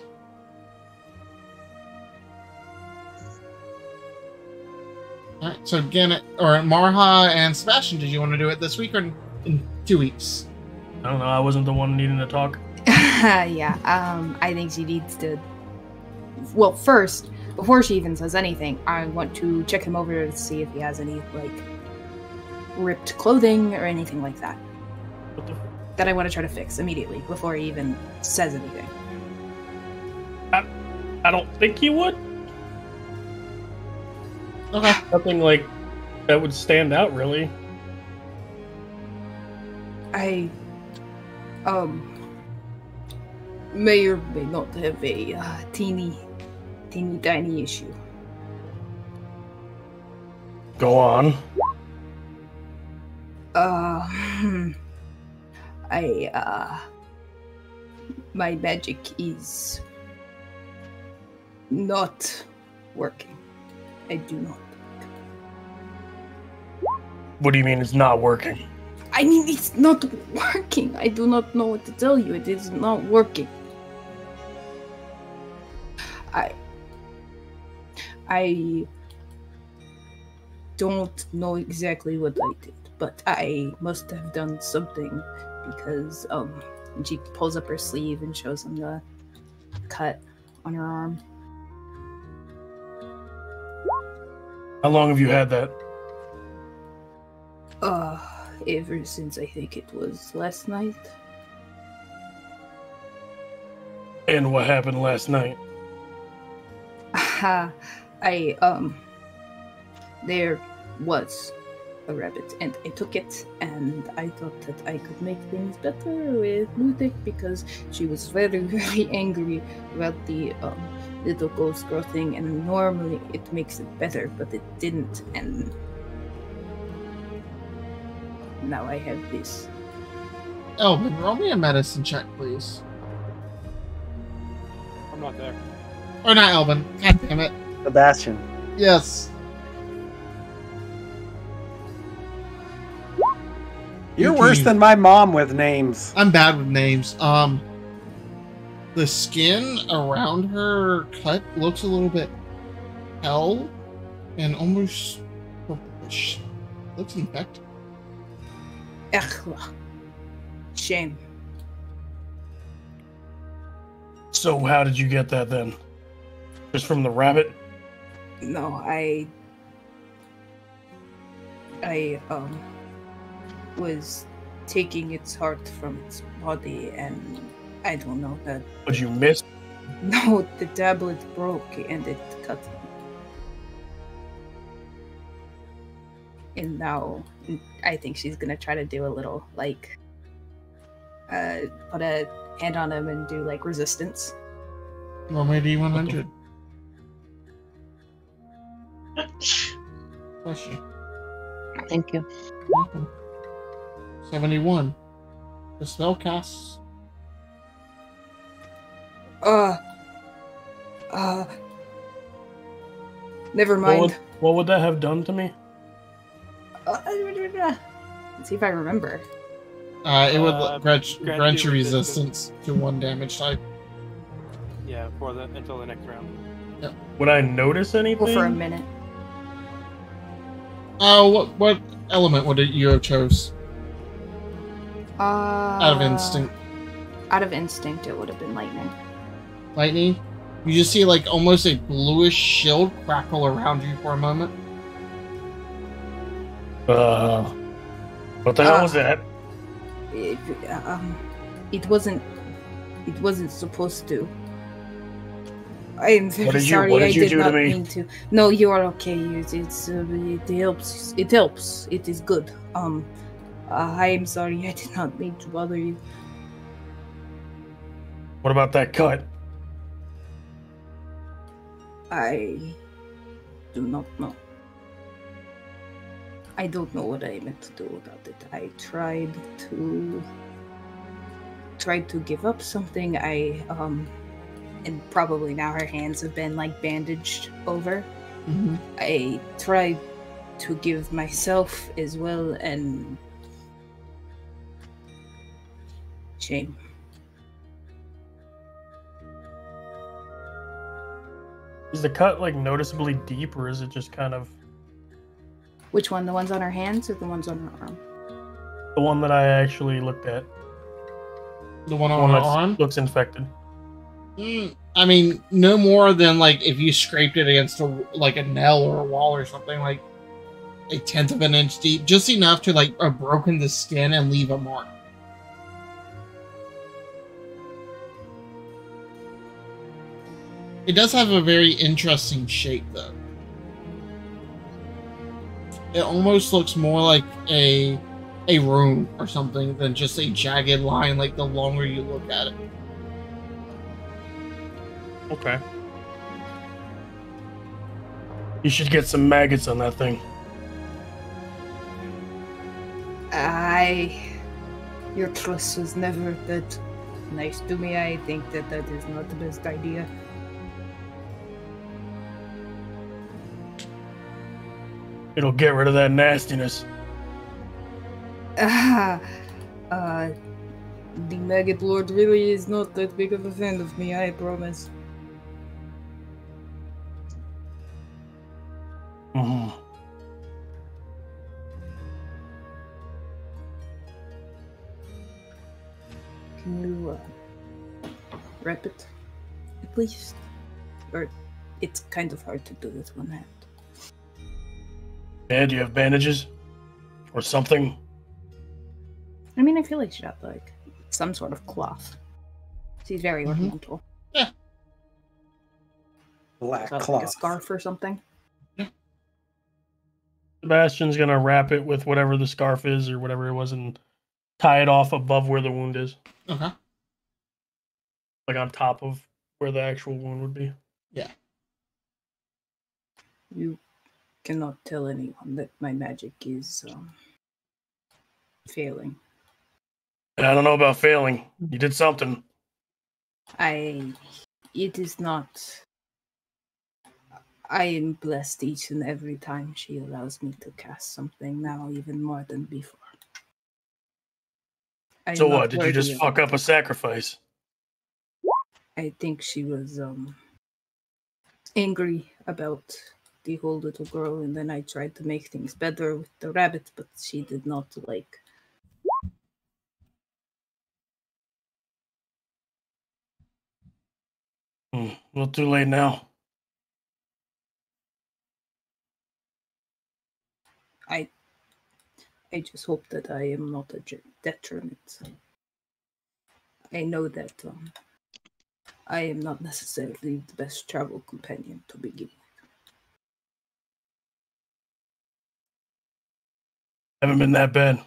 Alright, so again, or Marha and Sebastian, did you want to do it this week or in 2 weeks? I don't know. I wasn't the one needing to talk. Yeah. I think she needs to. Well, first, before she even says anything, I want to check him over to see if he has any like ripped clothing or anything like that. What the? That I want to try to fix immediately before he even says anything. I don't think he would. Okay. Nothing like that would stand out, really. I may or may not have a teeny tiny issue. Go on. My magic is not working. I do not. What do you mean it's not working? I mean, it's not working. I do not know what to tell you. It is not working. I don't know exactly what I did, but I must have done something because and she pulls up her sleeve and shows him the cut on her arm. How long have you had that? Ever since I think it was last night. And what happened last night? There was a rabbit, and I took it, and I thought that I could make things better with Ludic because she was very, very angry about the little ghost girl thing, and normally it makes it better, but it didn't, and now I have this. Elvin, roll me a medicine check, please. I'm not there. Or not Elvin. God damn it. Sebastian. Yes. You're worse than my mom with names. I'm bad with names. The skin around her cut looks a little bit pale and almost purplish. Looks infected. Shame. So how did you get that then? Just from the rabbit? No, I was taking its heart from its body, and I don't know that. But you missed? No, the tablet broke and it cut me. And now I think she's gonna try to do a little like put a hand on him and do like resistance. Roll me a D100. Bless you. Thank you. Welcome. 71. The spell casts. Never mind. What would that have done to me? Let's see if I remember. It would grant grant you you resistance to one damage type. Yeah, until the next round. Would I notice anything? Well, for a minute. What element would you have chose? Out of instinct. Out of instinct, it would have been lightning. Lightning? You just see like almost a bluish shield crackle around you for a moment. What the hell was that? It wasn't supposed to. I am very sorry. What did you I did do not to me? mean to. No, you are okay. It helps. It helps. It is good. I am sorry. I did not mean to bother you. What about that cut? I do not know. I don't know what I meant to do about it. I tried to give up something. And probably now her hands have been like bandaged over. Mm-hmm. I tried to give myself as well, and shame. Is the cut like noticeably deep, or is it just kind of Which one? The ones on her hands or the ones on her arm? the one that I actually looked at? The one The on one her that arm? looks infected. I mean, no more than like if you scraped it against a nail or a wall or something, like a 1/10 of an inch deep, just enough to like have broken the skin and leave a mark. It does have a very interesting shape, though. It almost looks more like a rune or something than just a jagged line, like the longer you look at it. Okay. You should get some maggots on that thing. I Your trust was never that nice to me. I think that is not the best idea. It'll get rid of that nastiness. The Maggot Lord really is not that big of a fan of me, I promise. Mhm. Can you wrap it, at least? Or it's kind of hard to do with one hand. Yeah, do you have bandages? Or something? I mean, I feel like she'd have, like, some sort of cloth. She's very ornamental. Black So, like a cloth. scarf or something. Sebastian's gonna wrap it with whatever the scarf is or whatever it was and tie it off above where the wound is. Okay. Like on top of where the actual wound would be. Yeah. You cannot tell anyone that my magic is failing. I don't know about failing. You did something. It is not. I am blessed each and every time she allows me to cast something now, even more than before. I'm So not what? Did you worthy just of fuck it. up a sacrifice? I think she was angry about the whole little girl, and then I tried to make things better with the rabbit, but she did not like. Well, too late now. I just hope that I am not a detriment. I know that I am not necessarily the best travel companion to begin with. Haven't been that bad.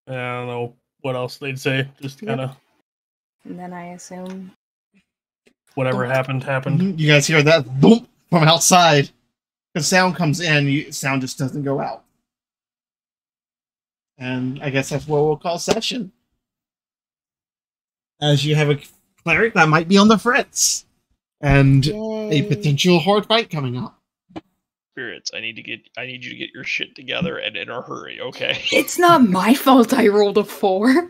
I don't know what else they'd say. Just kind of And then I assume whatever happened. You guys hear that boom from outside. The sound comes in, sound just doesn't go out. And I guess that's what we'll call session. As you have a cleric that might be on the fritz. And a potential hard fight coming up. Spirits, I need you to get your shit together and in a hurry, okay? it's not my fault I rolled a 4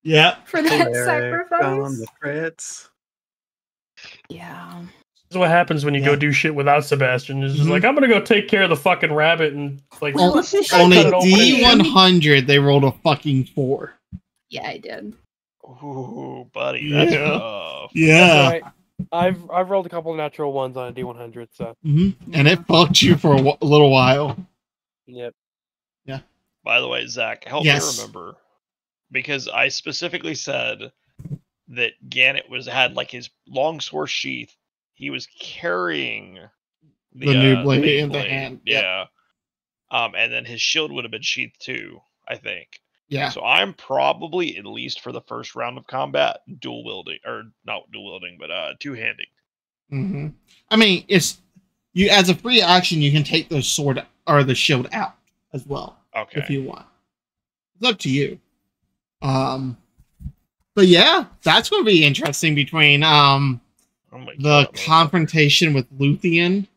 Yeah. for that Cleric on sacrifice. the crits. Yeah. This is what happens when you go do shit without Sebastian. It's just like, I'm gonna go take care of the fucking rabbit and like Well, On cut a it open and shit. D100, they rolled a fucking 4. Yeah, I did. Ooh, buddy, that's Yeah. rough. Yeah. That's right. I've rolled a couple of natural ones on a D100, so And it fucked you for a little while. yep. By the way, Zach, help me remember, because I specifically said that Gannett had like his long sword sheath. He was carrying The new blade main in the hand. Yeah. And then his shield would have been sheathed too, I think. Yeah. So I'm probably, at least for the first round of combat, dual wielding, or not dual wielding, but two-handing. Mm-hmm. I mean, it's you as a free action, you can take the sword or the shield out as well. Okay. If you want. It's up to you. But yeah, that's going to be interesting between the confrontation with Luthien,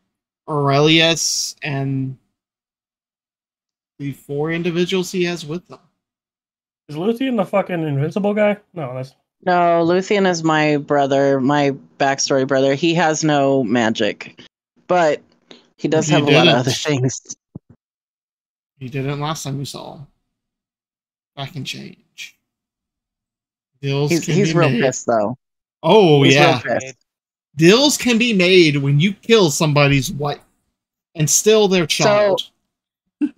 Aurelius, and the 4 individuals he has with them. Is Luthien the fucking invincible guy? No, that's No, Luthien is my brother, my backstory brother. He has no magic, but he does He have a lot of didn't. other things. He didn't last time we saw him. That can change. Deals can He's be real made. pissed though. Oh, He's yeah. real pissed. Deals can be made when you kill somebody's wife and still their child.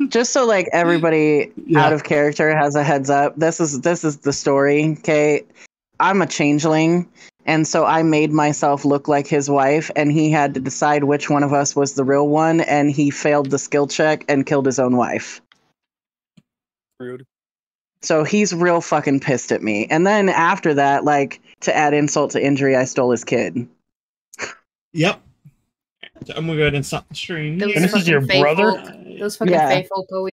Just so like everybody Yeah. out of character has a heads up. This is the story, okay? I'm a changeling, and so I made myself look like his wife, and he had to decide which one of us was the real one, and he failed the skill check and killed his own wife. Rude. So he's real fucking pissed at me. And then after that, like, to add insult to injury, I stole his kid. Yep. So I'm gonna go ahead and stop the stream. Those here. And this is your fucking brother? Those fucking Yeah. faithful poets.